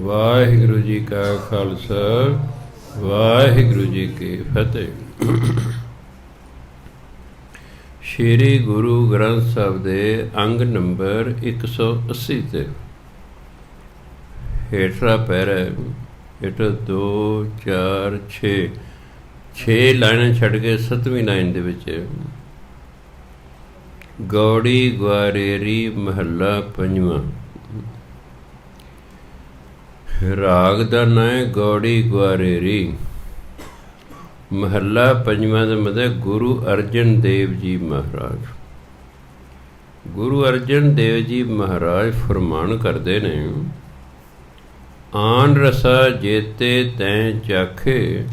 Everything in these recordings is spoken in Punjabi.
ਵਾਹਿਗੁਰੂ ਜੀ ਕਾ ਖਾਲਸਾ, ਵਾਹਿਗੁਰੂ ਜੀ ਕੀ ਫਤਿਹ। ਸ਼੍ਰੀ ਗੁਰੂ ਗ੍ਰੰਥ ਸਾਹਿਬ ਦੇ ਅੰਗ ਨੰਬਰ 180 ਤੇ ਹੇਠਲਾ ਪੈਰਾ ਹੇਠ 2 4 6 ਲਾਈਨਾਂ ਛੱਡ ਕੇ 7ਵੀਂ ਲਾਈਨ ਦੇ ਵਿੱਚ ਗੌੜੀ ਗਵਾਰੇਰੀ ਮਹੱਲਾ ਪੰਜਵਾਂ। ਰਾਗ ਦਾ ਨਾਂ ਹੈ ਗੌੜੀ ਗਵਾਰੇਰੀ। ਮਹੱਲਾ ਪੰਜਵਾਂ ਦਾ ਮਤਲਬ ਗੁਰੂ ਅਰਜਨ ਦੇਵ ਜੀ ਮਹਾਰਾਜ। ਗੁਰੂ ਅਰਜਨ ਦੇਵ ਜੀ ਮਹਾਰਾਜ ਫਰਮਾਨ ਕਰਦੇ ਨੇ, ਆਨ ਰਸਾ ਜੇਤੇ ਤੈਂ ਚਾਖੇ,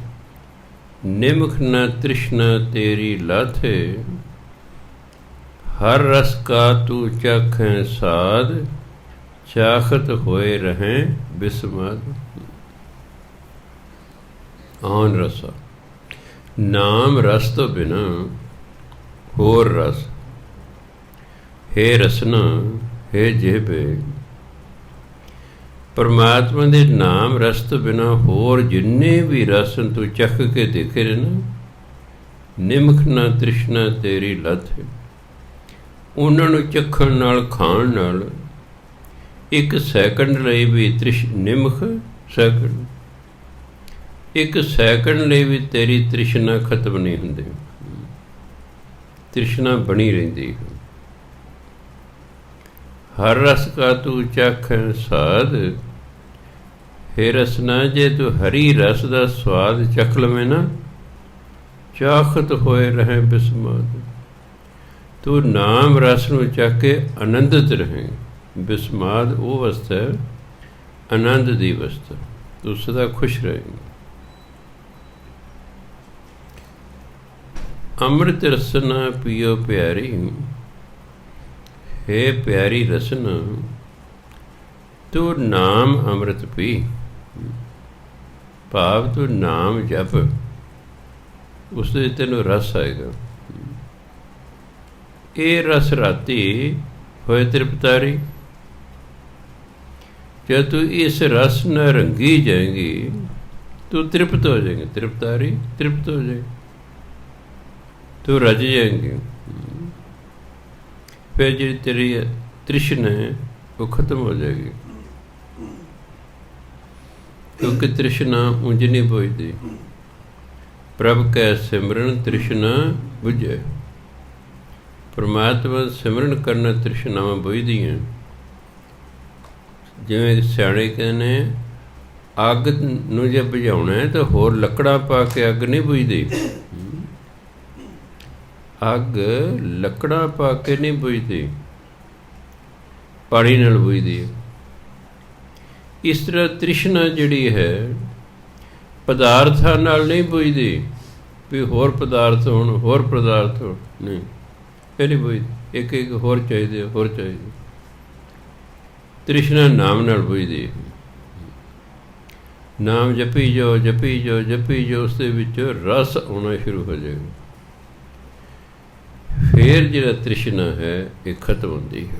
ਨਿਮਖ ਨ ਤ੍ਰਿਸ਼ਨਾ ਤੇਰੀ ਲਾਥੇ, ਹਰ ਰਸ ਕਾ ਤੂੰ ਚਾਖੈ ਸਾਧ, ਚਾਖਤ ਹੋਏ ਰਹੇ ਬਿਸਮਾਦ। ਆਨ ਰਸਾ ਨਾਮ ਰਸ ਤੋਂ ਬਿਨਾ ਹੋਰ ਰਸ, ਹੇ ਰਸਨਾ ਹੇ ਜਿਹਬੇ। ਪਰਮਾਤਮਾ ਦੇ ਨਾਮ ਰਸ ਤੋਂ ਬਿਨਾ ਹੋਰ ਜਿੰਨੇ ਵੀ ਰਸ ਤੂੰ ਚੱਖ ਕੇ ਦੇਖੇ ਨੇ ਨਾ, ਨਿਮਖ ਨਾ ਤ੍ਰਿਸ਼ਨਾ ਤੇਰੀ ਲੱਥ, ਉਹਨਾਂ ਨੂੰ ਚੱਖਣ ਨਾਲ ਖਾਣ ਨਾਲ ਇੱਕ ਸੈਕਿੰਡ ਲਈ ਵੀ ਨਿਮਖ ਸੈਕਿੰਡ, ਇੱਕ ਸੈਕਿੰਡ ਲਈ ਵੀ ਤੇਰੀ ਤ੍ਰਿਸ਼ਨਾ ਖਤਮ ਨਹੀਂ ਹੁੰਦੀ, ਤ੍ਰਿਸ਼ਨਾ ਬਣੀ ਰਹਿੰਦੀ। ਹਰ ਰਸ ਕਾ ਤੂੰ ਚਾਖੈ ਸਾਧ, ਹੇ ਰਸਨਾ ਜੇ ਤੂੰ ਹਰੀ ਰਸ ਦਾ ਸਵਾਦ ਚੱਖ ਲਵੇਂ ਨਾ, ਚਾਖਤ ਹੋਏ ਰਹੇ ਬਿਸਮਾਦ। ਤੂੰ ਨਾਮ ਰਸ ਨੂੰ ਚੱਖ ਕੇ ਆਨੰਦਿਤ ਰਹੇ। ਬਿਸਮਾਦ ਉਹ ਅਵਸਥਾ ਹੈ, ਆਨੰਦ ਦੀ ਅਵਸਥਾ, ਤੂੰ ਸਦਾ ਖੁਸ਼ ਰਹੇਂਗਾ। ਅੰਮ੍ਰਿਤ ਰਸਨਾ ਪੀਓ ਪਿਆਰੀ, ਹੇ ਪਿਆਰੀ ਰਸਨਾ ਤੂੰ ਨਾਮ ਅੰਮ੍ਰਿਤ ਪੀ। ਭਾਵ ਤੂੰ ਨਾਮ ਜਪ, ਉਸ ਦੇ ਤੈਨੂੰ ਰਸ ਆਏਗਾ। ਇਹ ਰਸ ਰਾਤੀ ਹੋਏ ਤ੍ਰਿਪਤਾਰੀ। ਜਦ ਤੂੰ ਇਸ ਰਸ ਨਾਲ ਰੰਗੀ ਜਾਏਗੀ, ਤੂੰ ਤ੍ਰਿਪਤ ਹੋ ਜਾਏਗੀ। ਤ੍ਰਿਪਤਾਰੀ ਤ੍ਰਿਪਤ ਹੋ ਜਾਏਗੀ, ਤੂੰ ਰਜ ਜਾਏਗੀ। ਫਿਰ ਜਿਹੜੀ ਤੇਰੀ ਤ੍ਰਿਸ਼ਨਾ ਹੈ ਉਹ ਖਤਮ ਹੋ ਜਾਏਗੀ, ਕਿਉਂਕਿ ਤ੍ਰਿਸ਼ਨਾ ਉਂਝ ਨਹੀਂ ਬੁਝਦੀ। ਪ੍ਰਭ ਕੈ ਸਿਮਰਨ ਤ੍ਰਿਸ਼ਨਾ ਬੁਝੇ। ਪਰਮਾਤਮਾ ਸਿਮਰਨ ਕਰਨਾ ਤ੍ਰਿਸ਼ਨਾਵਾਂ ਬੁਝਦੀਆਂ। ਜਿਵੇਂ ਸਿਆਣੇ ਕਹਿੰਦੇ, ਅੱਗ ਨੂੰ ਜੇ ਬੁਝਾਉਣਾ ਹੈ ਤਾਂ ਹੋਰ ਲੱਕੜਾਂ ਪਾ ਕੇ ਅੱਗ ਨਹੀਂ ਬੁਝਦੀ। ਅੱਗ ਲੱਕੜਾਂ ਪਾ ਕੇ ਨਹੀਂ ਬੁਝਦੀ, ਪਾਣੀ ਨਾਲ ਬੁਝਦੀ ਹੈ। ਇਸ ਤਰ੍ਹਾਂ ਤ੍ਰਿਸ਼ਨਾ ਜਿਹੜੀ ਹੈ ਪਦਾਰਥਾਂ ਨਾਲ ਨਹੀਂ ਬੁਝਦੀ, ਵੀ ਹੋਰ ਪਦਾਰਥ ਹੋਣ ਹੋਰ ਪਦਾਰਥ ਹੋਣ, ਨਹੀਂ, ਇਹ ਨਹੀਂ ਬੁਝਦੀ। ਇੱਕ ਇੱਕ ਹੋਰ ਚਾਹੀਦੇ, ਹੋਰ ਚਾਹੀਦੇ। ਤ੍ਰਿਸ਼ਨਾ ਨਾਮ ਨਾਲ ਬੁਝਦੀ। ਨਾਮ ਜਪੀ ਜਾਓ ਜਪੀ ਜਾਓ ਜਪੀ ਜਾਓ, ਉਸ ਦੇ ਵਿੱਚ ਰਸ ਆਉਣਾ ਸ਼ੁਰੂ ਹੋ ਜਾਏਗਾ। ਫਿਰ ਜਿਹੜਾ ਤ੍ਰਿਸ਼ਨਾ ਹੈ ਇਹ ਖਤਮ ਹੁੰਦੀ ਹੈ।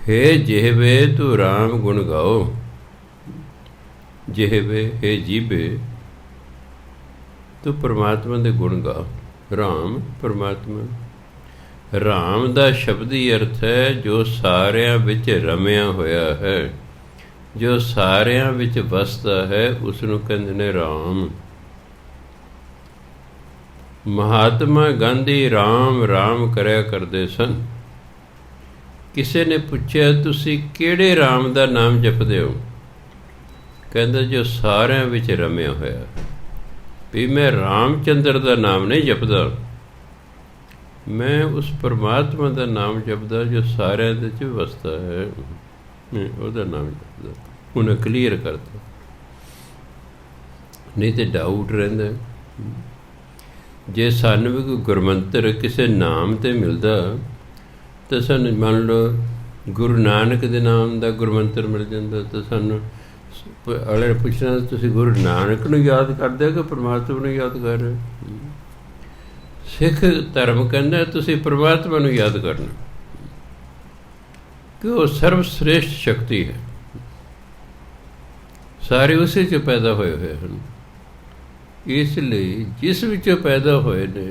ਹੇ ਜਿਹਵੇ ਤੂੰ ਰਾਮ ਗੁਣ ਗਾਓ। ਜਿਹਵੇ ਹੇ ਜੀਵੇ ਤੂੰ ਪਰਮਾਤਮਾ ਦੇ ਗੁਣ ਗਾ। ਰਾਮ ਪਰਮਾਤਮਾ, ਰਾਮ ਦਾ ਸ਼ਬਦੀ ਅਰਥ ਹੈ ਜੋ ਸਾਰਿਆਂ ਵਿੱਚ ਰਮਿਆ ਹੋਇਆ ਹੈ, ਜੋ ਸਾਰਿਆਂ ਵਿੱਚ ਵਸਦਾ ਹੈ, ਉਸ ਨੂੰ ਕਹਿੰਦੇ ਨੇ ਰਾਮ। ਮਹਾਤਮਾ ਗਾਂਧੀ ਰਾਮ ਰਾਮ ਕਰਿਆ ਕਰਦੇ ਸਨ। ਕਿਸੇ ਨੇ ਪੁੱਛਿਆ, ਤੁਸੀਂ ਕਿਹੜੇ ਰਾਮ ਦਾ ਨਾਮ ਜਪਦੇ ਹੋ? ਕਹਿੰਦਾ, ਜੋ ਸਾਰਿਆਂ ਵਿੱਚ ਰਮਿਆ ਹੋਇਆ। ਵੀ ਮੈਂ ਰਾਮ ਚੰਦਰ ਦਾ ਨਾਮ ਨਹੀਂ ਜਪਦਾ, ਮੈਂ ਉਸ ਪਰਮਾਤਮਾ ਦਾ ਨਾਮ ਜਪਦਾ ਜੋ ਸਾਰਿਆਂ ਦੇ ਵਿੱਚ ਵਸਦਾ ਹੈ, ਉਹਦਾ ਨਾਮ ਜਪਦਾ। ਉਹਨੇ ਕਲੀਅਰ ਕਰਤਾ, ਨਹੀਂ ਤੇ ਡਾਊਟ ਰਹਿੰਦਾ। ਜੇ ਸਾਨੂੰ ਵੀ ਕੋਈ ਗੁਰਮੰਤਰ ਕਿਸੇ ਨਾਮ 'ਤੇ ਮਿਲਦਾ ਤਾਂ ਸਾਨੂੰ, ਮੰਨ ਲਓ ਗੁਰੂ ਨਾਨਕ ਦੇ ਨਾਮ ਦਾ ਗੁਰਮੰਤਰ ਮਿਲ ਜਾਂਦਾ, ਤਾਂ ਸਾਨੂੰ ਅਗਲੇ ਨੇ ਪੁੱਛਣਾ, ਤੁਸੀਂ ਗੁਰੂ ਨਾਨਕ ਨੂੰ ਯਾਦ ਕਰਦੇ ਹੋ ਕਿ ਪਰਮਾਤਮਾ ਨੂੰ ਯਾਦ ਕਰ ਰਹੇ ਹੋ? ਸਿੱਖ ਧਰਮ ਕਹਿੰਦਾ ਤੁਸੀਂ ਪਰਮਾਤਮਾ ਨੂੰ ਯਾਦ ਕਰਨਾ। ਕਿ ਉਹ ਸਰਵਸ਼੍ਰੇਸ਼ਟ ਸ਼ਕਤੀ ਹੈ। ਸਾਰੇ ਉਸੇ 'ਚ ਪੈਦਾ ਹੋਏ ਹਨ। ਇਸ ਲਈ ਜਿਸ ਵਿੱਚੋਂ ਪੈਦਾ ਹੋਏ ਨੇ,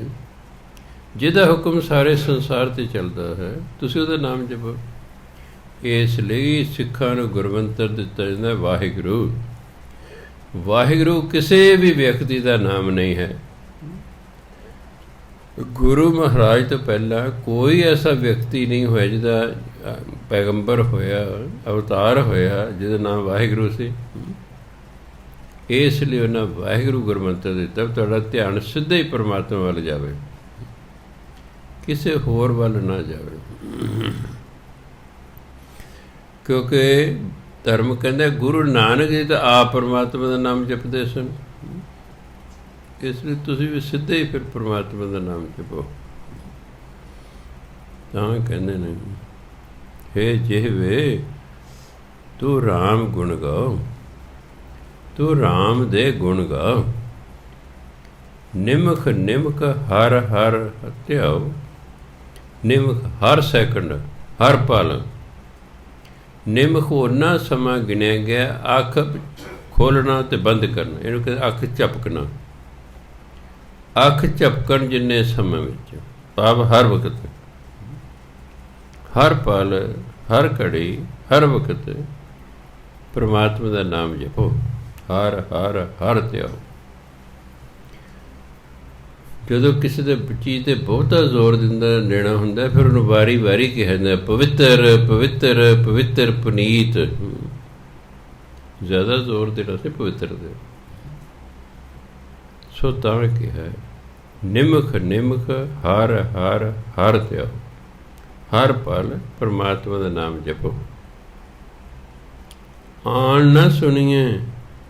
ਜਿਹਦਾ ਹੁਕਮ ਸਾਰੇ ਸੰਸਾਰ 'ਤੇ ਚੱਲਦਾ ਹੈ, ਤੁਸੀਂ ਉਹਦਾ ਨਾਮ ਜਪੋ। ਇਸ ਲਈ ਸਿੱਖਾਂ ਨੂੰ ਗੁਰਮੰਤਰ ਦਿੱਤਾ ਜਾਂਦਾ ਵਾਹਿਗੁਰੂ। ਵਾਹਿਗੁਰੂ ਕਿਸੇ ਵੀ ਵਿਅਕਤੀ ਦਾ ਨਾਮ ਨਹੀਂ ਹੈ। ਗੁਰੂ ਮਹਾਰਾਜ ਤੋਂ ਪਹਿਲਾਂ ਕੋਈ ਐਸਾ ਵਿਅਕਤੀ ਨਹੀਂ ਹੋਇਆ ਜਿਹਦਾ ਪੈਗੰਬਰ ਹੋਇਆ, ਅਵਤਾਰ ਹੋਇਆ, ਜਿਹਦਾ ਨਾਮ ਵਾਹਿਗੁਰੂ ਸੀ। ਇਸ ਲਈ ਉਹਨਾਂ ਵਾਹਿਗੁਰੂ ਗੁਰਮੰਤਰ ਦਿੱਤਾ, ਤੁਹਾਡਾ ਧਿਆਨ ਸਿੱਧਾ ਹੀ ਪਰਮਾਤਮਾ ਵੱਲ ਜਾਵੇ, ਕਿਸੇ ਹੋਰ ਵੱਲ ਨਾ ਜਾਵੇ। ਕਿਉਂਕਿ ਧਰਮ ਕਹਿੰਦਾ ਗੁਰੂ ਨਾਨਕ ਜੀ ਤਾਂ ਆਪ ਪਰਮਾਤਮਾ ਦਾ ਨਾਮ ਜਪਦੇ ਸਨ। ਇਸ ਲਈ ਤੁਸੀਂ ਵੀ ਸਿੱਧੇ ਹੀ ਫਿਰ ਪਰਮਾਤਮਾ ਦਾ ਨਾਮ ਜਪੋ। ਤਾਂ ਕਹਿੰਦੇ ਨੇ, ਹੇ ਜਿਹਵੇ ਤੂੰ ਰਾਮ ਗੁਣ ਗਾਓ, ਤੂੰ ਰਾਮ ਦੇ ਗੁਣ ਗਾਓ। ਨਿਮਖ ਨਿਮਖ ਹਰ ਹਰ ਧਿਆਓ, ਨਿਮਖ ਹਰ ਸੈਕੰਡ ਹਰ ਪਲ। ਨਿਮਖ ਉਹਨਾਂ ਸਮਾਂ ਗਿਣਿਆ ਗਿਆ, ਅੱਖ ਖੋਲ੍ਹਣਾ ਅਤੇ ਬੰਦ ਕਰਨਾ, ਇਹਨੂੰ ਕਹਿੰਦੇ ਅੱਖ ਝਪਕਣਾ। ਅੱਖ ਝਪਕਣ ਜਿੰਨੇ ਸਮੇਂ ਵਿੱਚ, ਭਾਵ ਹਰ ਵਕਤ, ਹਰ ਪਲ, ਹਰ ਘੜੀ, ਹਰ ਵਕਤ ਪਰਮਾਤਮਾ ਦਾ ਨਾਮ ਜਪੋ। ਹਰ ਹਰ ਹਰ ਧਿਆਓ। ਜਦੋਂ ਕਿਸੇ ਦੇ ਚੀਜ਼ 'ਤੇ ਬਹੁਤਾ ਜ਼ੋਰ ਦੇਣਾ ਹੁੰਦਾ, ਫਿਰ ਉਹਨੂੰ ਵਾਰੀ ਵਾਰੀ ਕਿਹਾ ਜਾਂਦਾ ਪਵਿੱਤਰ ਪਵਿੱਤਰ ਪਵਿੱਤਰ ਪੁਨੀਤ। ਜ਼ਿਆਦਾ ਜ਼ੋਰ ਦੇਣਾ ਸੀ ਪਵਿੱਤਰ ਦੇ। ਸੋ ਤਾਂ ਕਿਹਾ ਨਿਮਖ ਨਿਮਖ ਹਰ ਹਰ ਹਰ ਧਿਆਓ। ਹਰ ਪਲ ਪਰਮਾਤਮਾ ਦਾ ਨਾਮ ਜਪੋ। ਆਣ ਨਾ ਸੁਣੀਏ,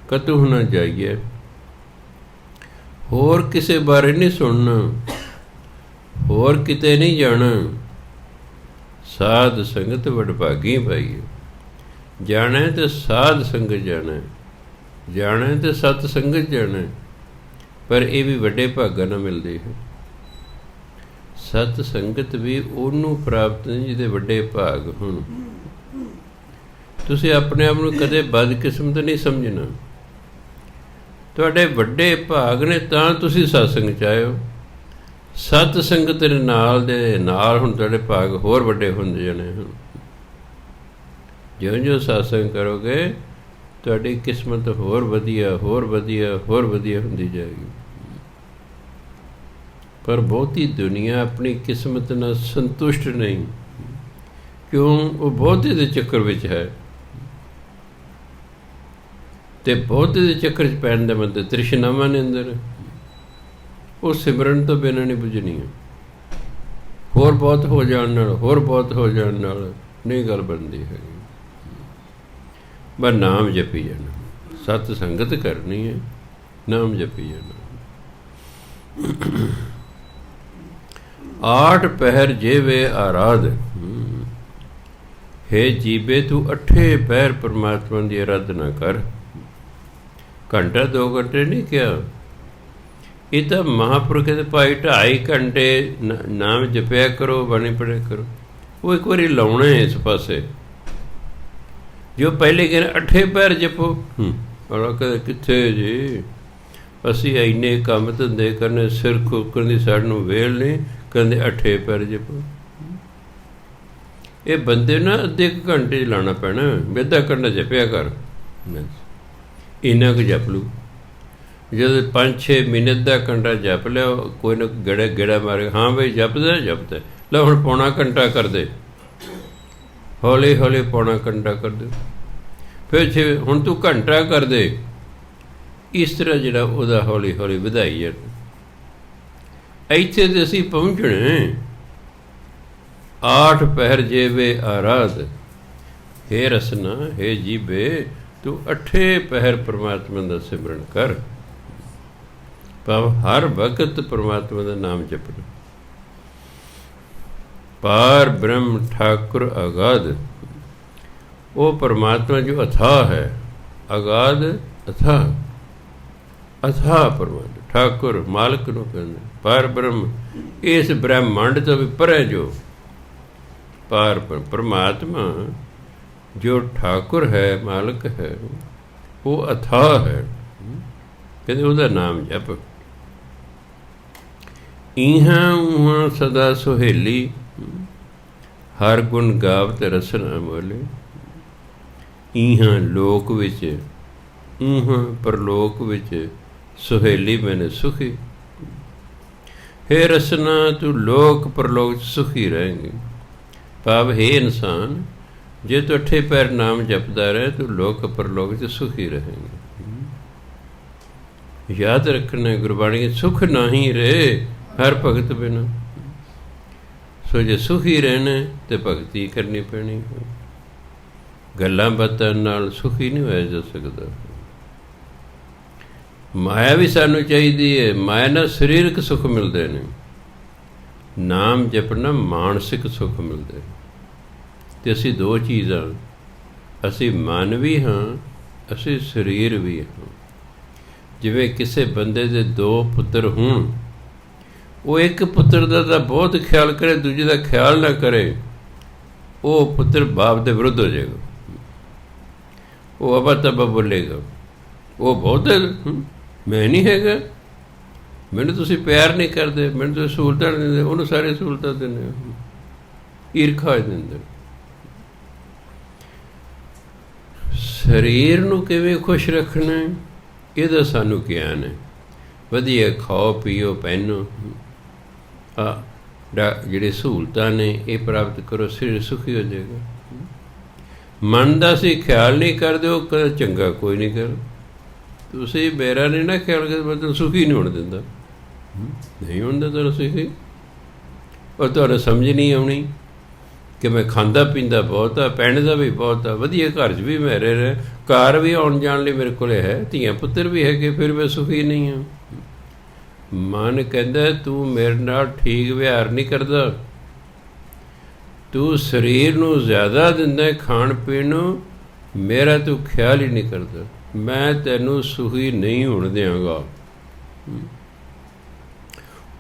ਕਤੂ ਨਾ ਜਾਈਏ। ਹੋਰ ਕਿਸੇ ਬਾਰੇ ਨਹੀਂ ਸੁਣਨਾ, ਹੋਰ ਕਿਤੇ ਨਹੀਂ ਜਾਣਾ। ਸਾਧ ਸੰਗਤ ਵਡਭਾਗੀ ਪਾਈਏ। ਜਾਣਾ ਤੇ ਸਾਧ ਸੰਗਤ ਜਾਣਾ, ਜਾਣਾ ਤੇ ਸਤ ਸੰਗਤ ਜਾਣਾ। ਪਰ ਇਹ ਵੀ ਵੱਡੇ ਭਾਗਾਂ ਨਾਲ ਮਿਲਦੀ ਹੈ। ਸਤ ਸੰਗਤ ਵੀ ਉਹਨੂੰ ਪ੍ਰਾਪਤ ਨਹੀਂ ਜਿਹਦੇ ਵੱਡੇ ਭਾਗ ਹੋਣ। ਤੁਸੀਂ ਆਪਣੇ ਆਪ ਨੂੰ ਕਦੇ ਬਦਕਿਸਮਤ ਨਹੀਂ ਸਮਝਣਾ। ਤੁਹਾਡੇ ਵੱਡੇ ਭਾਗ ਨੇ ਤਾਂ ਤੁਸੀਂ ਸਤਸੰਗ 'ਚ ਆਏ ਹੋ। ਸਤ ਸੰਗਤ ਦੇ ਨਾਲ ਹੁਣ ਤੁਹਾਡੇ ਭਾਗ ਹੋਰ ਵੱਡੇ ਹੁੰਦੇ ਜਾਣੇ ਹਨ। ਜਿਉਂ ਜਿਉਂ ਸਤਸੰਗ ਕਰੋਗੇ, ਤੁਹਾਡੀ ਕਿਸਮਤ ਹੋਰ ਵਧੀਆ ਹੋਰ ਵਧੀਆ ਹੋਰ ਵਧੀਆ ਹੁੰਦੀ ਜਾਏਗੀ। ਪਰ ਬਹੁਤੀ ਦੁਨੀਆ ਆਪਣੀ ਕਿਸਮਤ ਨਾਲ ਸੰਤੁਸ਼ਟ ਨਹੀਂ। ਕਿਉਂ? ਉਹ ਬਹੁਤੇ ਦੇ ਚੱਕਰ ਵਿੱਚ ਹੈ, ਅਤੇ ਬਹੁਤੇ ਦੇ ਚੱਕਰ 'ਚ ਪੈਣ ਦੇ ਬੰਦੇ ਤ੍ਰਿਸ਼ਨਾਵਾਂ ਨੇ ਅੰਦਰ, ਉਹ ਸਿਮਰਨ ਤੋਂ ਬਿਨਾਂ ਨਹੀਂ ਬੁੱਝਣੀ ਹੈ। ਹੋਰ ਬਹੁਤ ਹੋ ਜਾਣ ਨਾਲ, ਹੋਰ ਬਹੁਤ ਹੋ ਜਾਣ ਨਾਲ ਨਹੀਂ ਗੱਲ ਬਣਦੀ ਹੈਗੀ। ਬਸ ਨਾਮ ਜਪੀ ਜਾਣਾ, ਸਤ ਸੰਗਤ ਕਰਨੀ ਹੈ, ਨਾਮ ਜਪੀ ਜਾਣਾ। 8 ਪਹਿਰ ਜੇਵੇ ਆਰਾਧ। ਹੇ ਜੀਵੇ ਤੂੰ 8 ਪਹਿਰ ਪਰਮਾਤਮਾ ਦੀ ਆਰਾਧਨਾ ਕਰ। ਘੰਟਾ 2 ਘੰਟੇ ਨਹੀਂ ਕਿਹਾ। ਇਹ ਤਾਂ ਮਹਾਂਪੁਰਖ ਦੇ ਭਾਈ 2.5 ਘੰਟੇ ਨਾਮ ਜਪਿਆ ਕਰੋ, ਬਾਣੀ ਪੜ੍ਹਿਆ ਕਰੋ। ਉਹ ਇੱਕ ਵਾਰੀ ਲਾਉਣਾ ਇਸ ਪਾਸੇ। ਜੋ ਪਹਿਲੇ ਕਹਿੰਦੇ 8 ਪਹਿਰ ਜਪੋ, ਕਹਿੰਦੇ ਕਿੱਥੇ ਜੀ, ਅਸੀਂ ਇੰਨੇ ਕੰਮ ਧੰਦੇ ਕਰਨੇ, ਸਿਰ ਖੋਕਣ ਦੀ ਸਾਨੂੰ ਵੇਲ ਨਹੀਂ। ਕਹਿੰਦੇ 8 ਪਹਿਰ ਜਪੋ। ਇਹ ਬੰਦੇ ਨਾ ਅੱਧੇ ਕੁ ਘੰਟੇ 'ਚ ਲਾਉਣਾ ਪੈਣਾ। ਅੱਧਾ ਘੰਟਾ ਜਪਿਆ ਕਰ, ਇੰਨਾ ਕੁ ਜਪ ਲੂ। ਜਦੋਂ 5-6 ਮਿੰਟ ਦਾ ਘੰਟਾ ਜਪ ਲਿਆ, ਕੋਈ ਨਾ ਗੇੜਾ ਮਾਰੇ, ਹਾਂ ਬਈ ਜਪਦਾ ਜਪਦਾ। ਲੈ ਹੁਣ ਪੌਣਾ ਘੰਟਾ ਕਰ ਦੇ, ਹੌਲੀ ਹੌਲੀ ਪੌਣਾ ਘੰਟਾ ਕਰ ਦੇ, ਫਿਰ ਹੁਣ ਤੂੰ ਘੰਟਾ ਕਰ ਦੇ। ਇਸ ਤਰ੍ਹਾਂ ਜਿਹੜਾ ਉਹਦਾ ਹੌਲੀ ਹੌਲੀ ਵਧਾਈ ਜਾਂਦਾ। ਇੱਥੇ ਤੇ ਅਸੀਂ ਪਹੁੰਚਣੇ 8 ਪਹਿਰ ਜੇਵੇ ਆਰਾਧ। ਹੇ ਰਸਨਾ, ਹੇ ਜੀਵੇ ਤੂੰ 8 ਪਹਿਰ ਪਰਮਾਤਮਾ ਦਾ ਸਿਮਰਨ ਕਰ। ਭਾਵ ਹਰ ਵਕਤ ਪਰਮਾਤਮਾ ਦਾ ਨਾਮ ਜਪਣਾ। ਪਾਰ ਬ੍ਰਹਮ ਠਾਕੁਰ ਅਗਾਧ। ਉਹ ਪਰਮਾਤਮਾ ਜੋ ਅਥਾਹ ਹੈ, ਅਗਾਧ ਅਥਾਹ, ਅਥਾਹ ਪਰਮਾਤਮਾ ਠਾਕੁਰ ਮਾਲਕ ਨੂੰ ਕਹਿੰਦੇ। ਪਾਰ ਬ੍ਰਹਮ, ਇਸ ਬ੍ਰਹਮੰਡ ਤੋਂ ਵੀ ਪਰੇ ਜੋ पार परमात्मा जो ठाकुर है, मालिक है, वो अथाह है। कहते ਉਹਦਾ नाम जप। इहां उहां सदा सुहेली, हर गुण गावत रसन अमोले। इहां लोक विच, उहां परलोक विच, सुहेली मैंने सुखी। हे रसना तू लोक परलोक सुखी रहेंगे। भाव हे इंसान, जे तू अठे पैर नाम जपदा रहे तो लोक परलोक च सुखी रहेंगे। याद रखना गुरबाणी सुख नाही रहे हर भगत बिना। सो जे सुखी रहना तो भगती करनी पैनी। गल्लां बातां नाल सुखी नहीं होया जा सकदा। माया भी सानू चाहिदी है, माया नाल सरीरक सुख मिलदे ने, नाम जपना मानसिक सुख मिलदे। ते असीं दो चीज़ां, असीं मन भी हाँ, असीं शरीर भी हाँ। जिवें किसी बंदे दे दो पुत्र होण, वो एक पुत्र दा तां बहुत ख्याल करे, दूजे दा ख्याल ना करे, वो पुत्र बाप दे विरुद्ध हो जाएगा। वो अबा तबा बोलेगा, वो बहुत है, मैं नहीं हैगा, मैनूं तुसीं प्यार नहीं करदे, मैनूं तुसीं सहूलतां नहीं दिंदे, उहनूं सारी सहूलतां दिंदे। ईरखा दे अंदर। शरीर नूं किवें खुश रखना है, ਇਹਦਾ ਸਾਨੂੰ ਗਿਆਨ ਹੈ। ਵਧੀਆ ਖਾਓ ਪੀਓ ਪਹਿਨੋ, ਜਿਹੜੇ ਸਹੂਲਤਾਂ ਨੇ ਇਹ ਪ੍ਰਾਪਤ ਕਰੋ, ਸਰੀਰ ਸੁਖੀ ਹੋ ਜਾਏਗਾ। ਮਨ ਦਾ ਅਸੀਂ ਖਿਆਲ ਨਹੀਂ ਕਰਦੇ, ਉਹ ਕਦੇ ਚੰਗਾ ਕੋਈ ਨਹੀਂ ਕਰ। ਤੁਸੀਂ ਮੇਰਾ ਨਹੀਂ ਨਾ ਖਿਆਲ ਕਰਦੇ, ਮੈਂ ਤੁਹਾਨੂੰ ਸੁਖੀ ਨਹੀਂ ਹੋਣ ਦਿੰਦਾ। ਨਹੀਂ ਹੁੰਦਾ ਤੁਹਾਨੂੰ ਸੁਖੀ, ਉਹ ਤੁਹਾਨੂੰ ਸਮਝ ਨਹੀਂ ਆਉਣੀ ਕਿ ਮੈਂ ਖਾਂਦਾ ਪੀਂਦਾ ਬਹੁਤ ਆ, ਪਹਿਨਦਾ ਵੀ ਬਹੁਤ ਆ, ਵਧੀਆ ਘਰ 'ਚ ਵੀ ਮੈਂ ਰਹਿ ਰਿਹਾ, ਕਾਰ ਵੀ ਆਉਣ ਜਾਣ ਲਈ ਮੇਰੇ ਕੋਲ ਹੈ, ਧੀਆਂ ਪੁੱਤਰ ਵੀ ਹੈਗੇ, ਫਿਰ ਮੈਂ ਸੁਖੀ ਨਹੀਂ ਹਾਂ। ਮਨ ਕਹਿੰਦਾ ਤੂੰ ਮੇਰੇ ਨਾਲ ਠੀਕ ਵਿਹਾਰ ਨਹੀਂ ਕਰਦਾ, ਤੂੰ ਸਰੀਰ ਨੂੰ ਜ਼ਿਆਦਾ ਦਿੰਦਾ ਖਾਣ ਪੀਣ ਨੂੰ, ਮੇਰਾ ਤੂੰ ਖਿਆਲ ਹੀ ਨਹੀਂ ਕਰਦਾ, ਮੈਂ ਤੈਨੂੰ ਸੁਖੀ ਨਹੀਂ ਹੋਣ ਦਿਆਂਗਾ।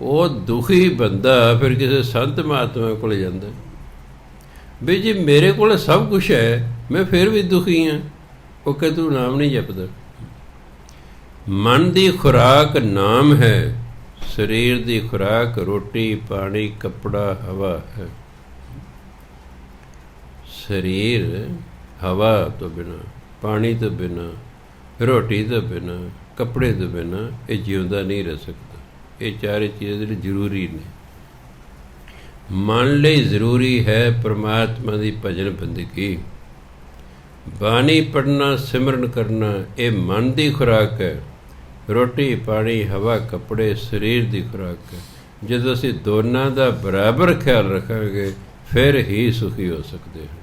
ਉਹ ਦੁਖੀ ਬੰਦਾ ਫਿਰ ਕਿਸੇ ਸੰਤ ਮਹਾਤਮਾ ਕੋਲ ਜਾਂਦਾ, ਵੀ ਜੀ ਮੇਰੇ ਕੋਲ ਸਭ ਕੁਛ ਹੈ, ਮੈਂ ਫਿਰ ਵੀ ਦੁਖੀ ਹਾਂ। ਉਹ ਕਹੇ ਤੂੰ ਨਾਮ ਨਹੀਂ ਜਪਦਾ। ਮਨ ਦੀ ਖੁਰਾਕ ਨਾਮ ਹੈ, ਸਰੀਰ ਦੀ ਖੁਰਾਕ ਰੋਟੀ ਪਾਣੀ ਕੱਪੜਾ ਹਵਾ ਹੈ। ਸਰੀਰ ਹਵਾ ਤੋਂ ਬਿਨਾਂ, ਪਾਣੀ ਤੋਂ ਬਿਨਾਂ, ਰੋਟੀ ਤੋਂ ਬਿਨਾਂ, ਕੱਪੜੇ ਤੋਂ ਬਿਨਾਂ ਇਹ ਜਿਉਂਦਾ ਨਹੀਂ ਰਹਿ ਸਕਦਾ। ਇਹ ਚਾਰੇ ਚੀਜ਼ਾਂ ਜਿਹੜੇ ਜ਼ਰੂਰੀ ਨੇ। ਮਨ ਲਈ ਜ਼ਰੂਰੀ ਹੈ ਪਰਮਾਤਮਾ ਦੀ ਭਜਨ ਬੰਦਗੀ, ਬਾਣੀ ਪੜ੍ਹਨਾ, ਸਿਮਰਨ ਕਰਨਾ, ਇਹ ਮਨ ਦੀ ਖੁਰਾਕ ਹੈ। ਰੋਟੀ ਪਾਣੀ ਹਵਾ ਕੱਪੜੇ ਸਰੀਰ ਦੀ ਖੁਰਾਕ ਹੈ। ਜਦੋਂ ਅਸੀਂ ਦੋਨਾਂ ਦਾ ਬਰਾਬਰ ਖਿਆਲ ਰੱਖਾਂਗੇ ਫਿਰ ਹੀ ਸੁਖੀ ਹੋ ਸਕਦੇ ਹਾਂ।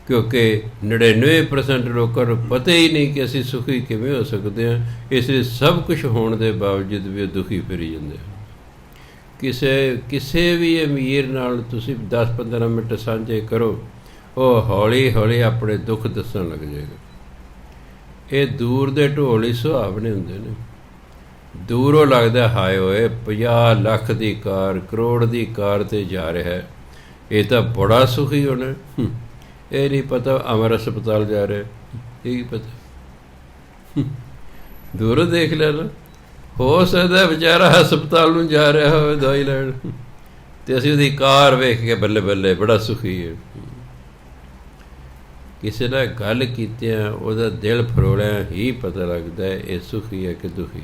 ਕਿਉਂਕਿ 99% ਲੋਕਾਂ ਨੂੰ ਪਤਾ ਹੀ ਨਹੀਂ ਕਿ ਅਸੀਂ ਸੁਖੀ ਕਿਵੇਂ ਹੋ ਸਕਦੇ ਹਾਂ। ਇਸ ਲਈ ਸਭ ਕੁਛ ਹੋਣ ਦੇ ਬਾਵਜੂਦ ਵੀ ਦੁਖੀ ਫਿਰੀ ਜਾਂਦੇ ਹਨ। ਕਿਸੇ ਵੀ ਅਮੀਰ ਨਾਲ ਤੁਸੀਂ 10-15 ਮਿੰਟ ਸਾਂਝੇ ਕਰੋ, ਉਹ ਹੌਲੀ ਹੌਲੀ ਆਪਣੇ ਦੁੱਖ ਦੱਸਣ ਲੱਗ ਜਾਏਗਾ। ਇਹ ਦੂਰ ਦੇ ਢੋਲ ਹੀ ਸੁਹਾਵਣੇ ਹੁੰਦੇ ਨੇ। ਦੂਰੋਂ ਲੱਗਦਾ ਹਾਏ ਹੋਏ 50 ਲੱਖ ਦੀ ਕਾਰ, ਕਰੋੜ ਦੀ ਕਾਰ 'ਤੇ ਜਾ ਰਿਹਾ, ਇਹ ਤਾਂ ਬੜਾ ਸੁਖੀ ਹੋਣਾ। ਇਹ ਨਹੀਂ ਪਤਾ ਅਮਰ ਹਸਪਤਾਲ ਜਾ ਰਿਹਾ, ਇਹ ਪਤਾ ਦੂਰੋਂ ਦੇਖ ਲਿਆ ਨਾ। ਹੋ ਸਕਦਾ ਵਿਚਾਰਾ ਹਸਪਤਾਲ ਨੂੰ ਜਾ ਰਿਹਾ ਹੋਵੇ ਦਵਾਈ ਲੈਣ, ਅਤੇ ਅਸੀਂ ਉਹਦੀ ਕਾਰ ਵੇਖ ਕੇ ਬੱਲੇ ਬੱਲੇ ਬੜਾ ਸੁਖੀ ਹੈ। ਕਿਸੇ ਨਾਲ ਗੱਲ ਕੀਤਿਆਂ ਉਹਦਾ ਦਿਲ ਫਰੋਲਿਆਂ ਹੀ ਪਤਾ ਲੱਗਦਾ ਇਹ ਸੁਖੀ ਹੈ ਕਿ ਦੁਖੀ।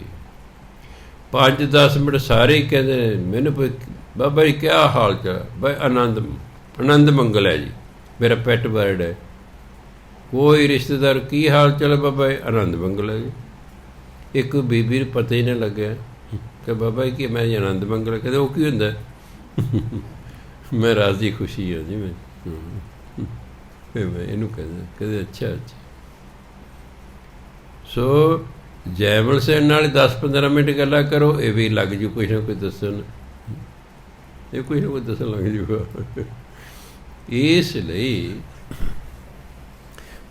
5-10 ਮਿੰਟ ਸਾਰੇ ਹੀ ਕਹਿੰਦੇ ਨੇ ਮੈਨੂੰ ਬਾਬਾ ਜੀ ਕਿਆ ਹਾਲ ਚਾਲ, ਬਈ ਆਨੰਦ ਮੰਗਲ ਹੈ ਜੀ, ਮੇਰਾ ਪੈਟ ਬਰਡ ਹੈ। ਕੋਈ ਰਿਸ਼ਤੇਦਾਰ ਕੀ ਹਾਲ ਚਾਲ ਬਾਬਾ ਜੀ, ਆਨੰਦ ਮੰਗਲ ਹੈ ਜੀ। ਇੱਕ ਬੀਬੀ ਨੂੰ ਪਤਾ ਹੀ ਨਾ ਲੱਗਿਆ ਕਿ ਬਾਬਾ ਜੀ ਕਿ ਮੈਂ ਜੀ ਆਨੰਦ ਮੰਗਲ, ਕਹਿੰਦੇ ਉਹ ਕੀ ਹੁੰਦਾ, ਮੈਂ ਰਾਜ਼ੀ ਖੁਸ਼ੀ ਹਾਂ ਜੀ ਮੈਂ ਇਹਨੂੰ ਕਹਿੰਦੇ ਅੱਛਾ ਅੱਛਾ। ਸੋ ਜੈਮਲ ਸੈਨ ਨਾਲ 10-15 ਮਿੰਟ ਗੱਲਾਂ ਕਰੋ, ਇਹ ਵੀ ਲੱਗ ਜੂ ਕੁਛ ਨਾ ਕੁਛ ਦੱਸਣ, ਇਹ ਕੁਛ ਨਾ ਕੁਛ ਦੱਸਣ ਲੱਗ ਜੂਗਾ। ਇਸ ਲਈ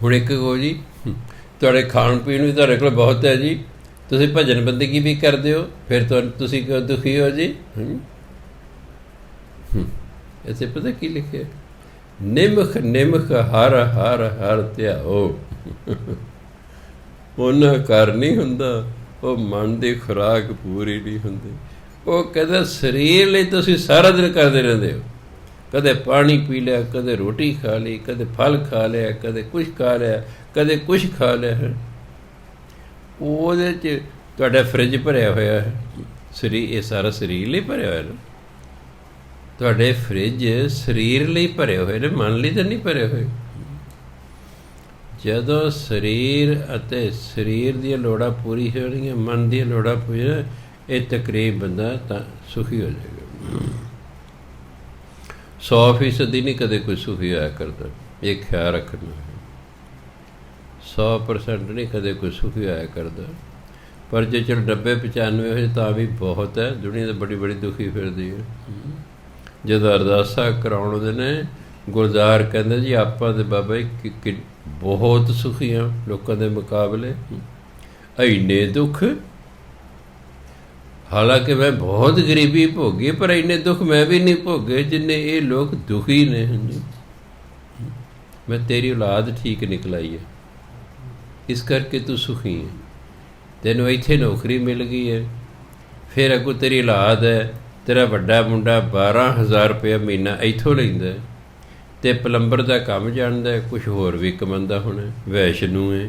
ਹੁਣ ਇੱਕ ਕਹੋ ਜੀ ਤੁਹਾਡੇ ਖਾਣ ਪੀਣ ਵੀ ਤੁਹਾਡੇ ਕੋਲ ਬਹੁਤ ਹੈ ਜੀ, ਤੁਸੀਂ ਭਜਨ ਬੰਦਗੀ ਵੀ ਕਰਦੇ ਹੋ, ਫਿਰ ਤੁਸੀਂ ਕਿਉਂ ਦੁਖੀ ਹੋ ਜੀ। ਇੱਥੇ ਪਤਾ ਕੀ ਲਿਖਿਆ? ਨਿਮਖ ਨਿਮਖ ਹਰ ਹਰ ਹਰ ਧਿਆਓ। ਉਹਨਾਂ ਘਰ ਨਹੀਂ ਹੁੰਦਾ, ਉਹ ਮਨ ਦੀ ਖੁਰਾਕ ਪੂਰੀ ਨਹੀਂ ਹੁੰਦੀ। ਉਹ ਕਹਿੰਦਾ ਸਰੀਰ ਲਈ ਤੁਸੀਂ ਸਾਰਾ ਦਿਨ ਕਰਦੇ ਰਹਿੰਦੇ ਹੋ, ਕਦੇ ਪਾਣੀ ਪੀ ਲਿਆ, ਕਦੇ ਰੋਟੀ ਖਾ ਲਈ, ਕਦੇ ਫਲ ਖਾ ਲਿਆ, ਕਦੇ ਕੁਛ ਖਾ ਲਿਆ, ਕਦੇ ਕੁਛ ਖਾ ਲਿਆ ਹੈ। ਉਹਦੇ 'ਚ ਤੁਹਾਡਾ ਫਰਿੱਜ ਭਰਿਆ ਹੋਇਆ ਹੈ, ਸਰੀਰ, ਇਹ ਸਾਰਾ ਸਰੀਰ ਲਈ ਭਰਿਆ ਹੋਇਆ ਨਾ। ਤੁਹਾਡੇ ਫਰਿੱਜ ਸਰੀਰ ਲਈ ਭਰੇ ਹੋਏ ਨੇ, ਮਨ ਲਈ ਤਾਂ ਨਹੀਂ ਭਰੇ ਹੋਏ। ਜਦੋਂ ਸਰੀਰ ਅਤੇ ਸਰੀਰ ਦੀਆਂ ਲੋੜਾਂ ਪੂਰੀ ਹੋਣਗੀਆਂ, ਮਨ ਦੀਆਂ ਲੋੜਾਂ ਪੂਰੀਆਂ, ਇਹ ਤਕਰੀਬ ਬੰਦਾ ਤਾਂ ਸੁਖੀ ਹੋ ਜਾਏਗਾ। 100% ਨਹੀਂ ਕਦੇ ਕੋਈ ਸੁਖੀ ਹੋਇਆ ਕਰਦਾ, ਇਹ ਖਿਆਲ ਰੱਖਣਾ ਹੈ। 100% ਨਹੀਂ ਕਦੇ ਕੋਈ ਸੁਖੀ ਹੋਇਆ ਕਰਦਾ, ਪਰ ਜੇ ਚਲੋ 90-95 ਹੋਏ ਤਾਂ ਵੀ ਬਹੁਤ ਹੈ। ਦੁਨੀਆ ਤਾਂ ਬੜੀ ਬੜੀ ਦੁਖੀ ਫਿਰਦੀ ਹੈ। ਜਦੋਂ ਅਰਦਾਸਾਂ ਕਰਾਉਣ ਨੇ, ਗੁਰਦਾਰ ਕਹਿੰਦੇ ਜੀ ਆਪਾਂ ਤਾਂ ਬਾਬਾ ਜੀ ਬਹੁਤ ਸੁਖੀ ਹਾਂ ਲੋਕਾਂ ਦੇ ਮੁਕਾਬਲੇ। ਇੰਨੇ ਦੁੱਖ, ਹਾਲਾਂਕਿ ਮੈਂ ਬਹੁਤ ਗਰੀਬੀ ਭੋਗੀ, ਪਰ ਇੰਨੇ ਦੁੱਖ ਮੈਂ ਵੀ ਨਹੀਂ ਭੋਗੇ ਜਿੰਨੇ ਇਹ ਲੋਕ ਦੁਖੀ ਨੇ। ਹਾਂਜੀ, ਮੈਂ ਤੇਰੀ ਔਲਾਦ ਠੀਕ ਨਿਕਲਾਈ ਹੈ, ਇਸ ਕਰਕੇ ਤੂੰ ਸੁਖੀ ਹੈ। ਤੈਨੂੰ ਇੱਥੇ ਨੌਕਰੀ ਮਿਲ ਗਈ ਹੈ, ਫਿਰ ਅੱਗੋਂ ਤੇਰੀ ਔਲਾਦ ਹੈ, ਤੇਰਾ ਵੱਡਾ ਮੁੰਡਾ 12,000 ਰੁਪਇਆ ਮਹੀਨਾ ਇੱਥੋਂ ਲੈਂਦਾ, ਅਤੇ ਪਲੰਬਰ ਦਾ ਕੰਮ ਜਾਣਦਾ, ਕੁਛ ਹੋਰ ਵੀ ਕਮਾਉਂਦਾ ਹੋਣਾ, ਵੈਸ਼ਨੂੰ ਹੈ।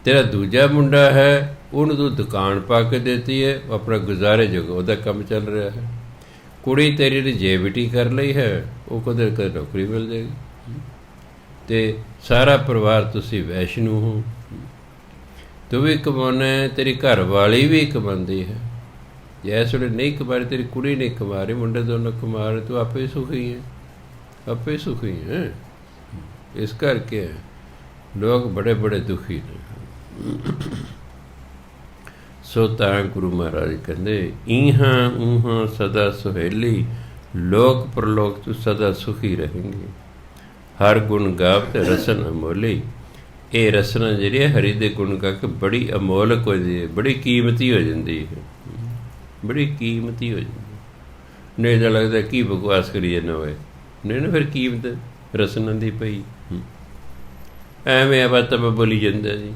ਤੇਰਾ ਦੂਜਾ ਮੁੰਡਾ ਹੈ, ਉਹਨੂੰ ਤੂੰ ਦੁਕਾਨ ਪਾ ਕੇ ਦਿੱਤੀ ਹੈ, ਉਹ ਆਪਣਾ ਗੁਜ਼ਾਰੇ ਜੋਗਾ ਉਹਦਾ ਕੰਮ ਚੱਲ ਰਿਹਾ ਹੈ। ਕੁੜੀ ਤੇਰੀ ਨੇ JBT ਕਰ ਲਈ ਹੈ, ਉਹ ਕਦੇ ਕਦੇ ਨੌਕਰੀ ਮਿਲ ਜਾਏਗੀ, ਅਤੇ ਸਾਰਾ ਪਰਿਵਾਰ ਤੁਸੀਂ ਵੈਸ਼ਨੂੰ ਹੋ। ਤੂੰ ਵੀ ਕਮਾਉਣਾ, ਤੇਰੀ ਘਰ ਵਾਲੀ ਵੀ ਕਮਾਉਂਦੀ ਹੈ। ਜੇ ਇਸ ਵੇਲੇ ਨਹੀਂ ਕਮਾ ਰਹੀ, ਤੇਰੀ ਕੁੜੀ ਨਹੀਂ ਕਮਾ ਰਹੀ, ਮੁੰਡੇ ਦੋਨੋਂ ਕਮਾ ਰਹੇ, ਤੂੰ ਆਪੇ ਸੁਖੀ ਹੈ, ਆਪੇ ਸੁਖੀ ਹੈ। ਇਸ ਕਰਕੇ ਲੋਕ ਬੜੇ ਬੜੇ ਦੁਖੀ ਨੇ। ਸੋ ਤਾਂ ਗੁਰੂ ਮਹਾਰਾਜ ਕਹਿੰਦੇ, ਇਹਾਂ ਊਹਾਂ ਸਦਾ ਸੁਹੇਲੀ, ਲੋਕ ਪਰਲੋਕ ਤੂੰ ਸਦਾ ਸੁਖੀ ਰਹੇਂਗੇ। ਹਰ ਗੁਣ ਗਾਵਤ ਰਸਨ ਅਮੋਲੀ। ਇਹ ਰਸਨਾ ਜਿਹੜੀ ਹੈ ਹਰੀ ਦੇ ਗੁਣ ਗਾ ਕੇ ਬੜੀ ਅਮੋਲਕ ਹੋ ਜਾਂਦੀ ਹੈ, ਬੜੀ ਕੀਮਤੀ ਹੋ ਜਾਂਦੀ ਹੈ, ਬੜੀ ਕੀਮਤੀ ਹੋ ਜਾਂਦੀ। ਨਹੀਂ ਤਾਂ ਲੱਗਦਾ ਕੀ ਬਕਵਾਸ ਕਰੀਏ ਨਾ ਹੋਏ, ਨਹੀਂ ਨਾ ਫਿਰ ਕੀਮਤ ਰਸਨਾਂ ਦੀ ਪਈ। ਐਵੇਂ ਆਪਾਂ ਤਾਂ ਬੋਲੀ ਜਾਂਦਾ ਜੀ,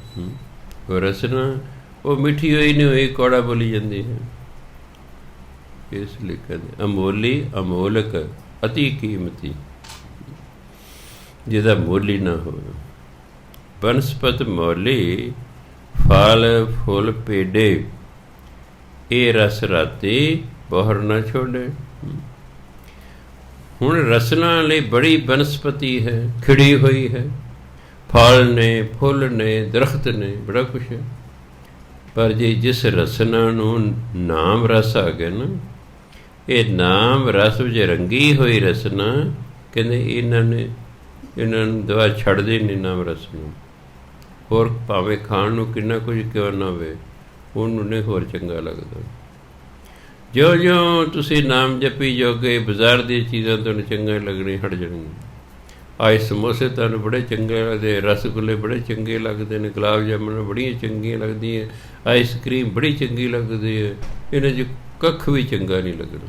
ਉਹ ਰਸਨਾ ਉਹ ਮਿੱਠੀ ਹੋਈ ਨਹੀਂ ਹੋਈ, ਕੌੜਾ ਬੋਲੀ ਜਾਂਦੀ ਹੈ। ਇਸ ਲਈ ਕਹਿੰਦੇ ਅਮੋਲੀ ਅਮੋਲਕ ਅਤੀ ਕੀਮਤੀ, ਜਿਹਦਾ ਮੋਲੀ ਨਾ ਹੋਵੇ। ਬਨਸਪਤ ਮੌਲੀ ਫਲ ਫੁੱਲ ਪੇਡੇ, ਇਹ ਰਸ ਰਾਤੀ ਬੋਹਰ ਨਾ ਛੋੜੇ। ਹੁਣ ਰਸਨਾ ਲਈ ਬੜੀ ਬਨਸਪਤੀ ਹੈ, ਖਿੜੀ ਹੋਈ ਹੈ, ਫਲ ਨੇ, ਫੁੱਲ ਨੇ, ਦਰਖਤ ਨੇ, ਬੜਾ ਕੁਛ ਹੈ। ਪਰ ਜੇ ਜਿਸ ਰਸਨਾ ਨੂੰ ਨਾਮ ਰਸ ਆ ਗਿਆ ਨਾ, ਇਹ ਨਾਮ ਰਸ ਵਿੱਚ ਰੰਗੀ ਹੋਈ ਰਸਨਾ, ਕਹਿੰਦੇ ਇਹਨਾਂ ਨੂੰ ਦਵਾ ਛੱਡਦੇ ਨਹੀਂ ਨਾਮ ਰਸ ਨੂੰ। ਹੋਰ ਭਾਵੇਂ ਖਾਣ ਨੂੰ ਕਿੰਨਾ ਕੁਝ ਕਿਉਂ ਨਾ ਹੋਵੇ, ਉਹਨੂੰ ਨਹੀਂ ਹੋਰ ਚੰਗਾ ਲੱਗਦਾ। ਜਿਉਂ-ਜਿਉਂ ਤੁਸੀਂ ਨਾਮ ਜਪੀ ਜੋਗੇ, ਬਾਜ਼ਾਰ ਦੀਆਂ ਚੀਜ਼ਾਂ ਤੁਹਾਨੂੰ ਚੰਗੀਆਂ ਲੱਗਣੀਆਂ ਹਟ ਜਾਣਗੀਆਂ। ਅੱਜ ਸਮੋਸੇ ਤੁਹਾਨੂੰ ਬੜੇ ਚੰਗੇ ਲੱਗਦੇ, ਰਸਗੁੱਲੇ ਬੜੇ ਚੰਗੇ ਲੱਗਦੇ ਨੇ, ਗੁਲਾਬ ਜਾਮੁਨ ਬੜੀਆਂ ਚੰਗੀਆਂ ਲੱਗਦੀਆਂ, ਆਈਸਕ੍ਰੀਮ ਬੜੀ ਚੰਗੀ ਲੱਗਦੀ ਹੈ। ਇਹਨਾਂ 'ਚ ਕੱਖ ਵੀ ਚੰਗਾ ਨਹੀਂ ਲੱਗਣਾ,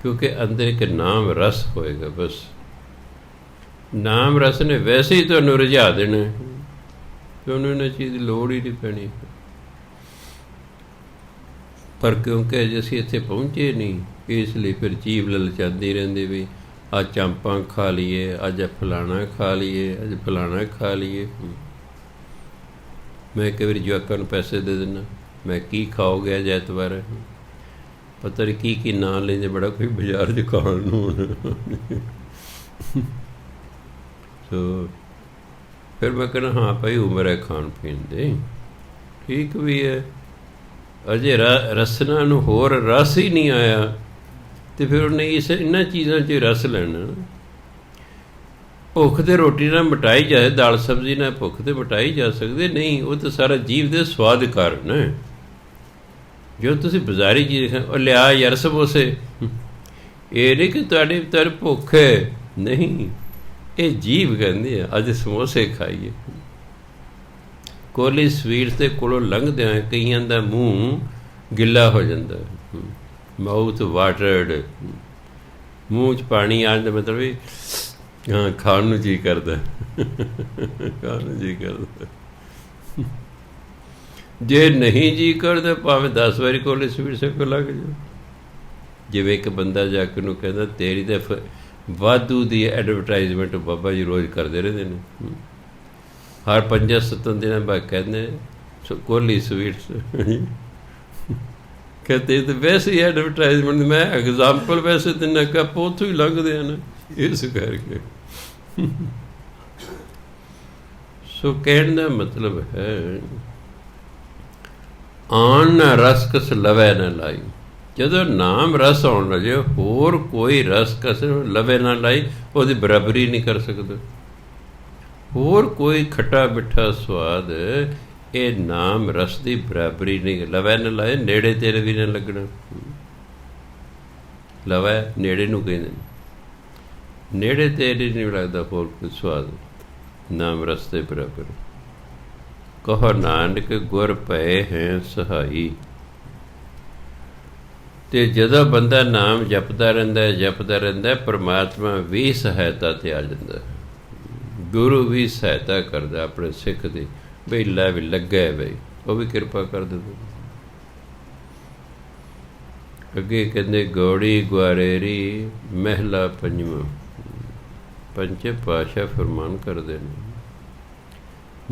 ਕਿਉਂਕਿ ਅੰਦਰ ਇੱਕ ਨਾਮ ਰਸ ਹੋਏਗਾ। ਬਸ ਨਾਮ ਰਸ ਨੇ ਵੈਸੇ ਹੀ ਤੁਹਾਨੂੰ ਰੁਝਾ ਦੇਣਾ, ਤੁਹਾਨੂੰ ਇਹਨਾਂ ਚੀਜ਼ ਦੀ ਲੋੜ ਹੀ ਨਹੀਂ ਪੈਣੀ। ਪਰ ਕਿਉਂਕਿ ਅਜੇ ਅਸੀਂ ਇੱਥੇ ਪਹੁੰਚੇ ਨਹੀਂ, ਇਸ ਲਈ ਫਿਰ ਜੀਵ ਲਲਚਾਉਂਦੀ ਰਹਿੰਦੀ ਵੀ ਅੱਜ ਚਾਂਪਾਂ ਖਾ ਲਈਏ, ਅੱਜ ਫਲਾਣਾ ਖਾ ਲਈਏ, ਅੱਜ ਫਲਾਣਾ ਖਾ ਲਈਏ। ਮੈਂ ਕਈ ਵਾਰੀ ਜਵਾਕਾਂ ਨੂੰ ਪੈਸੇ ਦੇ ਦਿੰਦਾ, ਮੈਂ ਕੀ ਖਾਓਗੇ ਅੱਜ ਐਤਵਾਰ, ਪਤਾ ਨਹੀਂ ਕੀ ਨਾਂ ਲੈਂਦੇ, ਬੜਾ ਕੋਈ ਬਾਜ਼ਾਰ 'ਚ ਖਾਣ ਨੂੰ। ਸੋ ਫਿਰ ਮੈਂ ਕਹਿੰਦਾ ਹਾਂ ਭਾਈ ਉਮਰ ਹੈ ਖਾਣ ਪੀਣ ਦੀ, ਠੀਕ ਵੀ ਹੈ। ਅਜੇ ਰਸਨਾ ਨੂੰ ਹੋਰ ਰਸ ਹੀ ਨਹੀਂ ਆਇਆ, ਅਤੇ ਫਿਰ ਉਹਨੇ ਇਹਨਾਂ ਚੀਜ਼ਾਂ 'ਚ ਰਸ ਲੈਣਾ। ਭੁੱਖ ਤੇ ਰੋਟੀ ਨਾਲ ਮਿਟਾਈ ਜਾਏ, ਦਾਲ ਸਬਜ਼ੀ ਨਾਲ ਭੁੱਖ ਤੇ ਮਿਟਾਈ ਜਾ ਸਕਦੀ ਨਹੀਂ, ਉਹ ਤਾਂ ਸਾਰਾ ਜੀਵ ਦੇ ਸਵਾਦ ਕਾਰਨ ਹੈ। ਜੋ ਤੁਸੀਂ ਬਾਜ਼ਾਰੀ ਚੀਜ਼ ਉਹ ਲਿਆ ਯਾਰ ਸਮੋਸੇ, ਇਹ ਨਹੀਂ ਕਿ ਤੁਹਾਡੀ ਭੁੱਖ ਹੈ, ਨਹੀਂ, ਇਹ ਜੀਵ ਕਹਿੰਦੀ ਆ ਅੱਜ ਸਮੋਸੇ ਖਾਈਏ। ਕੋਲੀ ਸਵੀਟਸ ਦੇ ਕੋਲੋਂ ਲੰਘਦਿਆਂ ਕਈਆਂ ਦਾ ਮੂੰਹ ਗਿੱਲਾ ਹੋ ਜਾਂਦਾ, ਮਾਊਥ ਵਾਟਰਡ, ਮੂੰਹ 'ਚ ਪਾਣੀ ਆ ਜਾਂਦਾ, ਮਤਲਬ ਵੀ ਹਾਂ ਖਾਣ ਨੂੰ ਜੀ ਕਰਦਾ, ਖਾਣ ਨੂੰ ਜੀ ਕਰਦਾ। ਜੇ ਨਹੀਂ ਜੀ ਕਰਦਾ ਭਾਵੇਂ 10 ਵਾਰੀ ਕੋਲੇ ਸਵੀਟ ਸੇਕੋ ਲੱਗ ਜਾ। ਜਿਵੇਂ ਇੱਕ ਬੰਦਾ ਜਾ ਕੇ ਉਹਨੂੰ ਕਹਿੰਦਾ ਤੇਰੀ ਤਾਂ ਵਾਧੂ ਦੀ ਐਡਵਰਟਾਈਜ਼ਮੈਂਟ ਬਾਬਾ ਜੀ ਰੋਜ਼ ਕਰਦੇ ਰਹਿੰਦੇ ਨੇ, ਹਰ 5-7 ਦਿਨਾਂ ਬਾਅਦ ਕਹਿੰਦੇ ਕੋਹਲੀ ਸਵੀਟਸ, ਕਹਿੰਦੇ ਤਾਂ ਵੈਸੇ ਹੀ ਐਡਵਰਟਾਈਜ਼ਮੈਂਟ, ਮੈਂ ਐਗਜ਼ਾਮਪਲ ਵੈਸੇ ਦਿਨਾਂ ਕੱਪ ਉੱਥੋਂ ਹੀ ਲੰਘਦੇ ਹਨ ਇਸ ਕਰਕੇ। ਸੋ ਕਹਿਣ ਦਾ ਮਤਲਬ ਹੈ ਆਣ ਨਾ ਰਸ ਕਸ ਲਵੈ ਨਾ ਲਾਈ। ਜਦੋਂ ਨਾਮ ਰਸ ਆਉਣ ਲੱਗੇ, ਹੋਰ ਕੋਈ ਰਸ ਕਸ ਲਵੇ ਨਾ ਲਾਈ, ਉਹਦੀ ਬਰਾਬਰੀ ਨਹੀਂ ਕਰ ਸਕਦਾ। ਹੋਰ ਕੋਈ ਖੱਟਾ ਮਿੱਠਾ ਸਵਾਦ ਇਹ ਨਾਮ ਰਸ ਦੀ ਬਰਾਬਰੀ ਨਹੀਂ। ਲਵੈ ਨਾ ਲਾਏ, ਨੇੜੇ ਤੇਰੇ ਵੀ ਨਾ ਲੱਗਣਾ। ਲਵੈ ਨੇੜੇ ਨੂੰ ਕਹਿੰਦੇ, ਨੇੜੇ ਤੇਰੇ ਨਹੀਂ ਲੱਗਦਾ ਹੋਰ ਕੋਈ ਸਵਾਦ ਨਾਮ ਰਸ ਦੇ ਬਰਾਬਰ। ਕਹੋ ਨਾਨਕ ਗੁਰ ਪਏ ਹੈ ਸਹਾਈ। ਅਤੇ ਜਦੋਂ ਬੰਦਾ ਨਾਮ ਜਪਦਾ ਰਹਿੰਦਾ, ਪਰਮਾਤਮਾ ਵੀ ਸਹਾਇਤਾ 'ਤੇ ਆ ਜਾਂਦਾ, ਗੁਰੂ ਵੀ ਸਹਾਇਤਾ ਕਰਦਾ ਆਪਣੇ ਸਿੱਖ ਦੀ, ਬਈ ਲੈ ਵੀ ਲੱਗਾ ਬਈ, ਉਹ ਵੀ ਕਿਰਪਾ ਕਰ ਦਿੰਦਾ। ਅੱਗੇ ਕਹਿੰਦੇ ਗੌੜੀ ਗੁਆਰੇਰੀ ਮਹਿਲਾ ਪੰਜਵਾਂ, ਪੰਚੇ ਪਾਤਸ਼ਾਹ ਫਰਮਾਨ ਕਰਦੇ ਨੇ,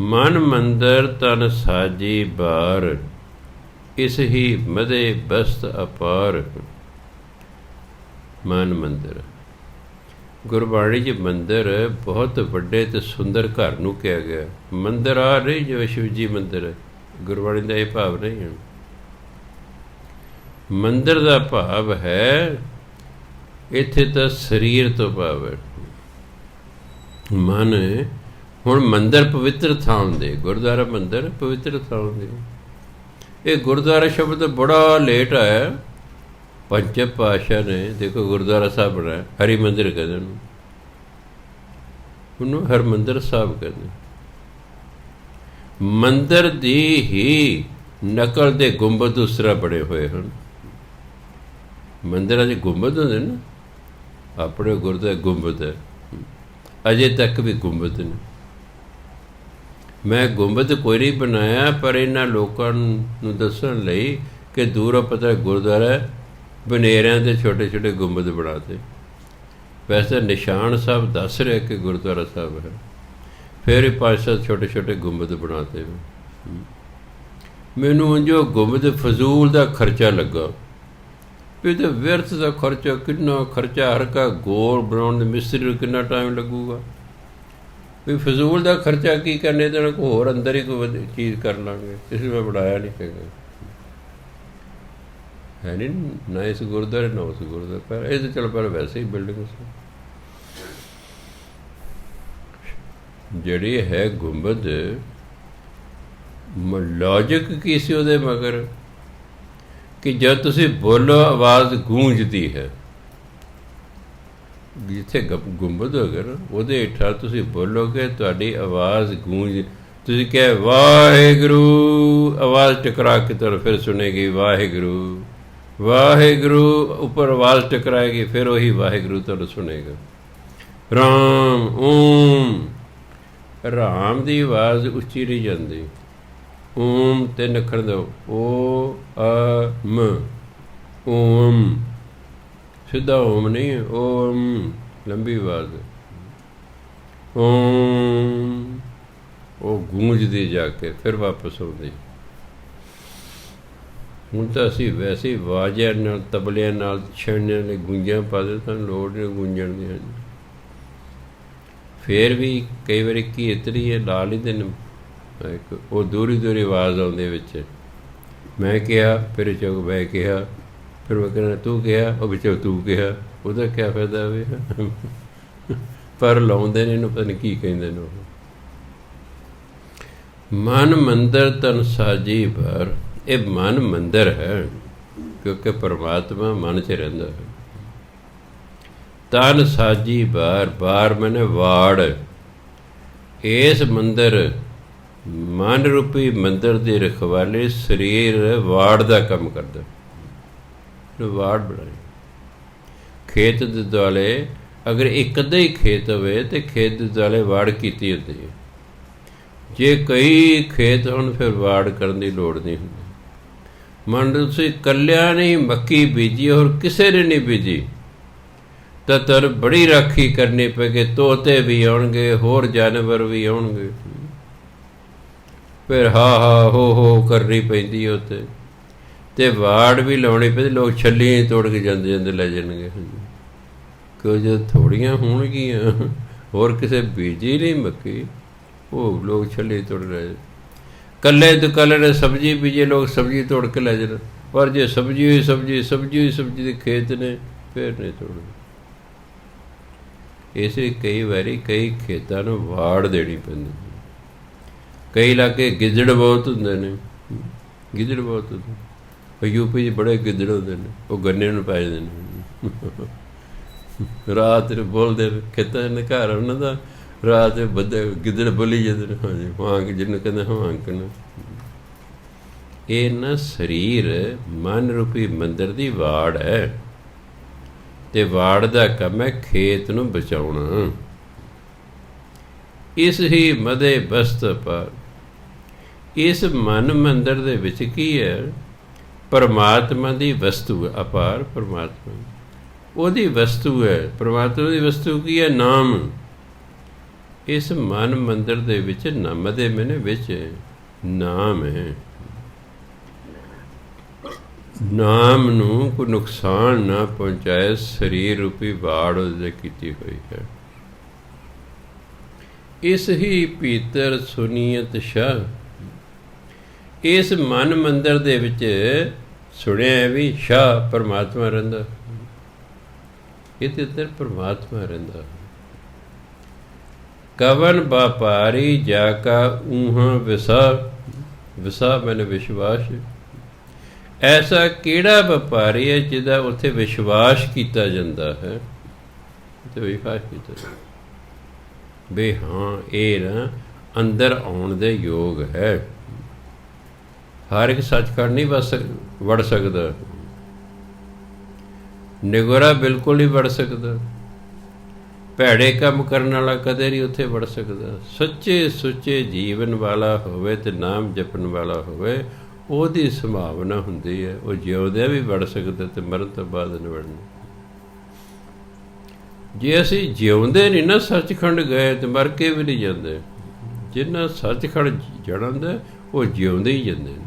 ਮਨ ਮੰਦਰ ਤਨ ਸਾਜੀ ਬਾਰ, ਇਸ ਹੀ ਮਦੇ ਬਸਤ ਅਪਾਰ। ਮਨ ਮੰਦਰ, ਗੁਰਬਾਣੀ 'ਚ ਮੰਦਰ ਬਹੁਤ ਵੱਡੇ ਅਤੇ ਸੁੰਦਰ ਘਰ ਨੂੰ ਕਿਹਾ ਗਿਆ। ਮੰਦਰ ਆ ਨਹੀਂ ਜਿਵੇਂ ਸ਼ਿਵ ਜੀ ਮੰਦਰ ਹੈ, ਗੁਰਬਾਣੀ ਦਾ ਇਹ ਭਾਵ ਨਹੀਂ ਹੈ। ਮੰਦਰ ਦਾ ਭਾਵ ਹੈ ਇੱਥੇ ਤਾਂ ਸਰੀਰ ਤੋਂ ਭਾਵ ਹੈ ਮਨ। ਹੁਣ ਮੰਦਰ ਪਵਿੱਤਰ ਥਾਂ ਹੁੰਦੇ, ਗੁਰਦੁਆਰਾ ਮੰਦਰ ਪਵਿੱਤਰ ਥਾਂ ਹੁੰਦੇ। ਇਹ ਗੁਰਦੁਆਰਾ ਸ਼ਬਦ ਬੜਾ ਲੇਟ ਆਇਆ, ਪੰਜ ਪਾਤਸ਼ਾਹ ਨੇ ਦੇਖੋ ਗੁਰਦੁਆਰਾ ਸਾਹਿਬ ਬਣਾਇਆ, ਹਰੀ ਮੰਦਰ ਕਹਿੰਦੇ ਉਹਨੂੰ ਹਰਿਮੰਦਰ ਸਾਹਿਬ ਕਹਿੰਦੇ। ਮੰਦਰ ਦੀ ਹੀ ਨਕਲ ਦੇ ਗੁੰਬਦ ਉਸ ਤਰ੍ਹਾਂ ਬਣੇ ਹੋਏ ਹਨ। ਮੰਦਿਰਾਂ ਦੇ ਗੁੰਬਦ ਹੁੰਦੇ ਨਾ, ਆਪਣੇ ਗੁਰਦੁਆਰੇ ਗੁੰਬਦ ਹੈ, ਅਜੇ ਤੱਕ ਵੀ ਗੁੰਬਦ ਨੇ। ਮੈਂ ਗੁੰਬਦ ਕੋਈ ਨਹੀਂ ਬਣਾਇਆ, ਪਰ ਇਹਨਾਂ ਲੋਕਾਂ ਨੂੰ ਦੱਸਣ ਲਈ ਕਿ ਦੂਰੋਂ ਪਤਾ ਗੁਰਦੁਆਰਾ ਬਨੇਰਿਆਂ ਦੇ ਛੋਟੇ ਛੋਟੇ ਗੁੰਬਦ ਬਣਾਤੇ। ਵੈਸੇ ਨਿਸ਼ਾਨ ਸਾਹਿਬ ਦੱਸ ਰਿਹਾ ਕਿ ਗੁਰਦੁਆਰਾ ਸਾਹਿਬ ਹੈ, ਫਿਰ 5-7 ਛੋਟੇ ਛੋਟੇ ਗੁੰਬਦ ਬਣਾਤੇ। ਮੈਨੂੰ ਜੋ ਗੁੰਬਦ ਫਜ਼ੂਲ ਦਾ ਖਰਚਾ ਲੱਗਾ, ਵੀ ਤਾਂ ਵਿਅਰਥ ਦਾ ਖਰਚਾ, ਕਿੰਨਾ ਖਰਚਾ, ਹਰ ਕਾ ਗੋਲ ਬਣਾਉਣ ਦੇ ਮਿਸਤਰੀ ਨੂੰ ਕਿੰਨਾ ਟਾਈਮ ਲੱਗੂਗਾ, ਵੀ ਫਜ਼ੂਲ ਦਾ ਖਰਚਾ ਕੀ ਕਰਨੇ, ਤਾਂ ਕੋਈ ਹੋਰ ਅੰਦਰ ਹੀ ਕੋਈ ਚੀਜ਼ ਕਰ ਲਾਂਗੇ, ਇਸ ਲਈ ਮੈਂ ਬਣਾਇਆ ਨਹੀਂ ਹੈਗਾ। ਹੈ ਨਹੀਂ ਨਾ ਇਸ ਗੁਰਦੁਆਰੇ ਨਾ ਉਸ ਗੁਰਦੁਆਰੇ, ਪਰ ਇਹ ਤਾਂ ਚਲੋ ਪਰ ਵੈਸੇ ਹੀ ਬਿਲਡਿੰਗ ਸੀ। ਜਿਹੜੀ ਹੈ ਗੁੰਬਦ, ਲੌਜਿਕ ਕੀ ਸੀ ਉਹਦੇ ਮਗਰ, ਕਿ ਜਦ ਤੁਸੀਂ ਬੋਲੋ ਆਵਾਜ਼ ਗੂੰਜਦੀ ਹੈ। ਜਿੱਥੇ ਗੁੰਬਦ ਹੋਗਾ ਨਾ, ਉਹਦੇ ਹੇਠਾਂ ਤੁਸੀਂ ਬੋਲੋਗੇ, ਤੁਹਾਡੀ ਆਵਾਜ਼ ਗੂੰਜ, ਤੁਸੀਂ ਕਿਹਾ ਵਾਹਿਗੁਰੂ, ਆਵਾਜ਼ ਟਕਰਾ ਕੇ ਤੁਹਾਨੂੰ ਫਿਰ ਸੁਣੇਗੀ ਵਾਹਿਗੁਰੂ ਵਾਹਿਗੁਰੂ, ਉੱਪਰ ਆਵਾਜ਼ ਟਕਰਾਏਗੀ, ਫਿਰ ਉਹੀ ਵਾਹਿਗੁਰੂ ਤੁਹਾਨੂੰ ਸੁਣੇਗਾ। ਰਾਮ ਓਮ, ਰਾਮ ਦੀ ਆਵਾਜ਼ ਉੱਚੀ ਨਹੀਂ ਜਾਂਦੀ, ਓਮ 3 ਅੱਖਰ ਦਾ, ਓ ਆ ਮ, ਓਮ ਸਿੱਧਾ ਓਮ ਨਹੀਂ, ਓਮ ਲੰਬੀ ਆਵਾਜ਼, ਓਮ ਉਹ ਗੂੰਜਦੀ ਜਾ ਕੇ ਫਿਰ ਵਾਪਸ ਆਉਂਦੀ। ਹੁਣ ਤਾਂ ਅਸੀਂ ਵੈਸੇ ਹੀ ਵਾਜਿਆਂ ਨਾਲ, ਤਬਲਿਆਂ ਨਾਲ, ਛੇਣਿਆਂ ਨੇ ਗੂੰਜਾਂ ਪਾ ਦੇ, ਤਾਂ ਲੋੜ ਨਹੀਂ ਗੂੰਜਣ ਦੀ। ਫਿਰ ਵੀ ਕਈ ਵਾਰੀ ਕੀ ਇਤਰੀ ਹੈ ਲਾ ਲੈਂਦੇ ਨੇ, ਇੱਕ ਉਹ ਦੂਰੀ ਦੂਰੀ ਆਵਾਜ਼ ਆਉਂਦੀ ਵਿੱਚ, ਮੈਂ ਕਿਹਾ ਫਿਰ ਚੌਕ ਮੈਂ ਕਿਹਾ, ਫਿਰ ਮੈਂ ਕਹਿਣਾ ਤੂੰ ਕਿਹਾ, ਉਹ ਵਿੱਚੋਂ ਤੂੰ ਕਿਹਾ, ਉਹਦਾ ਕਿਆ ਫਾਇਦਾ ਹੋਵੇ। ਪਰ ਲਾਉਂਦੇ ਨੇ ਇਹਨੂੰ, ਪਤਾ ਨਹੀਂ ਕੀ ਕਹਿੰਦੇ ਨੇ ਉਹ। ਮਨ ਮੰਦਰ ਤਨ ਸਾਜੀ ਭਰ, ਇਹ ਮਨ ਮੰਦਰ ਹੈ ਕਿਉਂਕਿ ਪਰਮਾਤਮਾ ਮਨ 'ਚ ਰਹਿੰਦਾ ਹੈ। ਤਨ ਸਾਜੀ ਬਾਰ, ਬਾਰ ਮੈਨੇ ਵਾੜ, ਇਸ ਮੰਦਰ ਮਨ ਰੂਪੀ ਮੰਦਰ ਦੀ ਰਖਵਾਲੀ ਸਰੀਰ ਵਾੜ ਦਾ ਕੰਮ ਕਰਦਾ, ਵਾੜ ਬਣਾਏ। ਖੇਤ ਦੇ ਦੁਆਲੇ ਅਗਰ ਇੱਕ ਅੱਧਾ ਹੀ ਖੇਤ ਹੋਵੇ ਤਾਂ ਖੇਤ ਦੇ ਦੁਆਲੇ ਵਾੜ ਕੀਤੀ ਹੁੰਦੀ ਹੈ। ਜੇ ਕਈ ਖੇਤ ਹੋਣ ਫਿਰ ਵਾੜ ਕਰਨ ਦੀ ਲੋੜ ਨਹੀਂ ਹੁੰਦੀ। ਮੰਨ ਲਓ ਤੁਸੀਂ ਇਕੱਲਿਆਂ ਨੇ ਮੱਕੀ ਬੀਜੀ ਔਰ ਕਿਸੇ ਨੇ ਨਹੀਂ ਬੀਜੀ ਤਾਂ ਤਰ ਬੜੀ ਰਾਖੀ ਕਰਨੀ ਪਏਗੀ, ਤੋਤੇ ਵੀ ਆਉਣਗੇ, ਹੋਰ ਜਾਨਵਰ ਵੀ ਆਉਣਗੇ, ਫਿਰ ਹਾ ਹੋ ਕਰਨੀ ਪੈਂਦੀ ਉੱਤੇ, ਅਤੇ ਵਾੜ ਵੀ ਲਾਉਣੀ ਪੈਂਦੀ। ਲੋਕ ਛੱਲੀਆਂ ਤੋੜ ਕੇ ਜਾਂਦੇ ਲੈ ਜਾਣਗੇ, ਕਿਉਂ ਜਦ ਥੋੜ੍ਹੀਆਂ ਹੋਣਗੀਆਂ, ਹੋਰ ਕਿਸੇ ਬੀਜੀ ਨਹੀਂ ਮੱਕੀ, ਉਹ ਲੋਕ ਛੱਲੀ ਤੋੜ ਰਹੇ। ਇਕੱਲੇ ਦੁਕਾਲੇ ਨੇ ਸਬਜ਼ੀ ਬੀਜੇ, ਲੋਕ ਸਬਜ਼ੀ ਤੋੜ ਕੇ ਲੈ ਜਾਣ, ਪਰ ਜੇ ਸਬਜ਼ੀ ਹੋਈ ਸਬਜ਼ੀ ਦੇ ਖੇਤ ਨੇ ਫਿਰ ਨਹੀਂ ਤੋੜਦੇ। ਇਸੇ ਕਈ ਵਾਰੀ ਕਈ ਖੇਤਾਂ ਨੂੰ ਵਾੜ ਦੇਣੀ ਪੈਂਦੀ। ਕਈ ਇਲਾਕੇ ਗਿੱਦੜ ਬਹੁਤ ਹੁੰਦੇ ਨੇ, ਗਿੱਦੜ ਬਹੁਤ ਹੁੰਦੇ, ਯੂਪੀ 'ਚ ਬੜੇ ਗਿੱਦੜ ਹੁੰਦੇ ਨੇ, ਉਹ ਗੰਨੇ ਨੂੰ ਪੈ ਜਾਂਦੇ ਨੇ, ਰਾਤ ਨੂੰ ਬੋਲਦੇ ਖੇਤਾਂ ਦੇ ਘਰ ਉਹਨਾਂ ਦਾ, ਰਾਤ ਬੱਦੇ ਗਿੱਦੜ ਬੋਲੀ ਜਾਂਦੇ ਨੇ, ਹਾਂਜੀ ਹਾਂਕ, ਜਿਹਨੂੰ ਕਹਿੰਦੇ ਹਾਂਕਣ। ਇਹ ਨਾ ਸਰੀਰ ਮਨ ਰੂਪੀ ਮੰਦਰ ਦੀ ਵਾੜ ਹੈ, ਅਤੇ ਵਾੜ ਦਾ ਕੰਮ ਹੈ ਖੇਤ ਨੂੰ ਬਚਾਉਣਾ। ਇਸ ਹੀ ਮਦੇ ਬਸਤ ਪਰ, ਇਸ ਮਨ ਮੰਦਰ ਦੇ ਵਿੱਚ ਕੀ ਹੈ? ਪਰਮਾਤਮਾ ਦੀ ਵਸਤੂ ਹੈ, ਅਪਾਰ ਪਰਮਾਤਮਾ ਉਹਦੀ ਵਸਤੂ ਹੈ। ਪਰਮਾਤਮਾ ਦੀ ਵਸਤੂ ਕੀ ਹੈ? ਨਾਮ। ਇਸ ਮਨ ਮੰਦਰ ਦੇ ਵਿੱਚ ਮਦੇ ਮੈਨੇ ਵਿੱਚ ਨਾਮ ਹੈ। ਨਾਮ ਨੂੰ ਕੋਈ ਨੁਕਸਾਨ ਨਾ ਪਹੁੰਚਾਏ, ਸਰੀਰ ਰੂਪੀ ਵਾੜ ਉਹਦੇ ਕੀਤੀ ਹੋਈ ਹੈ। ਇਸ ਹੀ ਭੀਤਰ ਸੁਨੀਅਤ ਸ਼ਾਹ, ਇਸ ਮਨ ਮੰਦਰ ਦੇ ਵਿੱਚ ਸੁਣਿਆ ਵੀ ਸ਼ਾਹ ਪਰਮਾਤਮਾ ਰਹਿੰਦਾ, ਇਹਦੇ ਅੰਦਰ ਪਰਮਾਤਮਾ ਰਹਿੰਦਾ। ਕਵਨ ਵਪਾਰੀ ਜਾ ਕਾ ਊਹਾਂ ਵਿਸਾ ਮੈਨੇ ਵਿਸ਼ਵਾਸ, ਐਸਾ ਕਿਹੜਾ ਵਪਾਰੀ ਹੈ ਜਿਹਦਾ ਉੱਥੇ ਵਿਸ਼ਵਾਸ ਕੀਤਾ ਜਾਂਦਾ ਹੈ? ਤੇ ਵਿਸ਼ਵਾਸ ਕੀਤਾ ਵੀ ਹਾਂ ਇਹ ਨਾ ਅੰਦਰ ਆਉਣ ਦੇ ਯੋਗ ਹੈ। ਹਰ ਇੱਕ ਸੱਚਖੰਡ ਨਹੀਂ ਵੜ ਸਕਦਾ, ਨਿਗੋਰਾ ਬਿਲਕੁਲ ਨਹੀਂ ਵੜ ਸਕਦਾ, ਭੈੜੇ ਕੰਮ ਕਰਨ ਵਾਲਾ ਕਦੇ ਨਹੀਂ ਉੱਥੇ ਵੜ ਸਕਦਾ। ਸੱਚੇ ਸੁੱਚੇ ਜੀਵਨ ਵਾਲਾ ਹੋਵੇ ਅਤੇ ਨਾਮ ਜਪਣ ਵਾਲਾ ਹੋਵੇ, ਉਹਦੀ ਸੰਭਾਵਨਾ ਹੁੰਦੀ ਹੈ, ਉਹ ਜਿਉਂਦਿਆਂ ਵੀ ਵੜ ਸਕਦਾ ਅਤੇ ਮਰਨ ਤੋਂ ਬਾਅਦ ਨਹੀਂ ਵੜਨਾ। ਜੇ ਅਸੀਂ ਜਿਉਂਦੇ ਨਹੀਂ ਨਾ ਸੱਚਖੰਡ ਗਏ ਤਾਂ ਮਰ ਕੇ ਵੀ ਨਹੀਂ ਜਾਂਦੇ। ਜਿਨ੍ਹਾਂ ਸੱਚਖੰਡ ਜਾਣਦਾ ਉਹ ਜਿਉਂਦੇ ਹੀ ਜਾਂਦੇ ਨੇ।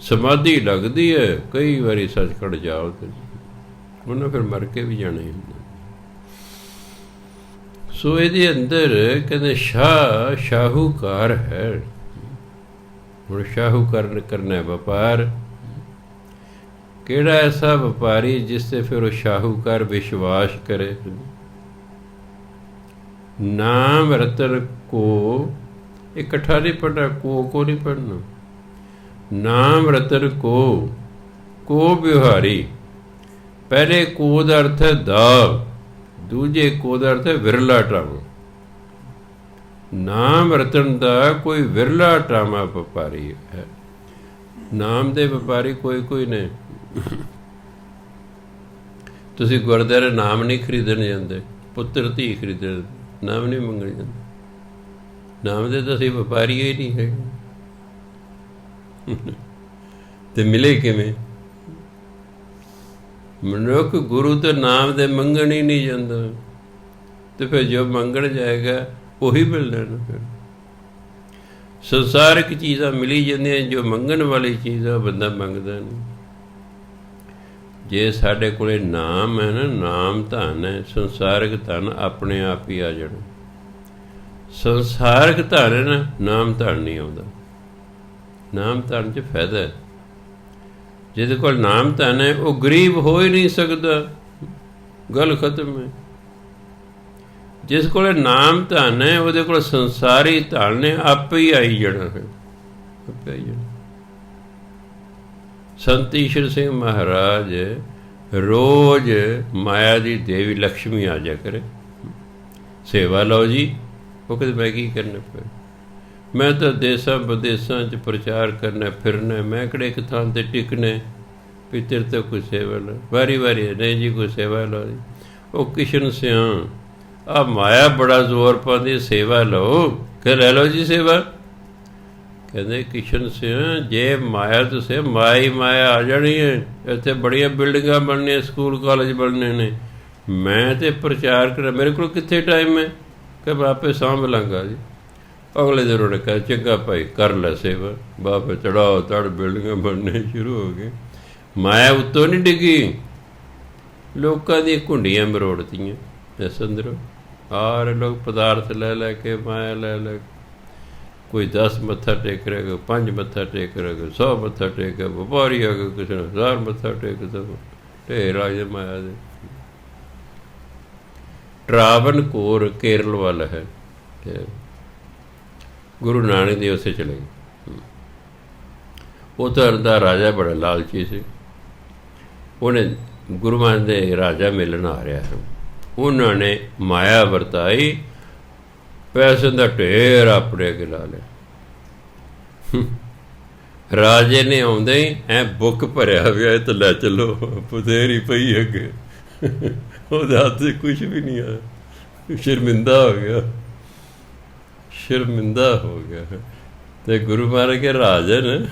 ਸਮਾਧੀ ਲੱਗਦੀ ਹੈ, ਕਈ ਵਾਰੀ ਸੱਚਖੰਡ ਜਾਓ ਤੇ ਉਹਨੇ ਫਿਰ ਮਰ ਕੇ ਵੀ ਜਾਣਾ ਹੀ ਹੁੰਦਾ। ਸੋ ਇਹਦੇ ਅੰਦਰ ਕਹਿੰਦੇ ਸ਼ਾਹੂਕਾਰ ਹੈ। ਹੁਣ ਸ਼ਾਹੂਕਾਰ ਕਰਨਾ ਵਪਾਰ, ਕਿਹੜਾ ਐਸਾ ਵਪਾਰੀ ਜਿਸ 'ਤੇ ਫਿਰ ਉਹ ਸ਼ਾਹੂਕਾਰ ਵਿਸ਼ਵਾਸ ਕਰੇ। ਨਾਮ ਰਤਨ ਕੋ ਇਕੱਠਾ ਨਹੀਂ ਪੜ੍ਹਨਾ, ਕੋ ਨਹੀਂ ਪੜ੍ਹਨਾ। ਨਾਮ ਰਤਨ ਕੋ ਵਿਹਾਰੀ, ਪਹਿਲੇ ਕੋ ਦਾ ਅਰਥ ਹੈ ਦਾ, ਦੂਜੇ ਕੋ ਦਾ ਅਰਥ ਹੈ ਵਿਰਲਾ ਟਾਵਾਂ। ਨਾਮ ਰਤਨ ਦਾ ਕੋਈ ਵਿਰਲਾ ਟਾਵਾਂ ਵਪਾਰੀ ਹੈ। ਨਾਮ ਦੇ ਵਪਾਰੀ ਕੋਈ ਨਹੀਂ। ਤੁਸੀਂ ਗੁਰਦੁਆਰੇ ਨਾਮ ਨਹੀਂ ਖਰੀਦਣ ਜਾਂਦੇ, ਪੁੱਤਰ ਧੀ ਖਰੀਦਣ, ਨਾਮ ਨਹੀਂ ਮੰਗਣ ਜਾਂਦੇ। ਨਾਮ ਦੇ ਤਾਂ ਅਸੀਂ ਵਪਾਰੀ ਹੀ ਨਹੀਂ ਹੈਗੇ, ਤੇ ਮਿਲੇ ਕਿਵੇਂ? ਮਨੁੱਖ ਗੁਰੂ ਤੇ ਨਾਮ ਦੇ ਮੰਗਣ ਹੀ ਨਹੀਂ ਜਾਂਦਾ, ਤੇ ਫਿਰ ਜੋ ਮੰਗਣ ਜਾਏਗਾ ਉਹੀ ਮਿਲ ਲੈਣਾ। ਫਿਰ ਸੰਸਾਰਿਕ ਚੀਜ਼ਾਂ ਮਿਲੀ ਜਾਂਦੀਆਂ, ਜੋ ਮੰਗਣ ਵਾਲੀ ਚੀਜ਼ ਆ ਬੰਦਾ ਮੰਗਦਾ ਨਹੀਂ। ਜੇ ਸਾਡੇ ਕੋਲ ਨਾਮ ਹੈ ਨਾ, ਨਾਮ ਧਨ ਹੈ, ਸੰਸਾਰਿਕ ਧਨ ਆਪਣੇ ਆਪ ਹੀ ਆ ਜਾਣਾ। ਸੰਸਾਰਿਕ ਧਨ ਹੈ ਨਾ, ਨਾਮ ਧਨ ਨਹੀਂ ਆਉਂਦਾ। ਨਾਮ ਧਨ 'ਚ ਫਾਇਦਾ ਹੈ। ਜਿਹਦੇ ਕੋਲ ਨਾਮ ਧਨ ਹੈ ਉਹ ਗਰੀਬ ਹੋ ਹੀ ਨਹੀਂ ਸਕਦਾ, ਗੱਲ ਖਤਮ ਹੈ। ਜਿਸ ਕੋਲ ਨਾਮ ਧਨ ਹੈ ਉਹਦੇ ਕੋਲ ਸੰਸਾਰੀ ਧਨ ਨੇ ਆਪੇ ਹੀ ਆਈ ਜਾਣਾ ਹੈ, ਆਪੇ ਆਈ ਜਾਣਾ। ਸੰਤ ਈਸ਼ਰ ਸਿੰਘ ਮਹਾਰਾਜ ਰੋਜ਼ ਮਾਇਆ ਦੀ ਦੇਵੀ ਲਕਸ਼ਮੀ ਆ ਜਾ ਕਰੇ, ਸੇਵਾ ਲਓ ਜੀ। ਉਹ ਕਹਿੰਦੇ ਮੈਂ ਕੀ ਕਰਨਾ ਪਿਆ, ਮੈਂ ਤਾਂ ਦੇਸਾਂ ਵਿਦੇਸਾਂ 'ਚ ਪ੍ਰਚਾਰ ਕਰਨਾ ਫਿਰਨਾ, ਮੈਂ ਕਿਹੜੇ ਇੱਕ ਥਾਂ 'ਤੇ ਟਿਕਣਾ, ਵੀ ਤੇਰੇ ਤੋਂ ਕੋਈ ਸੇਵਾ ਲਓ, ਵਾਰੀ ਵਾਰੀ ਨਹੀਂ ਜੀ ਕੋਈ ਸੇਵਾ ਲਓ ਜੀ। ਉਹ ਕਿਸ਼ਨ ਸਿਆਂ ਆ ਮਾਇਆ ਬੜਾ ਜ਼ੋਰ ਪਾਉਂਦੀ, ਸੇਵਾ ਲਓ ਕਿ ਲੈ ਲਓ ਜੀ ਸੇਵਾ। ਕਹਿੰਦੇ ਕਿਸ਼ਨ ਸਿਆਂ ਜੇ ਮਾਇਆ ਤੁਸੀਂ ਮਾਇਆ ਹੀ ਮਾਇਆ ਆ ਜਾਣੀ ਹੈ, ਇੱਥੇ ਬੜੀਆਂ ਬਿਲਡਿੰਗਾਂ ਬਣਨੀਆਂ, ਸਕੂਲ ਕਾਲਜ ਬਣਨੇ ਨੇ, ਮੈਂ ਤਾਂ ਪ੍ਰਚਾਰ ਕਰਾਂ, ਮੇਰੇ ਕੋਲ ਕਿੱਥੇ ਟਾਈਮ ਹੈ ਕਿ ਮੈਂ ਆਪੇ ਸਾਂਭ ਲਾਂਗਾ ਜੀ। ਅਗਲੇ ਦਿਨ ਉਹਨੇ ਕਿਹਾ ਚੰਗਾ ਭਾਈ ਕਰ ਲੈ ਸੇਵਾ। ਬਾਬੇ ਚੜਾਓ ਤੜ ਬਿਲਡਿੰਗਾਂ ਬਣਨੇ ਸ਼ੁਰੂ ਹੋ ਗਏ। ਮਾਇਆ ਉੱਤੋਂ ਨਹੀਂ ਡਿੱਗੀ, ਲੋਕਾਂ ਦੀਆਂ ਘੁੰਡੀਆਂ ਮਰੋੜਤੀਆਂ ਇਸ ਅੰਦਰੋਂ। ਆਰ ਲੋਕ ਪਦਾਰਥ ਲੈ ਲੈ ਕੇ ਮਾਇਆ ਲੈ ਲੈ, ਕੋਈ 10 ਮੱਥਾ ਟੇਕ ਰਿਹਾ, ਕੋਈ 5 ਮੱਥਾ ਟੇਕ ਰਿਹਾ, ਕੋਈ 100 ਮੱਥਾ ਟੇਕ ਰਿਹਾ, ਵਪਾਰੀ ਆ ਕੇ ਕਿਸੇ ਨੇ 1000 ਮੱਥਾ ਟੇਕ ਤਾ, ਢੇਰ ਆ ਜੇ ਮਾਇਆ ਦੇ। ਟਰਾਵਨਕੋਰ ਕੇਰਲ ਵੱਲ ਹੈ, ਗੁਰੂ ਨਾਨਕ ਦੇਵ ਉੱਥੇ ਚਲੇ ਗਏ। ਉੱਧਰ ਦਾ ਰਾਜਾ ਬੜਾ ਲਾਲਚੀ ਸੀ, ਉਹਨੇ ਗੁਰੂਆਂ ਦੇ ਰਾਜਾ ਮਿਲਣ ਆ ਰਿਹਾ ਹੈ, ਉਹਨਾਂ ਨੇ ਮਾਇਆ ਵਰਤਾਈ, ਪੈਸੇ ਦਾ ਢੇਰ ਆਪਣੇ ਅੱਗੇ ਲਾ ਲਿਆ। ਰਾਜੇ ਨੇ ਆਉਂਦੇ ਹੀ ਐ ਬੁੱਕ ਭਰਿਆ ਹੋਇਆ, ਤਾਂ ਲੈ ਚੱਲੋ, ਬਥੇਰੀ ਪਈ ਅੱਗੇ, ਉਹਦੇ ਹੱਥ 'ਚ ਕੁਛ ਵੀ ਨਹੀਂ ਆਇਆ, ਸ਼ਰਮਿੰਦਾ ਹੋ ਗਿਆ, ਸ਼ਰਮਿੰਦਾ ਹੋ ਗਿਆ। ਅਤੇ ਗੁਰੂ ਮਹਾਰਾਜ ਕੇ ਰਾਜਨ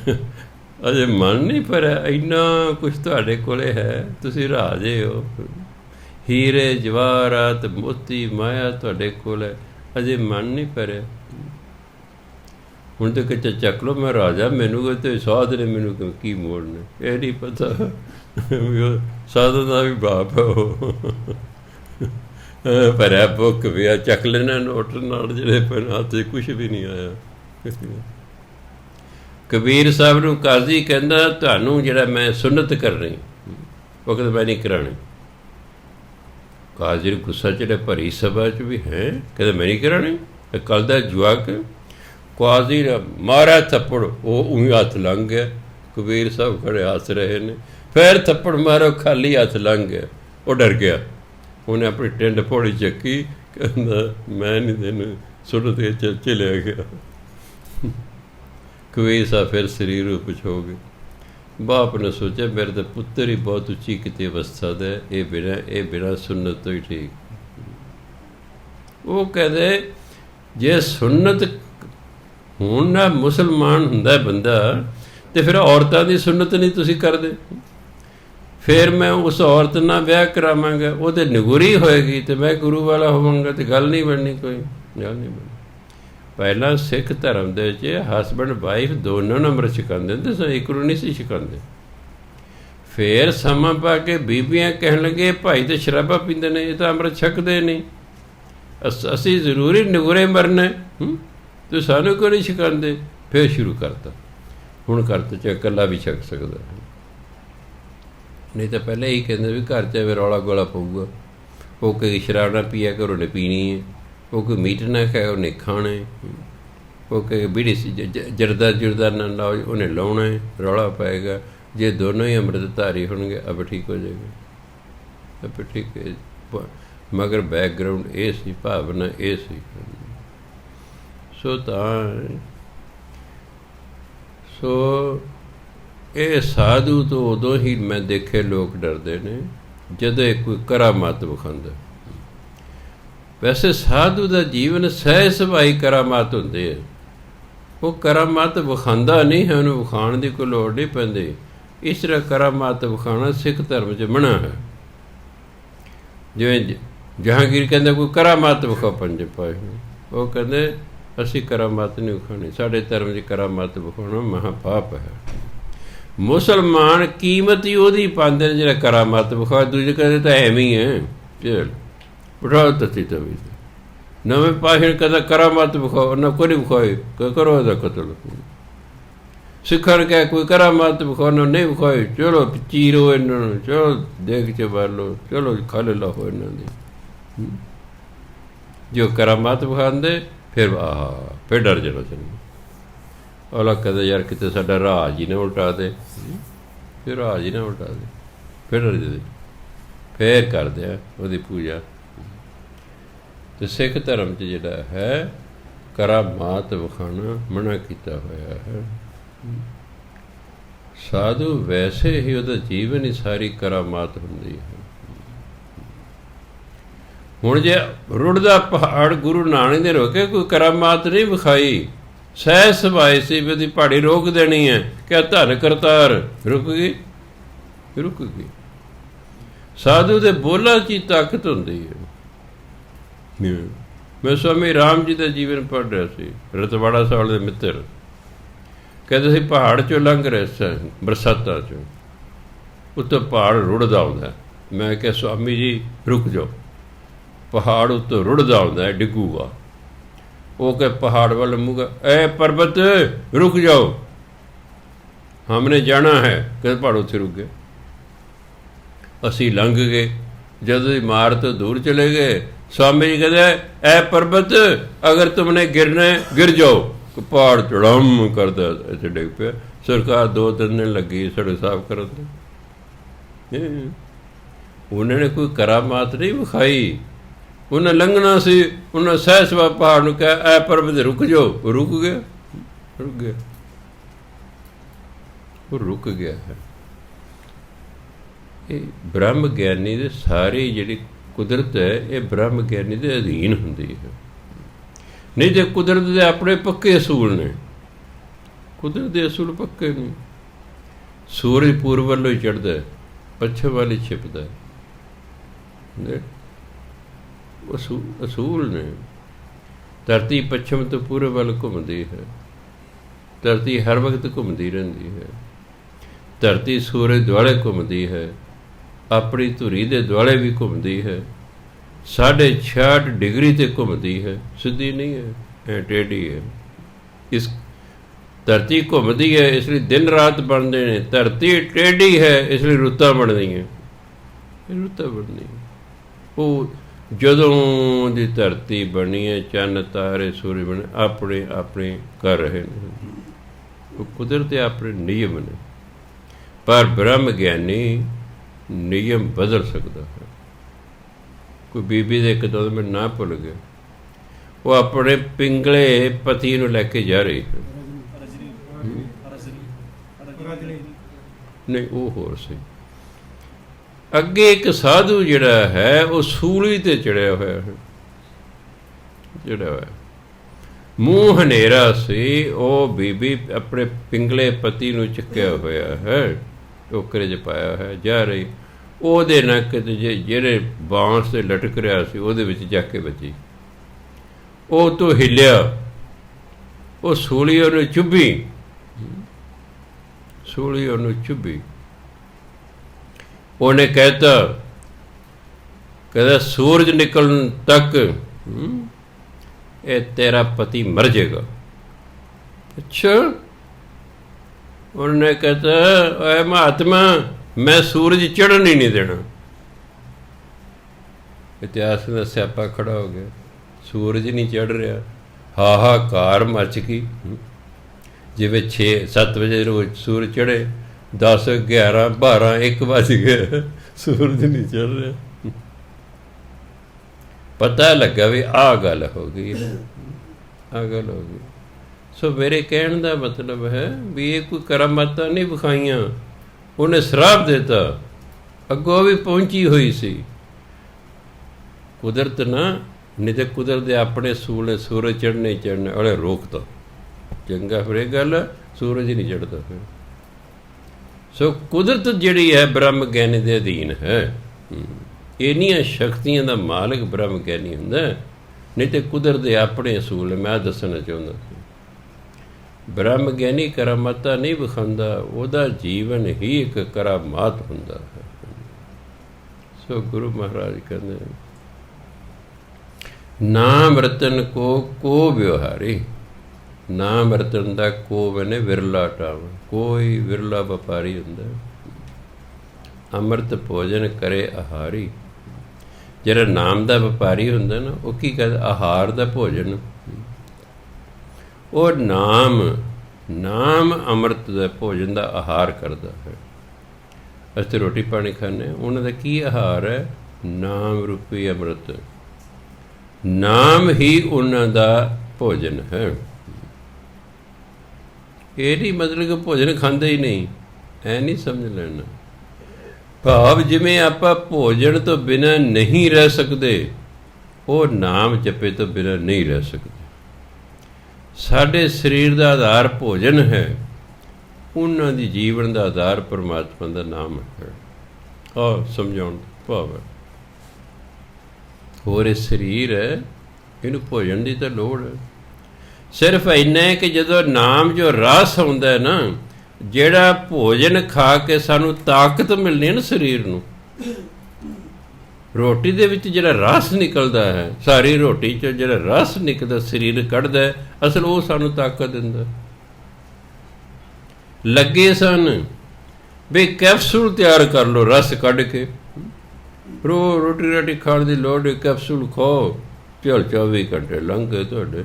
ਅਜੇ ਮਨ ਨਹੀਂ ਭਰਿਆ, ਇੰਨਾ ਕੁਛ ਤੁਹਾਡੇ ਕੋਲ ਹੈ, ਤੁਸੀਂ ਰਾਜੇ ਹੋ, ਹੀਰੇ ਜਵਾਹਰਾਤ ਮੋਤੀ ਮਾਇਆ ਤੁਹਾਡੇ ਕੋਲ ਹੈ, ਅਜੇ ਮਨ ਨਹੀਂ ਭਰਿਆ। ਹੁਣ ਤਾਂ ਕਿਤੇ ਚੱਕ ਲਓ ਮੈਂ ਰਾਜਾ, ਮੈਨੂੰ ਤੇ ਸਾਧ ਨੇ ਮੈਨੂੰ ਕੀ ਮੋੜਨਾ, ਇਹ ਨਹੀਂ ਪਤਾ ਸਾਧੂ ਦਾ ਵੀ ਬਾਪ ਹੈ ਉਹ। ਭਰਿਆ ਬੁੱਕ ਵੀ ਆ, ਚੱਕ ਲੈਣਾ ਨੋਟ ਨਾਲ, ਜਿਹੜੇ ਪੈਨ ਹੱਥ 'ਚ ਕੁਛ ਵੀ ਨਹੀਂ ਆਇਆ। ਕਬੀਰ ਸਾਹਿਬ ਨੂੰ ਕਾਜ਼ੀ ਕਹਿੰਦਾ ਤੁਹਾਨੂੰ ਜਿਹੜਾ ਮੈਂ ਸੁਨਤ ਕਰਨੀ, ਉਹ ਕਹਿੰਦਾ ਮੈਂ ਨਹੀਂ ਕਰਾਉਣੀ। ਕਾਜ਼ੀ ਨੂੰ ਗੁੱਸਾ ਚੜਿਆ, ਭਰੀ ਸਭਾ 'ਚ ਵੀ ਹੈ, ਕਹਿੰਦਾ ਮੈਂ ਨਹੀਂ ਕਰਾਉਣੀ, ਕੱਲ੍ਹ ਦਾ ਜਵਾਕ। ਕਾਜ਼ੀ ਨੇ ਮਾਰਿਆ ਥੱਪੜ, ਉਹ ਊਂ ਹੱਥ ਲੰਘ ਗਿਆ। ਕਬੀਰ ਸਾਹਿਬ ਖੜੇ ਹੱਸ ਰਹੇ ਨੇ, ਫਿਰ ਥੱਪੜ ਮਾਰੋ, ਖਾਲੀ ਹੱਥ ਲੰਘ ਗਿਆ। ਉਹ ਡਰ ਗਿਆ, ਉਹਨੇ ਆਪਣੀ ਟਿੰਡ ਪੌੜੀ ਚੱਕੀ, ਕਹਿੰਦਾ ਮੈਂ ਨਹੀਂ ਤੈਨੂੰ ਸੁੱਟ ਕੇ ਚਲਿਆ ਗਿਆ। ਕਬੀਰ ਸਾਹਿਬ ਫਿਰ ਸਰੀਰ ਰੂਪ 'ਚ ਹੋ ਗਏ। ਬਾਪ ਨੇ ਸੋਚਿਆ ਮੇਰੇ ਤਾਂ ਪੁੱਤਰ ਹੀ ਬਹੁਤ ਉੱਚੀ ਕਿਤੇ ਅਵਸਥਾ ਦਾ, ਇਹ ਬਿਨਾਂ ਸੁਨਤ ਤੋਂ ਹੀ ਠੀਕ। ਉਹ ਕਹਿੰਦੇ ਜੇ ਸੁਨਤ ਹੁਣ ਨਾ ਮੁਸਲਮਾਨ ਹੁੰਦਾ ਬੰਦਾ, ਅਤੇ ਫਿਰ ਔਰਤਾਂ ਦੀ ਸੁਨਤ ਨਹੀਂ ਤੁਸੀਂ ਕਰਦੇ, ਫਿਰ ਮੈਂ ਉਸ ਔਰਤ ਨਾਲ ਵਿਆਹ ਕਰਾਵਾਂਗਾ, ਉਹ ਤਾਂ ਨਿਗੁਰੀ ਹੋਏਗੀ, ਅਤੇ ਮੈਂ ਗੁਰੂ ਵਾਲਾ ਹੋਵਾਂਗਾ, ਅਤੇ ਗੱਲ ਨਹੀਂ ਬਣਨੀ, ਕੋਈ ਗੱਲ ਨਹੀਂ ਬਣਨੀ। ਪਹਿਲਾਂ ਸਿੱਖ ਧਰਮ ਦੇ ਵਿੱਚ ਹਸਬੈਂਡ ਵਾਈਫ ਦੋਨੋਂ ਨੂੰ ਅੰਮ੍ਰਿਤ ਛਕਾਉਂਦੇ ਹੁੰਦੇ ਸਨ, ਇੱਕ ਨੂੰ ਨਹੀਂ ਸੀ ਛਕਾਉਂਦੇ। ਫਿਰ ਸਮਾਂ ਪਾ ਕੇ ਬੀਬੀਆਂ ਕਹਿਣ ਲੱਗੇ ਭਾਈ ਤਾਂ ਸ਼ਰਾਬਾਂ ਪੀਂਦੇ ਨੇ, ਇਹ ਤਾਂ ਅੰਮ੍ਰਿਤ ਛਕਦੇ ਨਹੀਂ, ਅਸੀਂ ਜ਼ਰੂਰੀ ਨਿਗੁਰੇ ਮਰਨਾ, ਅਤੇ ਸਾਨੂੰ ਕਿਉਂ ਨਹੀਂ ਛਕਾਉਂਦੇ। ਫਿਰ ਸ਼ੁਰੂ ਕਰਤਾ, ਹੁਣ ਕਰਤਾ ਚ ਇਕੱਲਾ ਵੀ ਛਕ ਸਕਦਾ, ਨਹੀਂ ਤਾਂ ਪਹਿਲਾਂ ਇਹੀ ਕਹਿੰਦੇ ਵੀ ਘਰ 'ਚ ਐਵੇਂ ਰੌਲਾ ਗੋਲਾ ਪਊਗਾ। ਉਹ ਕੋਈ ਸ਼ਰਾਬ ਨਾ ਪੀਆ ਕਰੋ, ਉਹਨੇ ਪੀਣੀ ਹੈ, ਉਹ ਕੋਈ ਮੀਟ ਨਾ ਖਾਏ, ਉਹਨੇ ਖਾਣਾ ਹੈ, ਉਹ ਕੋਈ ਬੀੜੀ ਜਰਦਾ ਜੁਰਦਾ ਨਾ ਲਾਓ, ਉਹਨੇ ਲਾਉਣਾ ਹੈ, ਰੌਲਾ ਪਏਗਾ। ਜੇ ਦੋਨੋਂ ਹੀ ਅੰਮ੍ਰਿਤਧਾਰੀ ਹੋਣਗੇ ਅਬ ਠੀਕ ਹੋ ਜਾਏਗਾ, ਅਬ ਠੀਕ ਹੈ। ਮਗਰ ਬੈਕਗਰਾਊਂਡ ਇਹ ਸੀ, ਭਾਵਨਾ ਇਹ ਸੀ। ਸੋ ਇਹ ਸਾਧੂ ਤੋਂ ਉਦੋਂ ਹੀ ਮੈਂ ਦੇਖੇ ਲੋਕ ਡਰਦੇ ਨੇ ਜਦੋਂ ਇਹ ਕੋਈ ਕਰਾਮਾਤ ਵਿਖਾਉਂਦਾ। ਵੈਸੇ ਸਾਧੂ ਦਾ ਜੀਵਨ ਸਹਿ ਸੁਭਾਈ ਕਰਾਮਾਤ ਹੁੰਦੇ ਆ, ਉਹ ਕਰਾਮਾਤ ਵਿਖਾਉਂਦਾ ਨਹੀਂ ਹੈ, ਉਹਨੂੰ ਵਿਖਾਉਣ ਦੀ ਕੋਈ ਲੋੜ ਨਹੀਂ ਪੈਂਦੀ। ਇਸ ਤਰ੍ਹਾਂ ਕਰਾਮਾਤ ਵਿਖਾਉਣਾ ਸਿੱਖ ਧਰਮ 'ਚ ਮਨ੍ਹਾ ਹੈ। ਜਿਵੇਂ ਜਹਾਂਗੀਰ ਕਹਿੰਦਾ ਕੋਈ ਕਰਾਮਾਤ ਵਿਖਾਓ ਪੰਜੇ ਪਾਏ, ਉਹ ਕਹਿੰਦੇ ਅਸੀਂ ਕਰਾਮਾਤ ਨਹੀਂ ਵਿਖਾਉਣੀ, ਸਾਡੇ ਧਰਮ 'ਚ ਕਰਾਮਾਤ ਵਿਖਾਉਣਾ ਮਹਾਂਪਾਪ ਹੈ। ਮੁਸਲਮਾਨ ਕੀਮਤ ਹੀ ਉਹਦੀ ਪਾਉਂਦੇ ਨੇ ਜਿਹੜਾ ਕਰਾਮਾਤ ਵਿਖਾ, ਦੂਜੇ ਕਹਿੰਦੇ ਤਾਂ ਐਵੇਂ ਹੀ ਹੈ, ਬਿਠਾਓ ਤੱਤੀ ਤਵੀ ਨਵੇਂ ਪਾਸ਼ਣ ਕਹਿੰਦਾ ਕਰਾਮਾਤ ਵਿਖਾਓ, ਨਾ ਕੋਈ ਨਹੀਂ ਵਿਖਾਏ, ਕਰੋ ਇਹਦਾ ਕਤਲ। ਸਿੱਖਾਂ ਨੇ ਕਿਹਾ ਕੋਈ ਕਰਾਮਾਤ ਵਿਖਾਉਣਾ, ਨਹੀਂ ਵਿਖਾਏ, ਚਲੋ ਚੀਰੋ ਇਹਨਾਂ ਨੂੰ, ਚਲੋ ਦੇਖ ਕੇ ਬਾਰ ਲਓ, ਚਲੋ ਖਾਲੇ ਲਾਹੋ ਇਹਨਾਂ ਦੀ। ਜੋ ਕਰਾਮਾਤ ਵਿਖਾਉਂਦੇ ਫਿਰ ਫਿਰ ਡਰ ਜਾਣਾ ਚਾਹੀਦਾ। ਅਗਲਾ ਕਹਿੰਦਾ ਯਾਰ ਕਿਤੇ ਸਾਡਾ ਰਾਜ ਹੀ ਨਾ ਉਲਟਾ ਦੇ, ਫਿਰ ਰਾਜ ਹੀ ਨਾ ਉਲਟਾ ਦੇ, ਫਿਰ ਡਰ ਜਾਂਦੇ, ਫਿਰ ਕਰਦੇ ਆ ਉਹਦੀ ਪੂਜਾ। ਅਤੇ ਸਿੱਖ ਧਰਮ 'ਚ ਜਿਹੜਾ ਹੈ ਕਰਾਮਾਤ ਵਿਖਾਉਣਾ ਮਨ੍ਹਾ ਕੀਤਾ ਹੋਇਆ ਹੈ। ਸਾਧੂ ਵੈਸੇ ਹੀ ਉਹਦਾ ਜੀਵਨ ਹੀ ਸਾਰੀ ਕਰਾਮਾਤ ਹੁੰਦੀ ਹੈ। ਹੁਣ ਜੇ ਰੁੜਦਾ ਪਹਾੜ ਗੁਰੂ ਨਾਨਕ ਨੇ ਰੋਕੇ, ਕੋਈ ਕਰਾਮਾਤ ਨਹੀਂ ਵਿਖਾਈ, ਸਹਿ ਸਭਾਏ ਸੀ ਵੀ ਉਹਦੀ ਪਹਾੜੀ ਰੋਕ ਦੇਣੀ ਹੈ, ਕਿ ਧਨ ਕਰਤਾਰ ਰੁਕ ਗਈ, ਰੁਕ ਗਈ। ਸਾਧੂ ਦੇ ਬੋਲਾਂ 'ਚ ਹੀ ਤਾਕਤ ਹੁੰਦੀ ਹੈ। ਮੈਂ ਸਵਾਮੀ ਰਾਮ ਜੀ ਦਾ ਜੀਵਨ ਪੜ੍ਹ ਰਿਹਾ ਸੀ, ਰਤਵਾੜਾ ਸਾਹਿਬ ਦੇ ਮਿੱਤਰ ਕਹਿੰਦੇ ਸੀ ਪਹਾੜ 'ਚੋਂ ਲੰਘ ਰਹੇ ਸਨ ਬਰਸਾਤਾਂ 'ਚੋਂ, ਉੱਤੋਂ ਪਹਾੜ ਰੁੜਦਾ ਆਉਂਦਾ। ਮੈਂ ਕਿਹਾ ਸਵਾਮੀ ਜੀ ਰੁਕ ਜਾਓ, ਪਹਾੜ ਉੱਤੋਂ ਰੁੜਦਾ ਆਉਂਦਾ, ਡਿੱਗੂਗਾ। ਉਹ ਕਿ ਪਹਾੜ ਵੱਲ ਮੁਗਾ, ਐ ਪਰਬਤ ਰੁਕ ਜਾਓ, ਹਮਨੇ ਜਾਣਾ ਹੈ। ਕਹਿੰਦੇ ਪਹਾੜ ਉੱਥੇ ਰੁਕ ਗਏ। ਅਸੀਂ ਲੰਘ ਗਏ, ਜਦੋਂ ਦੀ ਮਾਰ ਤੋਂ ਦੂਰ ਚਲੇ ਗਏ, स्वामी जी कहते ऐ पर्वत अगर तुमने गिरना है गिर जाओ। पहाड़ चढ़म करता ऐसे डिग पे। सरकार 2-3 दिन लगी सड़क साफ करते। उन्होंने कोई करामात नहीं विखाई, उन्हें लंघना सी, उन्हें सहसवा पहाड़ को कहा ऐ पर्वत रुक जाओ, रुक गया, रुक गया, वो रुक गया है। ये ब्रह्म ज्ञानी दे सारी जिहड़ी कुदरत है ये ब्रह्म ज्ञानी के अधीन होंदी है। नहीं तो कुदरत के अपने पक्के असूल ने, कुदरत के असूल पक्के नहीं। सूरज पूर्व वालों ही चढ़ता है, पश्चिम वाली छिपता है, असूल ने। धरती पश्चिम तो पूर्व वाल घूमती है, धरती हर वक्त घूमती रही है। धरती सूरज दुआले घूमती है, अपनी धुरी के दुआले भी घूमती है, 66.5 डिग्री ते घूमती है, सीधी नहीं है, टेढ़ी है। इस धरती घूमती है इसलिए दिन रात बनते हैं, धरती टेढ़ी है इसलिए रुत्तां बनदी हैं, रुत्तां बनदी हैं। वो जदों दी धरती बनी है, चन्न तारे सूरज बने अपने अपने कर रहे हैं, वो कुदरत अपने नियम ने। पर ब्रह्म ज्ञानी नियम बदल सकता है। कोई बीबी दे एक दो में ना भुल गया, वो अपने पिंगले पति नूं लैके जा रही है, नहीं वो होर सी। अगे एक साधु जिहड़ा है वो सूली ते चढ़िया होया है, चढ़िया होया, मूँह हनेरा सी, वो बीबी अपने पिंगले पति नूं चुक्या होया है, टोकरे च पाया है, जा रही। ਉਹਦੇ ਨੱਕ ਤੇ ਜਿਹੜੇ ਬਾਂਸ ਤੇ ਲਟਕ ਰਿਹਾ ਸੀ ਉਹਦੇ ਵਿੱਚ ਜਾ ਕੇ ਵੱਜੀ। ਉਹ ਤੋਂ ਹਿੱਲਿਆ, ਉਹ ਸੂਲੀ ਉਹਨੂੰ ਚੁੱਭੀ, ਸੂਲੀ ਉਹਨੂੰ ਚੁੱਭੀ। ਉਹਨੇ ਕਹਿਤਾ, ਕਹਿੰਦਾ ਸੂਰਜ ਨਿਕਲਣ ਤੱਕ ਇਹ ਤੇਰਾ ਪਤੀ ਮਰ ਜਾਏਗਾ। ਅੱਛਾ। ਉਹਨੇ कहता ऐ महात्मा मैं सूरज चढ़न ही नहीं देना। इतिहास में स्यापा खड़ा हो गया, सूरज नहीं चढ़ रहा, हाहाकार मच गई। जिवें 6-7 बजे रोज सूरज चढ़े, 10, 11, 12, 1 बज गया, सूरज नहीं चढ़ रहा। पता लगा भी आ गल हो गई, आ गल हो गई। सो मेरे कहने का मतलब है भी ये कोई करामातां नहीं विखाइयां, उन्हें श्राप देता, अगों भी पहुंची हुई सी कुदरत ना। नहीं तो कुदरत दे अपने सूल ने, सूरज चढ़ने चढ़ने वाले रोकता, चंगा फिर गल सूरज ही नहीं चढ़ता फिर। सो कुदरत जिहड़ी है ब्रह्म ज्ञानी दे अधीन है। इन्नियां शक्तियां दा मालिक ब्रह्म ज्ञानी हुंदा, नहीं तो कुदरत दे अपने असूल मैं दसना चाहुंदा सी। ब्रह्म ज्ञानी करामाता नहीं विखांदा, ਉਹਦਾ जीवन ही एक करामात हुंदा है। सो गुरु महाराज कहते नाम रतन को व्यवहारी। नाम रतन का को मैंने विरला टाव, कोई विरला व्यापारी हुंदा। अमृत भोजन करे आहारी। ਜਿਹੜਾ नाम का व्यापारी हुंदा ना, वो की कहता आहार का भोजन। और नाम अमृत का भोजन का आहार करता है। अस रोटी पानी खाने, उन्होंने की आहार है? नाम रूपी अमृत। नाम ही उन्होंने भोजन है। ये नहीं मतलब कि भोजन खाते ही नहीं, ਐ ਨਹੀਂ ਸਮਝ ਲੈਣਾ। ਭਾਵ ਜਿਵੇਂ ਆਪਾਂ ਭੋਜਨ ਤੋਂ ਬਿਨਾਂ ਨਹੀਂ ਰਹਿ ਸਕਦੇ, ਉਹ ਨਾਮ ਜਪੇ ਤੋਂ ਬਿਨਾਂ ਨਹੀਂ ਰਹਿ ਸਕਦੇ। ਸਾਡੇ ਸਰੀਰ ਦਾ ਆਧਾਰ ਭੋਜਨ ਹੈ, ਉਹਨਾਂ ਦੀ ਜੀਵਨ ਦਾ ਆਧਾਰ ਪਰਮਾਤਮਾ ਦਾ ਨਾਮ ਹੈ। ਆਹ ਸਮਝਾਉਣ ਦਾ ਭਾਵ ਹੈ। ਹੋਰ ਇਹ ਸਰੀਰ ਹੈ, ਇਹਨੂੰ ਭੋਜਨ ਦੀ ਤਾਂ ਲੋੜ ਹੈ। ਸਿਰਫ ਇੰਨਾ ਹੈ ਕਿ ਜਦੋਂ ਨਾਮ ਜੋ ਰਸ ਹੁੰਦਾ ਨਾ, ਜਿਹੜਾ ਭੋਜਨ ਖਾ ਕੇ ਸਾਨੂੰ ਤਾਕਤ ਮਿਲਣੀ ਹੈ ਨਾ ਸਰੀਰ ਨੂੰ, ਰੋਟੀ ਦੇ ਵਿੱਚ ਜਿਹੜਾ ਰਸ ਨਿਕਲਦਾ ਹੈ, ਸਾਰੀ ਰੋਟੀ 'ਚ ਜਿਹੜਾ ਰਸ ਨਿਕਲਦਾ ਸਰੀਰ ਕੱਢਦਾ ਹੈ, ਅਸਲ ਉਹ ਸਾਨੂੰ ਤਾਕਤ ਦਿੰਦਾ। ਲੱਗੇ ਸਨ ਵੀ ਕੈਪਸੂਲ ਤਿਆਰ ਕਰ ਲਓ ਰਸ ਕੱਢ ਕੇ, ਰੋਟੀ ਰਾਟੀ ਖਾਣ ਦੀ ਲੋੜ, ਕੈਪਸੂਲ ਖਾਓ, ਚੱਲ 24 ਘੰਟੇ ਲੰਘ ਗਏ ਤੁਹਾਡੇ,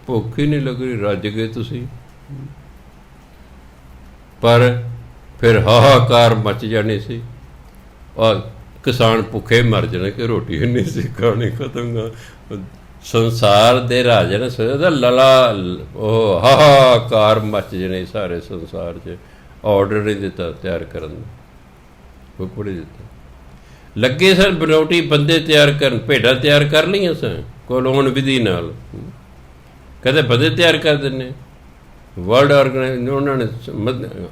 ਭੁੱਖ ਹੀ ਨਹੀਂ ਲੱਗ ਰਹੀ, ਰੱਜ ਗਏ ਤੁਸੀਂ। ਪਰ ਫਿਰ ਹਾਹਾਕਾਰ ਮਚ ਜਾਣੀ ਸੀ, ਔਰ ਕਿਸਾਨ ਭੁੱਖੇ ਮਰ ਜਾਣੇ ਕਿ ਰੋਟੀ ਨਹੀਂ ਸੀ ਖਾਣੀ, ਖਤਮ। ਸੰਸਾਰ ਦੇ ਰਾਜੇ ਨੇ ਸੋਚਿਆ ਲਲਾ, ਉਹ ਹਾਹਾਕਾਰ ਮਚ ਜਾਣੇ ਸਾਰੇ ਸੰਸਾਰ 'ਚ। ਆਰਡਰ ਨਹੀਂ ਦਿੱਤਾ ਤਿਆਰ ਕਰਨ ਦਾ, ਹੁਕਮ ਨਹੀਂ ਦਿੱਤਾ। ਲੱਗੇ ਸਨ ਬਨੌਟੀ ਬੰਦੇ ਤਿਆਰ ਕਰਨ, ਭੇਡਾਂ ਤਿਆਰ ਕਰ ਲਈਆਂ ਸਨ ਕੋਲੋਨ ਵਿਧੀ ਨਾਲ। ਕਹਿੰਦੇ ਬੰਦੇ ਤਿਆਰ ਕਰ ਦਿੰਦੇ, ਵਰਲਡ ਆਰਗੇਨਾਈਜ਼ ਉਹਨਾਂ ਨੇ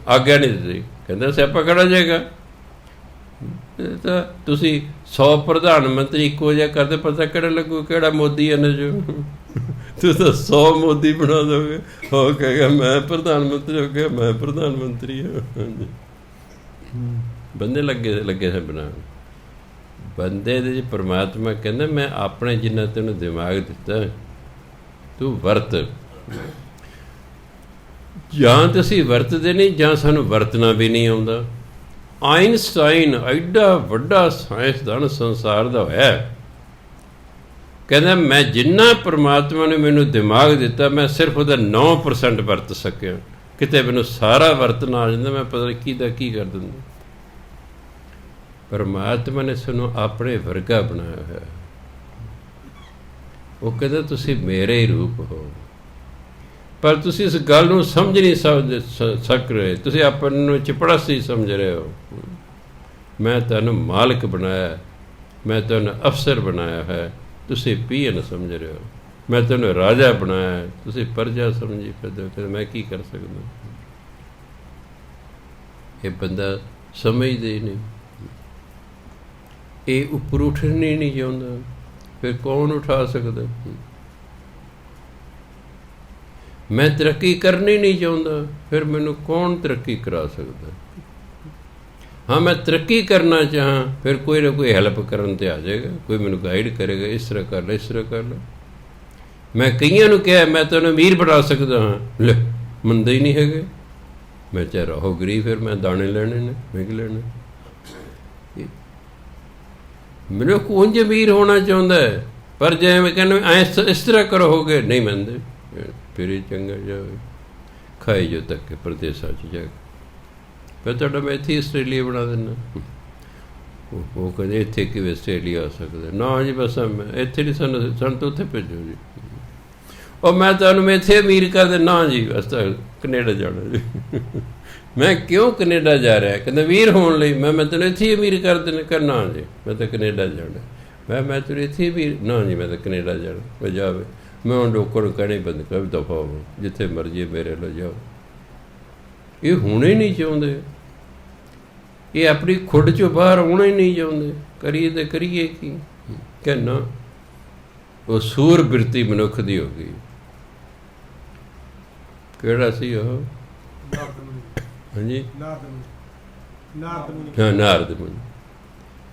ਆਗਿਆ ਨਹੀਂ ਦਿੱਤੀ। ਕਹਿੰਦਾ ਸਿਆਪਾ ਕਿਹੜਾ ਜਾਏਗਾ, ਤਾਂ ਤੁਸੀਂ 100 ਪ੍ਰਧਾਨ ਮੰਤਰੀ ਇੱਕੋ ਜਿਹਾ ਕਰਦੇ, ਪਤਾ ਕਿਹੜਾ ਲੱਗੂ ਕਿਹੜਾ ਮੋਦੀ ਹੈ ਨਾ, ਜੋ ਤੁਸੀਂ ਤਾਂ 100 ਮੋਦੀ ਬਣਾ ਦੋਗੇ। ਉਹ ਕਹੇਗਾ ਮੈਂ ਪ੍ਰਧਾਨ ਮੰਤਰੀ ਹੋ ਗਿਆ, ਮੈਂ ਪ੍ਰਧਾਨ ਮੰਤਰੀ ਹਾਂ। ਹਾਂਜੀ, ਬੰਦੇ ਲੱਗੇ ਸਨ ਬਣਾਉਣ। ਬੰਦੇ ਦੇ ਪਰਮਾਤਮਾ ਕਹਿੰਦਾ ਮੈਂ ਆਪਣੇ ਜਿੰਨਾ ਤੈਨੂੰ ਦਿਮਾਗ ਦਿੱਤਾ ਤੂੰ ਵਰਤ। ਜਾਂ ਤੁਸੀਂ ਵਰਤਦੇ ਨਹੀਂ, ਜਾਂ ਸਾਨੂੰ ਵਰਤਣਾ ਵੀ ਨਹੀਂ ਆਉਂਦਾ। ਆਈਨਸਟਾਈਨ ਐਡਾ ਵੱਡਾ ਸਾਇੰਸਦਾਨ ਸੰਸਾਰ ਦਾ ਹੋਇਆ, ਕਹਿੰਦਾ ਮੈਂ ਜਿੰਨਾ ਪਰਮਾਤਮਾ ਨੇ ਮੈਨੂੰ ਦਿਮਾਗ ਦਿੱਤਾ, ਮੈਂ ਸਿਰਫ ਉਹਦਾ 9% ਵਰਤ ਸਕਿਆ। ਕਿਤੇ ਮੈਨੂੰ ਸਾਰਾ ਵਰਤਣਾ ਆ ਜਾਂਦਾ, ਮੈਂ ਪਤਾ ਨਹੀਂ ਕਿਹਦਾ ਕੀ ਕਰ ਦਿੰਦਾ। ਪਰਮਾਤਮਾ ਨੇ ਸਾਨੂੰ ਆਪਣੇ ਵਰਗਾ ਬਣਾਇਆ ਹੋਇਆ। ਉਹ ਕਹਿੰਦਾ ਤੁਸੀਂ ਮੇਰੇ ਹੀ ਰੂਪ ਹੋ, ਪਰ ਤੁਸੀਂ ਇਸ ਗੱਲ ਨੂੰ ਸਮਝ ਨਹੀਂ ਸਕ ਰਹੇ। ਤੁਸੀਂ ਆਪਣੇ ਨੂੰ ਚਪੜਾਸੀ ਸਮਝ ਰਹੇ ਹੋ। ਮੈਂ ਤੁਹਾਨੂੰ ਮਾਲਕ ਬਣਾਇਆ, ਮੈਂ ਤੁਹਾਨੂੰ ਅਫਸਰ ਬਣਾਇਆ ਹੈ, ਤੁਸੀਂ ਪੀਐਨ ਸਮਝ ਰਹੇ ਹੋ। ਮੈਂ ਤੁਹਾਨੂੰ ਰਾਜਾ ਬਣਾਇਆ, ਤੁਸੀਂ ਪ੍ਰਜਾ ਸਮਝੀ ਫਿਰਦੇ ਹੋ। ਮੈਂ ਕੀ ਕਰ ਸਕਦਾ। ਇਹ ਬੰਦਾ ਸਮਝਦੇ ਹੀ ਨਹੀਂ, ਇਹ ਉੱਪਰ ਉੱਠਣਾ ਹੀ ਨਹੀਂ ਚਾਹੁੰਦਾ। ਫਿਰ ਕੌਣ ਉਠਾ ਸਕਦਾ। ਮੈਂ ਤਰੱਕੀ ਕਰਨੀ ਨਹੀਂ ਚਾਹੁੰਦਾ, ਫਿਰ ਮੈਨੂੰ ਕੌਣ ਤਰੱਕੀ ਕਰਾ ਸਕਦਾ। ਹਾਂ, ਮੈਂ ਤਰੱਕੀ ਕਰਨਾ ਚਾਹਾਂ, ਫਿਰ ਕੋਈ ਨਾ ਕੋਈ ਹੈਲਪ ਕਰਨ 'ਤੇ ਆ ਜਾਏਗਾ, ਕੋਈ ਮੈਨੂੰ ਗਾਈਡ ਕਰੇਗਾ, ਇਸ ਤਰ੍ਹਾਂ ਕਰ ਲੈ, ਇਸ ਤਰ੍ਹਾਂ ਕਰ ਲੈ। ਮੈਂ ਕਈਆਂ ਨੂੰ ਕਿਹਾ ਮੈਂ ਤੁਹਾਨੂੰ ਅਮੀਰ ਬਣਾ ਸਕਦਾ ਹਾਂ, ਲੈ ਮੰਨਦੇ ਹੀ ਨਹੀਂ ਹੈਗੇ। ਮੈਂ ਚਾਹੇ ਰਹੋ ਗਰੀਬ, ਫਿਰ ਮੈਂ ਦਾਣੇ ਲੈਣੇ ਨੇ, ਮੈਂ ਕੀ ਲੈਣੇ। ਮੈਨੂੰ ਕੁੰਜ ਅਮੀਰ ਹੋਣਾ ਚਾਹੁੰਦਾ ਹੈ, ਪਰ ਜੇ ਮੈਂ ਕਹਿੰਦਾ ਇਸ ਤਰ੍ਹਾਂ ਕਰੋਗੇ, ਨਹੀਂ ਮੰਨਦੇ। ਫਿਰ ਹੀ ਚੰਗਾ ਜਾਵੇ, ਖਾਈ ਜੋ ਤੱਕ ਪ੍ਰਦੇਸ਼ਾਂ 'ਚ ਜਾ ਕੇ, ਫਿਰ ਤੁਹਾਡਾ ਮੈਂ ਇੱਥੇ ਆਸਟ੍ਰੇਲੀਆ ਬਣਾ ਦਿੰਦਾ। ਉਹ ਕਹਿੰਦੇ ਇੱਥੇ ਕਿਵੇਂ ਆਸਟ੍ਰੇਲੀਆ ਆ ਸਕਦਾ। ਨਾ ਜੀ, ਬਸ ਮੈਂ ਇੱਥੇ ਨਹੀਂ, ਸਾਨੂੰ ਤਾਂ ਉੱਥੇ ਭੇਜੋ ਜੀ। ਉਹ ਮੈਂ ਤੁਹਾਨੂੰ ਇੱਥੇ ਅਮੀਰ ਕਰ ਦੇ। ਨਾ ਜੀ, ਬਸ ਤਾਂ ਕਨੇਡਾ ਜਾਣਾ ਜੀ। ਮੈਂ ਕਿਉਂ ਕਨੇਡਾ ਜਾ ਰਿਹਾ? ਕਹਿੰਦਾ ਅਮੀਰ ਹੋਣ ਲਈ। ਮੈਂ ਤੈਨੂੰ ਇੱਥੇ ਹੀ ਅਮੀਰ ਕਰ ਦੇਣਾ। ਕਰਨਾ ਜੀ, ਮੈਂ ਤਾਂ ਕਨੇਡਾ ਜਾਣਾ। ਮੈਂ ਤੈਨੂੰ ਇੱਥੇ ਅਮੀਰ। ਨਾ ਜੀ, ਮੈਂ ਤਾਂ ਕਨੇਡਾ ਜਾਣਾ। ਮੈਂ ਜਾਵੇ, ਮੈਂ ਹੁਣ ਲੋਕਾਂ ਨੂੰ ਕਹਿਣਾ ਹੀ ਬੰਦ ਕਰ, ਦਫਾ ਹੋ, ਜਿੱਥੇ ਮਰਜ਼ੀ ਮੇਰੇ ਨਾਲ ਜਾਓ। ਇਹ ਹੋਣਾ ਹੀ ਨਹੀਂ ਚਾਹੁੰਦੇ, ਇਹ ਆਪਣੀ ਖੁੱਡ 'ਚੋਂ ਬਾਹਰ ਆਉਣਾ ਹੀ ਨਹੀਂ ਚਾਹੁੰਦੇ। ਕਰੀਏ ਤਾਂ ਕਰੀਏ ਕੀ? ਕਹਿਣਾ ਉਹ ਸੂਰ ਬਿਰਤੀ ਮਨੁੱਖ ਦੀ ਹੋ ਗਈ। ਕਿਹੜਾ ਸੀ ਉਹ? ਹਾਂਜੀ, ਹਾਂ,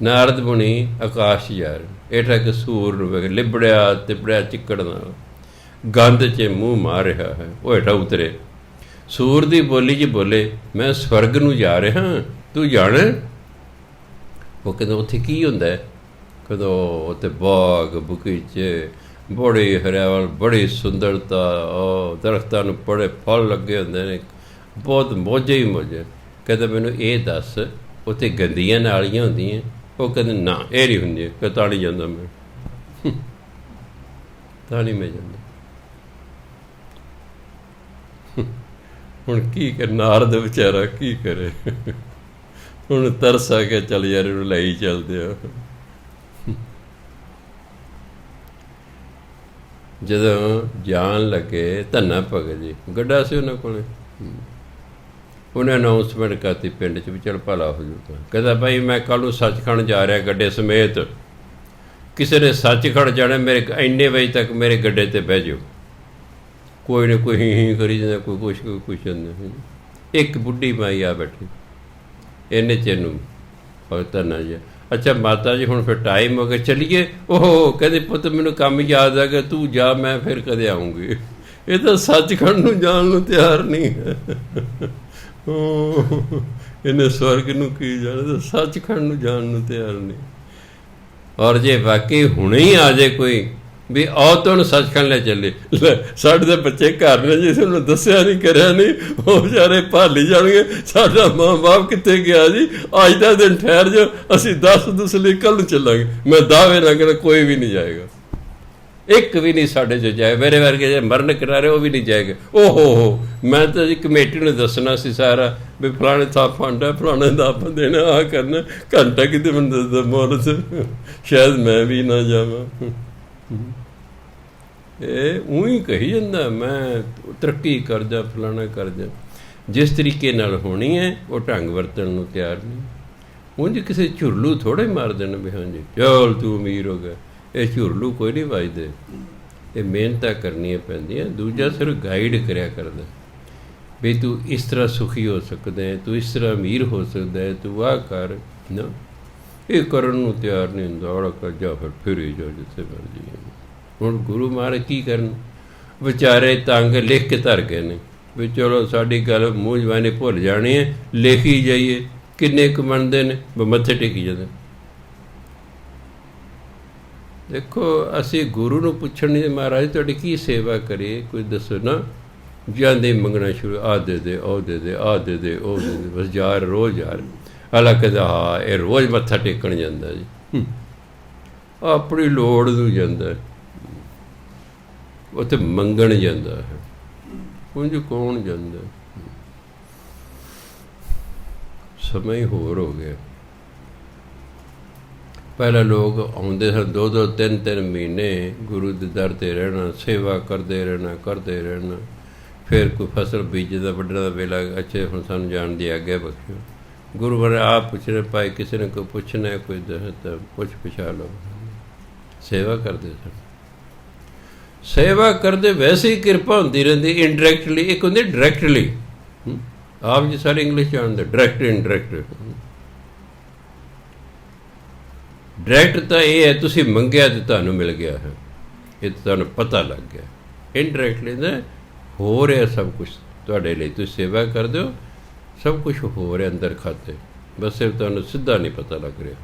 ਨਾਰਦ ਮੁਨੀ ਆਕਾਸ਼ ਯਾਰ। ਹੇਠਾਂ ਕਿ ਸੂਰ ਨੂੰ ਵੇਖ ਲਿਬੜਿਆ ਤਿਬੜਿਆ ਚਿੱਕੜ ਨਾਲ, ਗੰਧ 'ਚ ਮੂੰਹ ਮਾਰ ਰਿਹਾ ਹੈ। ਉਹ ਹੇਠਾਂ ਉਤਰੇ, ਸੂਰ ਦੀ ਬੋਲੀ 'ਚ ਬੋਲੇ, ਮੈਂ ਸਵਰਗ ਨੂੰ ਜਾ ਰਿਹਾ, ਤੂੰ ਜਾਣਾ? ਉਹ ਕਹਿੰਦਾ ਉੱਥੇ ਕੀ ਹੁੰਦਾ? ਕਹਿੰਦਾ ਉੱਥੇ ਬਾਗ ਬਗੀਚੇ, ਬੜੀ ਹਰਿਆਵਲ, ਬੜੀ ਸੁੰਦਰਤਾ, ਉਹ ਦਰਖਤਾਂ ਨੂੰ ਬੜੇ ਫਲ ਲੱਗੇ ਹੁੰਦੇ ਨੇ, ਬਹੁਤ ਮੌਜੇ ਹੀ ਮੌਜੇ। ਕਹਿੰਦਾ ਮੈਨੂੰ ਇਹ ਦੱਸ, ਉੱਥੇ ਗੰਦੀਆਂ ਨਾਲੀਆਂ ਹੁੰਦੀਆਂ? ਉਹ ਕਹਿੰਦੇ ਨਾ, ਇਹ ਨਹੀਂ ਹੁੰਦੀਆਂ। ਕਿ ਤਾਂ ਨਹੀਂ ਜਾਂਦਾ ਮੈਂ, ਤਾਂ ਨਹੀਂ ਮੈਂ ਜਾਂਦਾ। ਹੁਣ ਕੀ ਕਰ, ਨਾਰਦ ਵਿਚਾਰਾ ਕੀ ਕਰੇ, ਹੁਣ ਤਰਸ ਆ ਕੇ ਚੱਲ ਯਾਰ ਇਹਨੂੰ ਲਈ ਚੱਲਦੇ ਆ। ਜਦੋਂ ਜਾਣ ਲੱਗੇ, ਧੰਨਾ ਭਗਤ ਜੀ ਗੱਡਾ ਸੀ ਉਹਨਾਂ ਕੋਲ, ਉਹਨੇ ਅਨਾਊਂਸਮੈਂਟ ਕਰਤੀ ਪਿੰਡ 'ਚ ਵੀ ਚੱਲ ਭਲਾ ਹੋ ਜੂਗਾ। ਕਹਿੰਦਾ ਭਾਈ ਮੈਂ ਕੱਲ੍ਹ ਨੂੰ ਸੱਚਖੰਡ ਜਾ ਰਿਹਾ ਗੱਡੇ ਸਮੇਤ, ਕਿਸੇ ਨੇ ਸੱਚਖੰਡ ਜਾਣਾ, ਮੇਰੇ ਇੰਨੇ ਵਜੇ ਤੱਕ ਮੇਰੇ ਗੱਡੇ 'ਤੇ ਬਹਿ ਜਾਓ। ਕੋਈ ਨਾ ਕੋਈ ਹੀ ਕਰੀ ਜਾਂਦਾ, ਕੋਈ ਕੁਛ ਜਾਂਦਾ। ਇੱਕ ਬੁੱਢੀ ਮਾਈ ਆ ਬੈਠੀ, ਇੰਨੇ ਚਿਰ ਨੂੰ ਭਗਤ ਧੰਨਾ ਜੀ, ਅੱਛਾ ਮਾਤਾ ਜੀ ਹੁਣ ਫਿਰ ਟਾਈਮ ਹੋ ਗਿਆ ਚੱਲੀਏ। ਉਹ ਕਹਿੰਦੇ ਪੁੱਤ ਮੈਨੂੰ ਕੰਮ ਯਾਦ ਆ ਗਿਆ, ਤੂੰ ਜਾ, ਮੈਂ ਫਿਰ ਕਦੇ ਆਊਂਗੀ। ਇਹ ਤਾਂ ਸੱਚਖੰਡ ਨੂੰ ਜਾਣ ਨੂੰ ਤਿਆਰ ਨਹੀਂ ਹੈ। ਇਹਨੇ ਸਵਰਗ ਨੂੰ ਕੀ ਜਾਣਾ, ਤਾਂ ਸੱਚਖੰਡ ਨੂੰ ਜਾਣ ਨੂੰ ਤਿਆਰ ਨਹੀਂ। ਔਰ ਜੇ ਵਾਕਈ ਹੁਣੇ ਹੀ ਆ ਜਾਏ ਕੋਈ ਵੀ ਆਓ ਤੁਹਾਨੂੰ ਸੱਚਖੰਡ ਲੈ ਚੱਲੇ, ਸਾਡੇ ਦੇ ਬੱਚੇ ਘਰ ਨੇ ਜੀ, ਸਾਨੂੰ ਦੱਸਿਆ ਨਹੀਂ ਕਰਿਆ ਨਹੀਂ, ਉਹ ਵਿਚਾਰੇ ਭਾਲੀ ਜਾਣਗੇ ਸਾਡਾ ਮਾਂ ਬਾਪ ਕਿੱਥੇ ਗਿਆ ਜੀ, ਅੱਜ ਦਾ ਦਿਨ ਠਹਿਰ ਜਾਓ, ਅਸੀਂ 10 ਲਈ ਕੱਲ੍ਹ ਨੂੰ ਚੱਲਾਂਗੇ। ਮੈਂ ਦਾਅਵੇ ਨਾਲ ਕਹਿੰਦਾ ਕੋਈ ਵੀ ਨਹੀਂ ਜਾਏਗਾ, ਇੱਕ ਵੀ ਨਹੀਂ ਸਾਡੇ 'ਚ ਜਾਏ। ਮੇਰੇ ਵਰਗੇ ਜੇ ਮਰਨ ਕਰਾ ਰਹੇ ਉਹ ਵੀ ਨਹੀਂ ਜਾਏਗਾ। ਓਹੋ ਮੈਂ ਤਾਂ ਜੀ ਕਮੇਟੀ ਨੂੰ ਦੱਸਣਾ ਸੀ ਸਾਰਾ ਵੀ ਫਲਾਣੇ ਥਾਂ ਫੰਡ ਹੈ, ਫਲਾਣੇ ਦਾ ਆਪਾਂ ਦੇਣਾ, ਆਹ ਕਰਨਾ। ਘੰਟਾ ਕਿਤੇ ਮੈਨੂੰ ਦੱਸਦਾ ਮੌਲਤ, ਸ਼ਾਇਦ ਮੈਂ ਵੀ ਨਾ ਜਾਵਾਂ। ਇਹ ਊਂ ਕਹੀ ਜਾਂਦਾ ਮੈਂ ਤਰੱਕੀ ਕਰਦਾ, ਫਲਾਣਾ ਕਰਦਾ। ਜਿਸ ਤਰੀਕੇ ਨਾਲ ਹੋਣੀ ਹੈ ਉਹ ਢੰਗ ਵਰਤਣ ਨੂੰ ਤਿਆਰ ਨਹੀਂ। ਉਂਝ ਕਿਸੇ ਝੁਰਲੂ ਥੋੜ੍ਹੇ ਮਾਰ ਦੇਣ ਵੀ ਹਾਂਜੀ ਚੱਲ ਤੂੰ ਅਮੀਰ ਹੋ ਗਿਆ। ਇਹ ਝੁਰਲੂ ਕੋਈ ਨਹੀਂ ਵੱਜਦੇ, ਇਹ ਮਿਹਨਤਾਂ ਕਰਨੀਆਂ ਪੈਂਦੀਆਂ। ਦੂਜਾ ਸਿਰਫ ਗਾਈਡ ਕਰਿਆ ਕਰਦਾ ਵੀ ਤੂੰ ਇਸ ਤਰ੍ਹਾਂ ਸੁਖੀ ਹੋ ਸਕਦਾ ਹੈ, ਤੂੰ ਇਸ ਤਰ੍ਹਾਂ ਅਮੀਰ ਹੋ ਸਕਦਾ ਹੈ, ਤੂੰ ਆਹ ਕਰ ਨਾ। ਇਹ ਕਰਨ ਨੂੰ ਤਿਆਰ ਨਹੀਂ ਹੁੰਦਾ, ਔੜਾ ਕਰ ਜਾ ਫਿਰ ਹੀ ਜਾਓ ਜਿੱਥੇ ਮਰਜੀ। ਹੁਣ ਗੁਰੂ ਮਹਾਰਾਜ ਕੀ ਕਰਨ, ਵਿਚਾਰੇ ਤੰਗ ਲਿਖ ਕੇ ਧਰ ਗਏ ਨੇ ਵੀ ਚਲੋ ਸਾਡੀ ਗੱਲ ਮੂੰਹ ਜ਼ਬਾਨੀ ਭੁੱਲ ਜਾਣੀ ਹੈ, ਲਿਖੀ ਜਾਈਏ। ਕਿੰਨੇ ਕੁ ਮੰਨਦੇ ਨੇ, ਮੱਥੇ ਟੇਕੀ ਜਾਂਦੇ। ਦੇਖੋ ਅਸੀਂ ਗੁਰੂ ਨੂੰ ਪੁੱਛਣ ਨਹੀਂ, ਮਹਾਰਾਜ ਤੁਹਾਡੀ ਕੀ ਸੇਵਾ ਕਰੀਏ, ਕੋਈ ਦੱਸੋ ਨਾ। ਜਾਂਦੇ ਮੰਗਣਾ ਸ਼ੁਰੂ, ਆਹ ਦੇ ਦੇ, ਉਹ ਦੇ ਦੇ, ਆਹ ਦੇ ਦੇ, ਉਹ ਦੇ ਦੇ, ਬਸ ਜਾ ਰਹੇ ਰੋਜ਼ ਜਾ ਰਹੇ। ਹਾਲਾ ਕਹਿੰਦਾ ਹਾਂ ਇਹ ਰੋਜ਼ ਮੱਥਾ ਟੇਕਣ ਜਾਂਦਾ ਜੀ, ਆਪਣੀ ਲੋੜ ਨੂੰ ਜਾਂਦਾ, ਉੱਥੇ ਮੰਗਣ ਜਾਂਦਾ ਹੈ। ਉਂਝ ਕੌਣ ਜਾਂਦਾ। ਸਮਾਂ ਹੀ ਹੋਰ ਹੋ ਗਿਆ। ਪਹਿਲਾਂ ਲੋਕ ਆਉਂਦੇ ਸਨ 2-2, 3-3 ਮਹੀਨੇ ਗੁਰੂ ਦੇ ਦਰ 'ਤੇ ਰਹਿਣਾ, ਸੇਵਾ ਕਰਦੇ ਰਹਿਣਾ। ਫਿਰ ਕੋਈ ਫਸਲ ਬੀਜਣ ਦਾ, ਵੱਢਣ ਦਾ ਵੇਲਾ, ਅੱਛੇ ਹੁਣ ਸਾਨੂੰ ਜਾਣ ਦੀ ਆਗਿਆ ਬਖਸ਼ੋ। ਗੁਰੂ ਮਹਾਰਾਜ ਆਪ ਪੁੱਛਣੇ ਪਾਏ, ਕਿਸੇ ਨੇ ਕੋਈ ਪੁੱਛਣਾ ਕੋਈ ਤਾਂ ਪੁੱਛਾ ਲਓ। ਸੇਵਾ ਕਰਦੇ ਸਨ। ਸੇਵਾ ਕਰਦੇ ਵੈਸੇ ਹੀ ਕਿਰਪਾ ਹੁੰਦੀ ਰਹਿੰਦੀ, ਇਨਡਾਇਰੈਕਟਲੀ। ਇੱਕ ਹੁੰਦੀ ਡਾਇਰੈਕਟਲੀ, ਆਪ ਜੀ ਸਾਰੇ ਇੰਗਲਿਸ਼ ਜਾਣਦੇ, ਡਾਇਰੈਕਟ ਇਨਡਾਇਰੈਕਟ। ਡਾਇਰੈਕਟ ਤਾਂ ਇਹ ਹੈ ਤੁਸੀਂ ਮੰਗਿਆ ਅਤੇ ਤੁਹਾਨੂੰ ਮਿਲ ਗਿਆ ਹੈ, ਇਹ ਤੁਹਾਨੂੰ ਪਤਾ ਲੱਗ ਗਿਆ। ਇਨਡਾਇਰੈਕਟਲੀ ਨਾ ਹੋ ਰਿਹਾ ਸਭ ਕੁਛ ਤੁਹਾਡੇ ਲਈ, ਤੁਸੀਂ ਸੇਵਾ ਕਰਦੇ ਹੋ, ਸਭ ਕੁਛ ਹੋ ਰਿਹਾ ਅੰਦਰ ਖਾਤੇ, ਬਸ ਸਿਰਫ ਤੁਹਾਨੂੰ ਸਿੱਧਾ ਨਹੀਂ ਪਤਾ ਲੱਗ ਰਿਹਾ।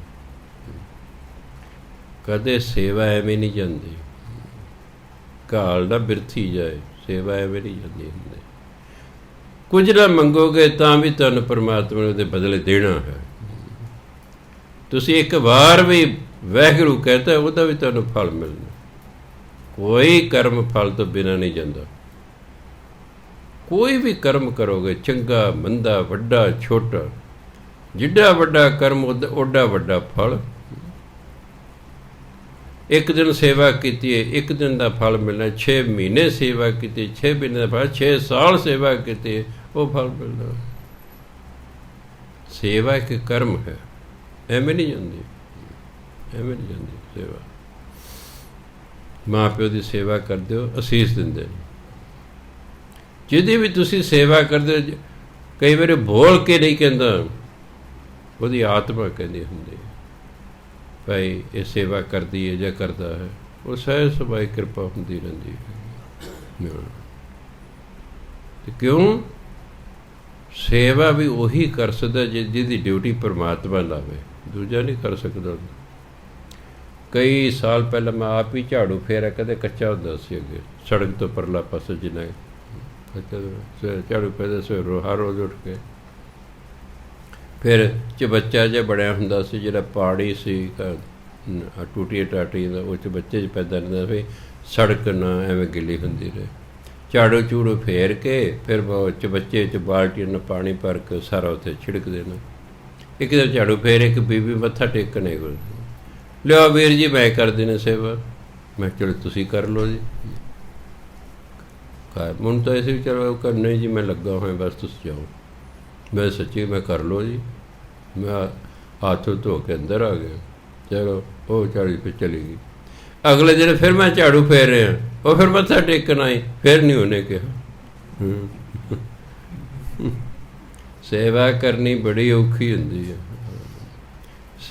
ਕਦੇ ਸੇਵਾ ਐਵੇਂ ਨਹੀਂ ਜਾਂਦੀ, ਘਾਲ ਨਾ ਬਿਰਥੀ ਜਾਏ, ਸੇਵਾ ਐਵੇਂ ਨਹੀਂ ਜਾਂਦੀ ਹੁੰਦੀ। ਕੁਝ ਨਾ ਮੰਗੋਗੇ ਤਾਂ ਵੀ ਤੁਹਾਨੂੰ ਪਰਮਾਤਮਾ ਨੇ ਉਹਦੇ ਬਦਲੇ ਦੇਣਾ ਹੈ। ਤੁਸੀਂ ਇੱਕ ਵਾਰ ਵੀ ਵਾਹਿਗੁਰੂ ਕਹਤਾ, ਉਹਦਾ ਵੀ ਤੁਹਾਨੂੰ ਫਲ ਮਿਲਣਾ। ਕੋਈ ਕਰਮ ਫਲ ਤੋਂ ਬਿਨਾਂ ਨਹੀਂ ਜਾਂਦਾ। ਕੋਈ ਵੀ ਕਰਮ ਕਰੋਗੇ, ਚੰਗਾ ਮੰਦਾ, ਵੱਡਾ ਛੋਟਾ, ਜਿੱਡਾ ਵੱਡਾ ਕਰਮ ਓਡਾ ਵੱਡਾ ਫਲ। ਇੱਕ ਦਿਨ ਸੇਵਾ ਕੀਤੀ ਹੈ, ਇੱਕ ਦਿਨ ਦਾ ਫਲ ਮਿਲਣਾ। 6 ਮਹੀਨੇ ਸੇਵਾ ਕੀਤੀ, 6 ਮਹੀਨੇ ਦਾ ਫਲ। 6 ਸਾਲ ਸੇਵਾ ਕੀਤੀ, ਉਹ ਫਲ ਮਿਲਦਾ। ਸੇਵਾ ਇੱਕ ਕਰਮ ਹੈ, ਐਵੇਂ ਨਹੀਂ ਜਾਂਦੀ, ਐਵੇਂ ਨਹੀਂ ਜਾਂਦੀ ਸੇਵਾ। ਮਾਂ ਪਿਓ ਦੀ ਸੇਵਾ ਕਰਦੇ ਹੋ, ਅਸੀਸ ਦਿੰਦੇ ਨੇ। ਜਿਹਦੀ ਵੀ ਤੁਸੀਂ ਸੇਵਾ ਕਰਦੇ ਹੋ, ਕਈ ਵਾਰੀ ਬੋਲ ਕੇ ਨਹੀਂ ਕਹਿੰਦਾ, ਉਹਦੀ ਆਤਮਾ ਕਹਿੰਦੀ ਹੁੰਦੀ ਹੈ ਭਾਈ ਇਹ ਸੇਵਾ ਕਰਦੀ ਹੈ ਜਾਂ ਕਰਦਾ ਹੈ, ਉਹ ਸਹਿਜ ਸੁਭਾਅ ਕਿਰਪਾ ਹੁੰਦੀ ਰਹਿੰਦੀ ਹੈ। ਕਿਉਂ? ਸੇਵਾ ਵੀ ਉਹੀ ਕਰ ਸਕਦਾ ਜਿਹਦੀ ਡਿਊਟੀ ਪਰਮਾਤਮਾ ਲਾਵੇ, ਦੂਜਾ ਨਹੀਂ ਕਰ ਸਕਦਾ। ਕਈ ਸਾਲ ਪਹਿਲਾਂ ਮੈਂ ਆਪ ਹੀ ਝਾੜੂ ਫੇਰਿਆ, ਕਦੇ ਕੱਚਾ ਹੁੰਦਾ ਸੀ ਅੱਗੇ ਸੜਕ ਤੋਂ ਪਰਲਾ ਪਾਸੇ, ਜਿੰਨਾ ਝਾੜੂ ਫੇਰਦਾ ਸੀ ਹਰ ਰੋਜ਼ ਉੱਠ ਕੇ। ਫਿਰ ਚਬੱਚਾ ਜਿਹਾ ਬਣਿਆ ਹੁੰਦਾ ਸੀ, ਜਿਹੜਾ ਪਹਾੜੀ ਸੀ ਟੂਟੀਆਂ ਟਾਟੀਆਂ ਦਾ, ਉਹ 'ਚ ਬੱਚੇ 'ਚ ਪੈਦਾ ਰਹਿੰਦਾ ਵੀ ਸੜਕ ਨਾ ਐਵੇਂ ਗਿੱਲੀ ਹੁੰਦੀ ਰਹੇ। ਝਾੜੂ ਝੂੜੂ ਫੇਰ ਕੇ ਫਿਰ ਚਬੱਚੇ 'ਚ ਬਾਲਟੀਆਂ ਨਾਲ ਪਾਣੀ ਭਰ ਕੇ ਸਾਰਾ ਉੱਥੇ ਛਿੜਕ ਦੇਣਾ। ਇੱਕ ਦਿਨ ਝਾੜੂ ਫੇਰ ਇੱਕ ਬੀਬੀ ਮੱਥਾ ਟੇਕਣੇ ਕੋਲ, ਲਿਓ ਵੀਰ ਜੀ ਮੈਂ ਕਰ ਦੇਣਾ ਸੇਵਾ। ਮੈਂ ਚਲੋ ਤੁਸੀਂ ਕਰ ਲਓ ਜੀ। ਮੈਨੂੰ ਤਾਂ ਐਸੇ ਵੀ ਚਲੋ ਕਰ, ਨਹੀਂ ਜੀ ਮੈਂ ਲੱਗਾ ਹੋਇਆ ਬਸ ਤੁਸੀਂ ਜਾਓ। ਮੈਂ ਸੱਚੀ ਮੈਂ ਕਰ ਲਓ ਜੀ। ਮੈਂ ਹੱਥ ਧੋ ਕੇ ਅੰਦਰ ਆ ਗਿਆ। ਚਲੋ ਉਹ ਝਾੜੂ ਪੇ ਚਲੀ ਗਈ। ਅਗਲੇ ਦਿਨ ਫਿਰ ਮੈਂ ਝਾੜੂ ਫੇਰ ਰਿਹਾ, ਉਹ ਫਿਰ ਮੱਥਾ ਟੇਕਣ ਆਈ, ਫਿਰ ਨਹੀਂ ਉਹਨੇ ਕਿਹਾ। ਸੇਵਾ ਕਰਨੀ ਬੜੀ ਔਖੀ ਹੁੰਦੀ ਹੈ।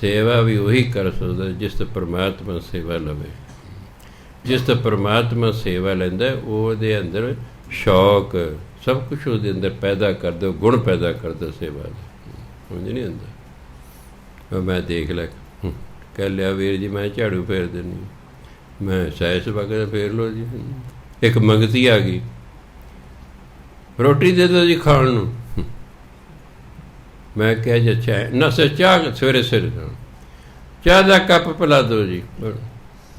ਸੇਵਾ ਵੀ ਉਹੀ ਕਰ ਸਕਦਾ ਜਿਸ ਤੋਂ ਪਰਮਾਤਮਾ ਸੇਵਾ ਲਵੇ। ਜਿਸ ਤੋਂ ਪਰਮਾਤਮਾ ਸੇਵਾ ਲੈਂਦਾ ਉਹਦੇ ਅੰਦਰ ਸ਼ੌਕ ਸਭ ਕੁਛ ਉਹਦੇ ਅੰਦਰ ਪੈਦਾ ਕਰ ਦਿਓ, ਗੁਣ ਪੈਦਾ ਕਰਦਾ ਸੇਵਾ ਦਾ। ਸਮਝ ਨਹੀਂ ਆਉਂਦਾ। ਮੈਂ ਦੇਖ ਲਿਆ, ਕਹਿ ਲਿਆ ਵੀਰ ਜੀ ਮੈਂ ਝਾੜੂ ਫੇਰ ਦਿੰਦੀ। ਮੈਂ ਸਹਿਜ ਵਗੈਰਾ ਫੇਰ ਲਓ ਜੀ। ਇੱਕ ਮੰਗਤੀ ਆ ਗਈ, ਰੋਟੀ ਦੇ ਦਿਓ ਜੀ ਖਾਣ ਨੂੰ। ਮੈਂ ਕਿਹਾ ਜੀ ਅੱਛਾ ਨਾ ਸਰ, ਚਾਹ ਸਵੇਰੇ ਸਵੇਰੇ ਚਾਹ ਦਾ ਕੱਪ ਪਿਲਾ ਦਿਓ ਜੀ।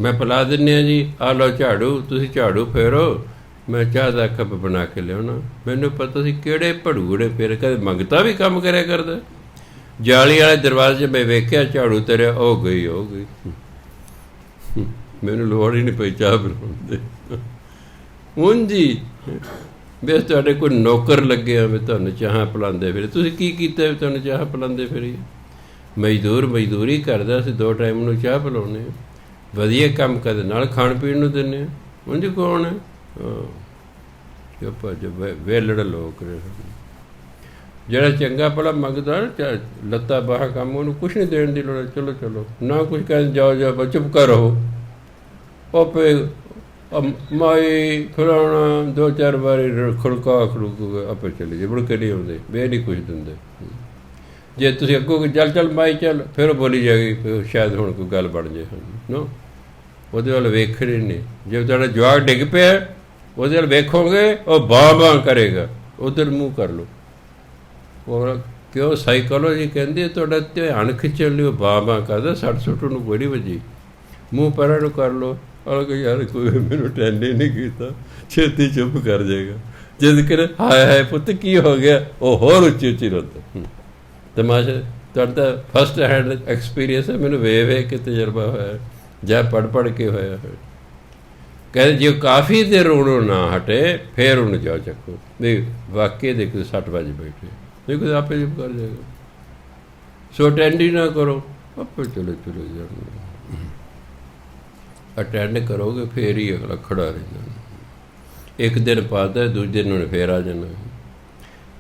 ਮੈਂ ਪਿਲਾ ਦਿੰਦੇ ਹਾਂ ਜੀ, ਆ ਲਓ ਝਾੜੂ, ਤੁਸੀਂ ਝਾੜੂ ਫੇਰੋ, ਮੈਂ ਚਾਹ ਦਾ ਕੱਪ ਬਣਾ ਕੇ ਲਿਆਉਣਾ। ਮੈਨੂੰ ਪਤਾ ਸੀ ਕਿਹੜੇ ਭੜੂੜੇ ਫੇਰ, ਕਦੇ ਮੰਗਤਾ ਵੀ ਕੰਮ ਕਰਿਆ ਕਰਦਾ। ਜਾਲੀ ਵਾਲੇ ਦਰਵਾਜ਼ੇ ਮੈਂ ਵੇਖਿਆ ਝਾੜੂ ਤੇਰਿਆ, ਉਹ ਗਈ ਹੋ ਗਈ। ਮੈਨੂੰ ਲੋੜ ਹੀ ਨਹੀਂ ਪਈ ਚਾਹ ਬਣਾਉਣ ਦੀ। ਹੁਣ ਜੀ ਬਸ ਤੁਹਾਡੇ ਕੋਈ ਨੌਕਰ ਲੱਗਿਆ ਵੀ ਤੁਹਾਨੂੰ ਚਾਹ ਪਿਲਾਉਂਦੇ ਫਿਰ। ਤੁਸੀਂ ਕੀ ਕੀਤਾ ਵੀ ਤੁਹਾਨੂੰ ਚਾਹ ਪਿਲਾਉਂਦੇ ਫਿਰੀ? ਮਜ਼ਦੂਰ ਮਜ਼ਦੂਰੀ ਕਰਦਾ, ਅਸੀਂ 2 ਟਾਈਮ ਨੂੰ ਚਾਹ ਪਿਲਾਉਂਦੇ ਹਾਂ। ਵਧੀਆ ਕੰਮ ਕਰਦੇ ਨਾਲ ਖਾਣ ਪੀਣ ਨੂੰ ਦਿੰਦੇ ਹਾਂ। ਉਂਝ ਕੌਣ ਹੈ? ਵੇਲੜ ਲੋਕ ਜਿਹੜਾ ਚੰਗਾ ਭਲਾ ਮੰਗਦਾ ਲੱਤਾਂ ਬਾਹਾਂ ਕੰਮ, ਉਹਨੂੰ ਕੁਛ ਨਹੀਂ ਦੇਣ ਦੀ ਲੋੜ। ਚਲੋ ਚਲੋ ਨਾ ਕੁਛ ਕਹਿੰਦੇ, ਜਾਓ ਜਾਓ ਚੁੱਪ ਕਰ ਰਹੋ। ਆਪੇ ਮਾਈ ਖਿਲਾਉਣਾ 2-4 ਵਾਰੀ ਖੜਕਾ ਖੜੂਕੂਗਾ, ਆਪੇ ਚਲੇ ਜੇ ਮੁੜ ਕੇ ਨਹੀਂ ਆਉਂਦੇ। ਵੇ ਨਹੀਂ ਕੁਛ ਦਿੰਦੇ। ਜੇ ਤੁਸੀਂ ਅੱਗੋਂ ਚੱਲ ਚੱਲ ਮਾਈ ਚੱਲ, ਫਿਰ ਉਹ ਬੋਲੀ ਜਾਏਗੀ ਸ਼ਾਇਦ ਹੁਣ ਕੋਈ ਗੱਲ ਬਣ ਜਾਏ। ਨਾ ਉਹਦੇ ਵੱਲ ਵੇਖਣੇ ਨਹੀਂ। ਜੇ ਤੁਹਾਡਾ ਜਵਾਕ ਡਿੱਗ ਪਿਆ ਉਹਦੇ ਵੱਲ ਵੇਖੋਗੇ, ਉਹ ਬਾਂ ਬਾਂ ਕਰੇਗਾ, ਉੱਧਰ ਮੂੰਹ ਕਰ ਲਓ। ਉਹ ਕਿਉਂ ਸਾਈਕੋਲੋਜੀ ਕਹਿੰਦੀ ਤੁਹਾਡਾ ਧਿਆਨ ਖਿੱਚਣ ਲਈ ਉਹ ਬਾਂ ਬਾਂ ਕਰਦਾ, 60-60 ਨੂੰ ਬੜੀ ਵੱਜੀ। ਮੂੰਹ ਪਰਾਂ ਨੂੰ ਕਰ ਲਓ, ਯਾਰ ਕੋਈ ਮੈਨੂੰ ਟੈਂਡ ਹੀ ਨਹੀਂ ਕੀਤਾ, ਛੇਤੀ ਚੁੱਪ ਕਰ ਜਾਏਗਾ। ਜਦ ਕਿ ਹਾਏ ਹਾਏ ਪੁੱਤ ਕੀ ਹੋ ਗਿਆ, ਉਹ ਹੋਰ ਉੱਚੀ ਉੱਚੀ ਰੋਂਦਾ। ਤਮਾਸ਼ਾ ਤੁਹਾਡਾ ਫਸਟ ਹੈਂਡ ਐਕਸਪੀਰੀਅੰਸ ਹੈ, ਮੈਨੂੰ ਵੇਖ ਕੇ ਤਜਰਬਾ ਹੋਇਆ ਜਾਂ ਪੜ੍ਹ ਕੇ ਹੋਇਆ ਹੈ। ਕਹਿੰਦੇ ਜੇ ਕਾਫੀ ਦੇਰ ਰੋਣੋਂ ਨਾ ਹਟੇ ਫਿਰ ਉਹਨੂੰ ਜਾਓ ਚੱਕੋ, ਨਹੀਂ ਵਾਕਈ ਦੇ ਕੋਈ 60 ਵਜੇ ਬੈਠੇ, ਨਹੀਂ ਕੋਈ ਆਪੇ ਚੁੱਪ ਕਰ ਜਾਏਗਾ। ਸੋ ਅਟੈਂਡ ਹੀ ਨਾ ਕਰੋ, ਆਪੇ ਚਲੋ ਚਲੋ ਜਾਣਗੇ। ਅਟੈਂਡ ਕਰੋਗੇ ਫਿਰ ਹੀ ਅਗਲਾ ਖੜਾ ਰਹਿੰਦਾ। ਇੱਕ ਦਿਨ ਪਾਦਾ, ਦੂਜੇ ਦਿਨ ਫੇਰ ਆ ਜਾਣਾ।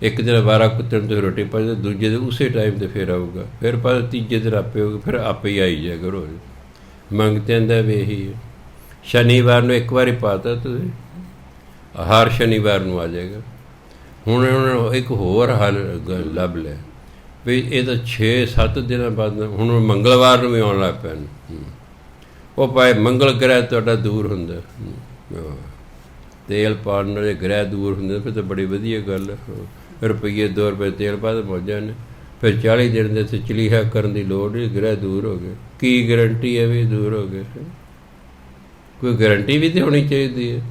ਇੱਕ ਦਿਨ 12 ਕੁੱਤੇ ਨੂੰ ਤੁਸੀਂ ਰੋਟੀ ਪਾਈ, ਦੂਜੇ ਦਿਨ ਉਸੇ ਟਾਈਮ 'ਤੇ ਫੇਰ ਆਊਗਾ। ਫਿਰ ਪਾ ਤੀਜੇ ਦਿਨ ਆਪੇ ਹੋਊਗਾ, ਫਿਰ ਆਪੇ ਹੀ ਆਈ ਜਾਏਗਾ ਰੋਜ਼। ਮੰਗਤਿਆਂ ਦਾ ਵੀ ਇਹੀ ਹੈ। ਸ਼ਨੀਵਾਰ ਨੂੰ ਇੱਕ ਵਾਰੀ ਪਾਤਾ ਤੁਸੀਂ, ਹਰ ਸ਼ਨੀਵਾਰ ਨੂੰ ਆ ਜਾਏਗਾ। ਹੁਣ ਉਹਨਾਂ ਨੂੰ ਇੱਕ ਹੋਰ ਹੱਲ ਲੱਭ ਲਿਆ ਵੀ ਇਹ ਤਾਂ 6-7 ਦਿਨਾਂ ਬਾਅਦ, ਹੁਣ ਮੰਗਲਵਾਰ ਨੂੰ ਵੀ ਆਉਣ ਲੱਗ ਪੈਣ। ਉਹ ਭਾਵੇਂ ਮੰਗਲ ਗ੍ਰਹਿ ਤੁਹਾਡਾ ਦੂਰ ਹੁੰਦਾ, ਤੇਲ ਪਾਉਣ ਵਾਲੇ ਗ੍ਰਹਿ ਦੂਰ ਹੁੰਦੇ, ਫਿਰ ਤਾਂ ਬੜੀ ਵਧੀਆ ਗੱਲ। ਰੁਪਈਏ 2 ਰੁਪਏ ਤੇਲ ਪਾ ਦੇ ਮੌਜਾਂ ਨੇ। ਫਿਰ 40 ਦਿਨ ਦੇ ਇੱਥੇ ਚਲੀਹਾ ਕਰਨ ਦੀ ਲੋੜ ਨਹੀਂ, ਗ੍ਰਹਿ ਦੂਰ ਹੋ ਗਏ। ਕੀ ਗਰੰਟੀ ਹੈ ਵੀ ਦੂਰ ਹੋ ਗਏ? ਕੋਈ ਗਰੰਟੀ ਵੀ ਤਾਂ ਹੋਣੀ ਚਾਹੀਦੀ ਹੈ।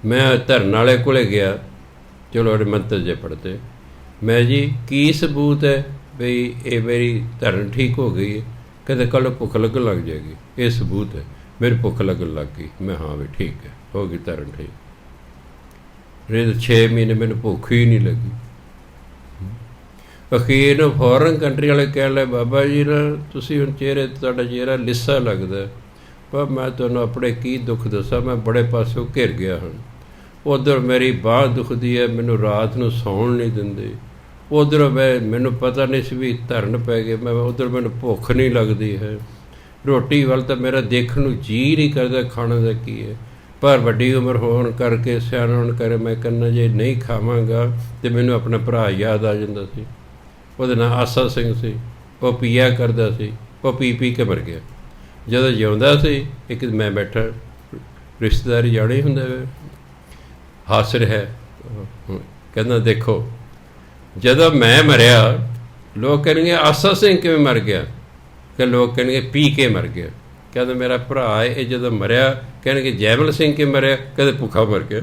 ਮੈਂ ਧਰਨ ਵਾਲੇ ਕੋਲ ਗਿਆ, ਚਲੋ ਉਹਦੇ ਮੰਤਰ ਜੇ ਪੜ੍ਹਤੇ, ਮੈਂ ਜੀ ਕੀ ਸਬੂਤ ਹੈ ਬਈ ਇਹ ਮੇਰੀ ਧਰਨ ਠੀਕ ਹੋ ਗਈ ਹੈ? ਕਹਿੰਦੇ ਕੱਲ੍ਹ ਭੁੱਖ ਲੱਗਣ ਲੱਗ ਜਾਏਗੀ, ਇਹ ਸਬੂਤ ਹੈ। ਮੇਰੀ ਭੁੱਖ ਲੱਗਣ ਲੱਗ ਗਈ। ਮੈਂ ਹਾਂ ਵੀ ਠੀਕ ਹੈ, ਹੋ ਗਈ ਧਰਨ ਠੀਕ। ਨਹੀਂ ਤਾਂ 6 ਮਹੀਨੇ ਮੈਨੂੰ ਭੁੱਖ ਹੀ ਨਹੀਂ ਲੱਗੀ। ਅਖੀਰ ਨੂੰ ਫੋਰਨ ਕੰਟਰੀ ਵਾਲੇ ਕਹਿਣ ਲੱਗੇ, ਬਾਬਾ ਜੀ ਨਾ ਤੁਸੀਂ ਹੁਣ ਤੁਹਾਡਾ ਚਿਹਰਾ ਲਿੱਸਾ ਲੱਗਦਾ, ਪਰ ਮੈਂ ਤੁਹਾਨੂੰ ਆਪਣੇ ਕੀ ਦੁੱਖ ਦੱਸਾਂ, ਮੈਂ ਬੜੇ ਪਾਸਿਓਂ ਘਿਰ ਗਿਆ ਹਾਂ। ਉੱਧਰ ਮੇਰੀ ਬਾਂਹ ਦੁਖਦੀ ਹੈ, ਮੈਨੂੰ ਰਾਤ ਨੂੰ ਸੌਣ ਨਹੀਂ ਦਿੰਦੇ। ਉੱਧਰ ਮੈਨੂੰ ਪਤਾ ਨਹੀਂ ਸੀ ਵੀ ਧਰਨ ਪੈ ਗਏ। ਮੈਂ ਉੱਧਰ ਮੈਨੂੰ ਭੁੱਖ ਨਹੀਂ ਲੱਗਦੀ ਹੈ। ਰੋਟੀ ਵੱਲ ਤਾਂ ਮੇਰਾ ਦੇਖਣ ਨੂੰ ਜੀਅ ਨਹੀਂ ਕਰਦਾ, ਖਾਣਾ ਦਾ ਕੀ ਹੈ। ਪਰ ਵੱਡੀ ਉਮਰ ਹੋਣ ਕਰਕੇ, ਸਿਆਣਾ ਹੋਣ ਕਰਕੇ ਮੈਂ ਕਹਿੰਦਾ ਜੇ ਨਹੀਂ ਖਾਵਾਂਗਾ ਤਾਂ ਮੈਨੂੰ ਆਪਣਾ ਭਰਾ ਯਾਦ ਆ ਜਾਂਦਾ ਸੀ। ਉਹਦਾ ਨਾਂ ਆਸਾ ਸਿੰਘ ਸੀ। ਉਹ ਪੀਆ ਕਰਦਾ ਸੀ, ਉਹ ਪੀ ਕੇ ਮਰ ਗਿਆ। ਜਦੋਂ ਜਿਉਂਦਾ ਸੀ, ਇੱਕ ਮੈਂ ਬੈਠਾ, ਰਿਸ਼ਤੇਦਾਰੀ ਜਾਣਾ ਹੀ ਹੁੰਦਾ, ਹੱਸ ਰਿਹਾ, ਕਹਿੰਦਾ ਦੇਖੋ ਜਦੋਂ ਮੈਂ ਮਰਿਆ ਲੋਕ ਕਹਿਣਗੇ ਆਸਾ ਸਿੰਘ ਕਿਵੇਂ ਮਰ ਗਿਆ? ਕਿ ਲੋਕ ਕਹਿਣਗੇ ਪੀ ਕੇ ਮਰ ਗਿਆ। ਕਹਿੰਦਾ ਮੇਰਾ ਭਰਾ ਇਹ ਜਦੋਂ ਮਰਿਆ ਕਹਿਣਗੇ ਜੈਮਲ ਸਿੰਘ ਕਿਵੇਂ ਮਰਿਆ? ਕਹਿੰਦੇ ਭੁੱਖਾ ਮਰ ਗਿਆ।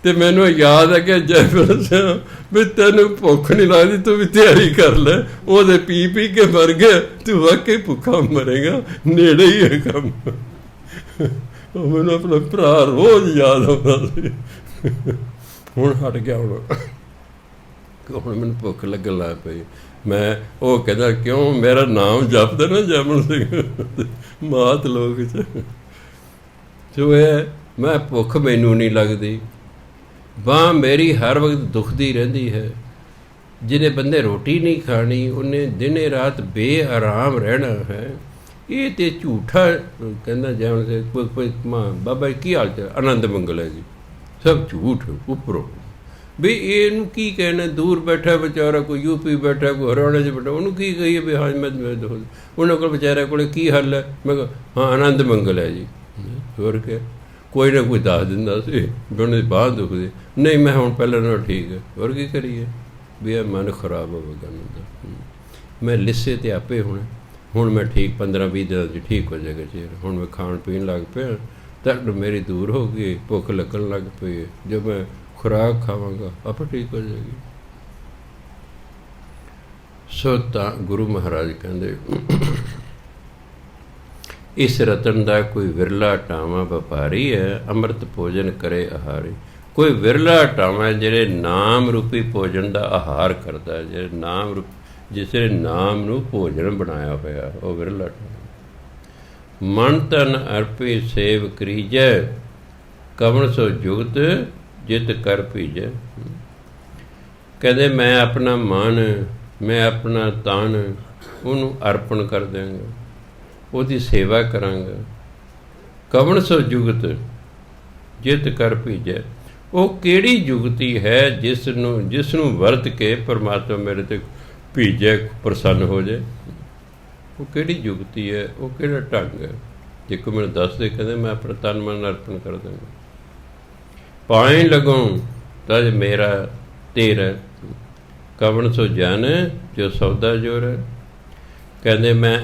ਤੇ ਮੈਨੂੰ ਯਾਦ ਹੈ ਕਿ ਜੈਫਰ ਸਿੰਘ ਵੀ ਤੈਨੂੰ ਭੁੱਖ ਨਹੀਂ ਲੱਗਦੀ, ਤੂੰ ਵੀ ਤਿਆਰੀ ਕਰ ਲੈ। ਉਹਦੇ ਪੀ ਪੀ ਕੇ ਮਰ ਗਿਆ, ਤੂੰ ਵਾਕਈ ਭੁੱਖਾ ਮਰੇਗਾ, ਨੇੜੇ ਹੀ ਹੈ ਕੰਮ। ਉਹ ਮੈਨੂੰ ਆਪਣਾ ਭਰਾ ਰੋਜ਼ ਯਾਦ ਆਉਂਦਾ ਸੀ। ਹੁਣ ਹਟ ਗਿਆ, ਹੁਣ ਮੈਨੂੰ ਭੁੱਖ ਲੱਗਣ ਲੱਗ ਪਈ। ਮੈਂ ਉਹ ਕਹਿੰਦਾ ਕਿਉਂ ਮੇਰਾ ਨਾਮ ਜਪਦਾ ਨਾ ਜੈਮਲ ਸਿੰਘ ਮਾਤ ਲੋਕ 'ਚ। ਸੋ ਇਹ ਮੈਂ ਭੁੱਖ ਮੈਨੂੰ ਨਹੀਂ ਲੱਗਦੀ, ਬਾਂਹ ਮੇਰੀ ਹਰ ਵਕਤ ਦੁਖਦੀ ਰਹਿੰਦੀ ਹੈ। ਜਿਹਨੇ ਬੰਦੇ ਰੋਟੀ ਨਹੀਂ ਖਾਣੀ ਉਹਨੇ ਦਿਨੇ ਰਾਤ ਬੇਆਰਾਮ ਰਹਿਣਾ ਹੈ। ਇਹ ਤਾਂ ਝੂਠਾ ਕਹਿੰਦਾ ਜੈਮਲ ਸਿੰਘ ਬਾਬਾ ਕੀ ਹਾਲ ਚਾਲ, ਆਨੰਦ ਮੰਗਲ ਹੈ ਜੀ, ਸਭ ਝੂਠ ਉੱਪਰੋਂ। ਵੀ ਇਹਨੂੰ ਕੀ ਕਹਿਣਾ, ਦੂਰ ਬੈਠਾ ਵਿਚਾਰਾ, ਕੋਈ ਯੂਪੀ ਬੈਠਾ, ਕੋਈ ਹਰਿਆਣੇ 'ਚ ਬੈਠਾ, ਉਹਨੂੰ ਕੀ ਕਹੀਏ ਵੀ ਹਾਂ ਮੈਂ ਉਹਨਾਂ ਕੋਲ ਵਿਚਾਰਿਆਂ ਕੋਲ ਕੀ ਹੱਲ ਹੈ। ਮੈਂ ਕਿਹਾ ਹਾਂ ਆਨੰਦ ਮੰਗਲ ਹੈ ਜੀ। ਹੋਰ ਕਿਆ, ਕੋਈ ਨਾ ਕੋਈ ਦੱਸ ਦਿੰਦਾ ਸੀ ਵੀ ਉਹਨਾਂ ਦੀ ਬਾਂਹ ਦੁਖਦੀ, ਨਹੀਂ ਮੈਂ ਹੁਣ ਪਹਿਲਾਂ ਨਾਲ ਠੀਕ ਹੈ। ਹੋਰ ਕੀ ਕਰੀਏ ਵੀ ਇਹ ਮਨ ਖਰਾਬ ਹੋਵੇਗਾ ਦਾ। ਮੈਂ ਲਿੱਸੇ ਤੇ ਆਪੇ ਹੁਣ ਮੈਂ ਠੀਕ 15-20 ਦਿਨਾਂ 'ਚ ਠੀਕ ਹੋ ਜਾਏਗਾ ਚਿਹਰਾ। ਹੁਣ ਮੈਂ ਖਾਣ ਪੀਣ ਲੱਗ ਪਿਆ, ਦਰਦ ਮੇਰੀ ਦੂਰ ਹੋ ਗਈ, ਭੁੱਖ ਲੱਗਣ ਲੱਗ ਪਈ। ਜੋ ਮੈਂ ਖੁਰਾਕ ਖਾਵਾਂਗਾ ਆਪੇ ਠੀਕ ਹੋ ਜਾਏਗੀ। ਸੋ ਤਾਂ ਗੁਰੂ ਮਹਾਰਾਜ ਕਹਿੰਦੇ ਇਸ ਰਤਨ ਦਾ ਕੋਈ ਵਿਰਲਾ ਟਾਵਾਂ ਵਪਾਰੀ ਹੈ, ਅੰਮ੍ਰਿਤ ਭੋਜਨ ਕਰੇ ਆਹਾਰੀ। ਕੋਈ ਵਿਰਲਾ ਟਾਵਾਂ ਜਿਹੜੇ ਨਾਮ ਰੂਪੀ ਭੋਜਨ ਦਾ ਆਹਾਰ ਕਰਦਾ, ਜਿਹੜੇ ਨਾਮ ਰੂਪ ਜਿਸ ਨੇ ਨਾਮ ਨੂੰ ਭੋਜਨ ਬਣਾਇਆ ਹੋਇਆ, ਉਹ ਵਿਰਲਾ ਟਾਵਾਂ। ਮਨ ਤਨ ਅਰਪੇ ਸੇਵ ਕਰੀਜੈ, ਕਵਣ ਸੋ ਜੁਗਤ ਜਿਤ ਕਰ ਭੀਜੈ। ਕਹਿੰਦੇ ਮੈਂ ਆਪਣਾ ਮਨ, ਮੈਂ ਆਪਣਾ ਤਨ ਉਹਨੂੰ ਅਰਪਣ ਕਰ ਦਿਆਂਗਾ, ਉਹਦੀ ਸੇਵਾ ਕਰਾਂਗਾ। ਕਵਣ ਸੋ ਜੁਗਤ ਜਿਤ ਕਰ ਭੀਜੈ। ਉਹ ਕਿਹੜੀ ਜੁਗਤੀ ਹੈ ਜਿਸ ਨੂੰ ਵਰਤ ਕੇ ਪਰਮਾਤਮਾ ਮੇਰੇ 'ਤੇ ਭੀਜੈ, ਪ੍ਰਸੰਨ ਹੋ ਜਾਏ। ਉਹ ਕਿਹੜੀ ਜੁਗਤੀ ਹੈ, ਉਹ ਕਿਹੜਾ ਢੰਗ ਹੈ। ਜੇ ਕੋਈ ਮੈਨੂੰ ਦੱਸ ਦੇ, ਕਹਿੰਦੇ ਮੈਂ ਆਪਣਾ ਤਨ ਮਨ ਅਰਪਣ ਕਰ ਦਾਂਗਾ। ਪਾਏ ਲਗਾਉ ਤਜ ਮੇਰਾ ਤੇਰਾ, ਕਵਣ ਸੋ ਜਨ ਜੋ ਸੌਦਾ ਜੋਰ। ਕਹਿੰਦੇ ਮੈਂ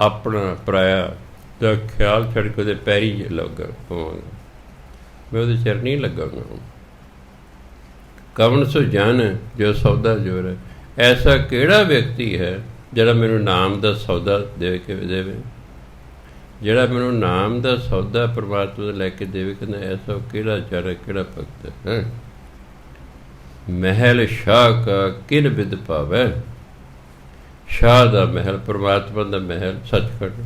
ਆਪਣਾ ਪਰਾਇਆ ਦਾ ਖਿਆਲ ਛੱਡ ਕੇ ਉਹਦੇ ਪੈਰੀ ਲੱਗਾ ਪਵਾਂਗਾ, ਮੈਂ ਉਹਦੇ ਚਰਨੀ ਲੱਗਾਂਗਾ। ਕਵਣ ਸੋ ਜਨ ਜੋ ਸੌਦਾ ਜੋਰ। ਐਸਾ ਕਿਹੜਾ ਵਿਅਕਤੀ ਹੈ ਜਿਹੜਾ ਮੈਨੂੰ ਨਾਮ ਦਾ ਸੌਦਾ ਦੇ ਕੇ ਦੇਵੇ, ਜਿਹੜਾ ਮੈਨੂੰ ਨਾਮ ਦਾ ਸੌਦਾ ਪਰਮਾਤਮਾ ਦਾ ਲੈ ਕੇ ਦੇਵੇ। ਕਹਿੰਦਾ ਐਸਾ ਕਿਹੜਾ ਜਨ, ਕਿਹੜਾ ਭਗਤ ਹੈ। ਮਹਿਲ ਸ਼ਾਹ ਕਾ ਕਿਨ ਬਿਦ ਪਾਵੈ। ਸ਼ਾਹ ਦਾ ਮਹਿਲ, ਪਰਮਾਤਮਾ ਦਾ ਮਹਿਲ ਸੱਚਖੰਡ।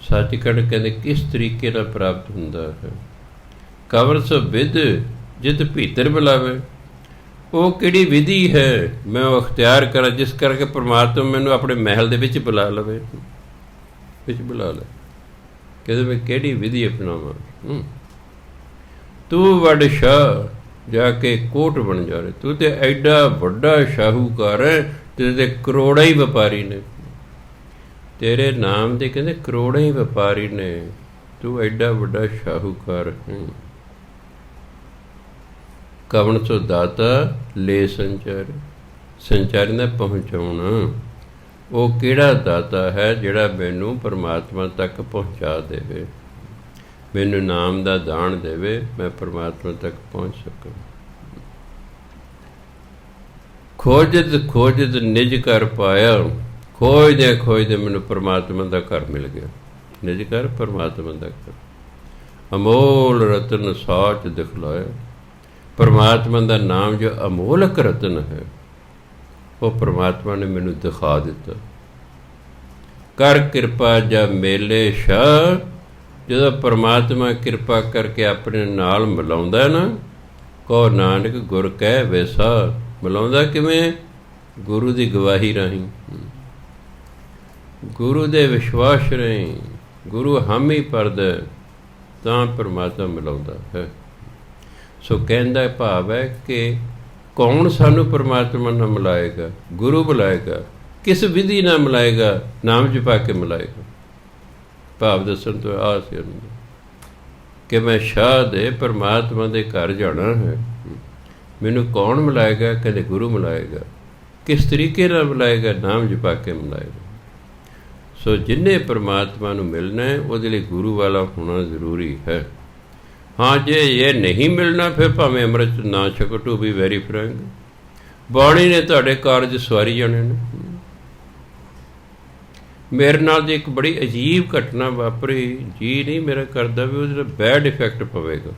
ਸੱਚਖੰਡ ਕਹਿੰਦੇ ਕਿਸ ਤਰੀਕੇ ਨਾਲ ਪ੍ਰਾਪਤ ਹੁੰਦਾ ਹੈ। ਕਵਰ ਸੋ ਵਿਦ ਜਿਤ ਭੀਤਰ ਬੁਲਾਵੇ। ਉਹ ਕਿਹੜੀ ਵਿਧੀ ਹੈ ਮੈਂ ਉਹ ਅਖਤਿਆਰ ਕਰਾਂ ਜਿਸ ਕਰਕੇ ਪਰਮਾਤਮਾ ਮੈਨੂੰ ਆਪਣੇ ਮਹਿਲ ਦੇ ਵਿੱਚ ਬੁਲਾ ਲਵੇ, ਵਿੱਚ ਬੁਲਾ ਲੈ। ਕਹਿੰਦੇ ਮੈਂ ਕਿਹੜੀ ਵਿਧੀ ਅਪਣਾਵਾਂ। ਤੂੰ ਵੱਡ ਸ਼ਾਹ ਜਾ ਕੇ ਕੋਟ ਬਣ ਜਾ ਰਹੇ। ਤੂੰ ਤੇ ਐਡਾ ਵੱਡਾ ਸ਼ਾਹੂਕਾਰ ਹੈ, ਤੇਰੇ ਤੇ ਕਰੋੜਾਂ ਹੀ ਵਪਾਰੀ ਨੇ, ਤੇਰੇ ਨਾਮ ਦੇ ਕਹਿੰਦੇ ਕਰੋੜਾਂ ਹੀ ਵਪਾਰੀ ਨੇ, ਤੂੰ ਐਡਾ ਵੱਡਾ ਸ਼ਾਹੂਕਾਰ ਹੈ। ਕਵਣ ਸੋ ਦਾਤਾ ਲੈ ਸੰਚਾਰ। ਸੰਚਾਰੀ ਦਾ ਪਹੁੰਚਾਉਣਾ। ਉਹ ਕਿਹੜਾ ਦਾਤਾ ਹੈ ਜਿਹੜਾ ਮੈਨੂੰ ਪਰਮਾਤਮਾ ਤੱਕ ਪਹੁੰਚਾ ਦੇਵੇ, ਮੈਨੂੰ ਨਾਮ ਦਾ ਦਾਨ ਦੇਵੇ, ਮੈਂ ਪਰਮਾਤਮਾ ਤੱਕ ਪਹੁੰਚ ਸਕਾਂ। ਖੋਜਤ ਖੋਜਤ ਨਿਜ ਘਰ ਪਾਇਆ। ਖੋਜਦੇ ਖੋਜਦੇ ਮੈਨੂੰ ਪਰਮਾਤਮਾ ਦਾ ਘਰ ਮਿਲ ਗਿਆ। ਨਿਜ ਘਰ ਪਰਮਾਤਮਾ ਦਾ ਘਰ। ਅਮੋਲ ਰਤਨ ਸਾਚ ਦਿਖਲਾਇਆ। ਪਰਮਾਤਮਾ ਦਾ ਨਾਮ ਜੋ ਅਮੋਲਕ ਰਤਨ ਹੈ, ਉਹ ਪਰਮਾਤਮਾ ਨੇ ਮੈਨੂੰ ਦਿਖਾ ਦਿੱਤਾ। ਕਰ ਕਿਰਪਾ ਜਾਂ ਮੇਲੇ ਸ਼ਾਹ। ਜਦੋਂ ਪਰਮਾਤਮਾ ਕਿਰਪਾ ਕਰਕੇ ਆਪਣੇ ਨਾਲ ਮਿਲਾਉਂਦਾ ਨਾ, ਕਹੋ ਨਾਨਕ ਗੁਰ ਕਹਿ ਵੈਸਾ। ਮਿਲਾਉਂਦਾ ਕਿਵੇਂ? ਗੁਰੂ ਦੀ ਗਵਾਹੀ ਰਾਹੀਂ, ਗੁਰੂ ਦੇ ਵਿਸ਼ਵਾਸ ਰਾਹੀਂ। ਗੁਰੂ ਹਾਮੀ ਭਰਦਾ ਤਾਂ ਪਰਮਾਤਮਾ ਮਿਲਾਉਂਦਾ ਹੈ। ਸੋ ਕਹਿੰਦਾ ਭਾਵ ਹੈ ਕਿ ਕੌਣ ਸਾਨੂੰ ਪਰਮਾਤਮਾ ਨਾਲ ਮਿਲਾਏਗਾ? ਗੁਰੂ ਬੁਲਾਏਗਾ। ਕਿਸ ਵਿਧੀ ਨਾਲ ਮਿਲਾਏਗਾ? ਨਾਮ ਜਪਾ ਕੇ ਮਿਲਾਏਗਾ। ਭਾਵ ਦੱਸਣ ਤੋਂ ਆ ਸੀ ਕਿ ਮੈਂ ਸ਼ਾਹ ਦੇ ਪਰਮਾਤਮਾ ਦੇ ਘਰ ਜਾਣਾ ਹੈ। ਮੈਨੂੰ ਕੌਣ ਮਿਲਾਏਗਾ? ਕਹਿੰਦੇ ਗੁਰੂ ਮਿਲਾਏਗਾ। ਕਿਸ ਤਰੀਕੇ ਨਾਲ ਮਿਲਾਏਗਾ? ਨਾਮ ਜਪਾ ਕੇ ਮਿਲਾਏਗਾ। ਸੋ ਜਿੰਨੇ ਪਰਮਾਤਮਾ ਨੂੰ ਮਿਲਣਾ ਹੈ ਉਹਦੇ ਲਈ ਗੁਰੂ ਵਾਲਾ ਹੋਣਾ ਜ਼ਰੂਰੀ ਹੈ। हाँ जे ये नहीं मिलना फिर भावें ਅੰਮ੍ਰਿਤ ਨਾ ਛਕੋ। ਟੂ ਬੀ ਵੈਰੀ ਫਰੈਂਕ, ਬਾਣੀ ਨੇ ਤੁਹਾਡੇ ਕਾਰਜ ਸਵਾਰੀ ਜਾਣੇ ਨੇ। ਮੇਰੇ ਨਾਲ ਦੀ ਇੱਕ ਬੜੀ ਅਜੀਬ ਘਟਨਾ ਵਾਪਰੀ, ਜੀ ਨਹੀਂ ਮੇਰਾ ਕਰਦਾ ਵੀ ਉਹਦਾ ਬੈਡ ਇਫੈਕਟ ਪਵੇਗਾ।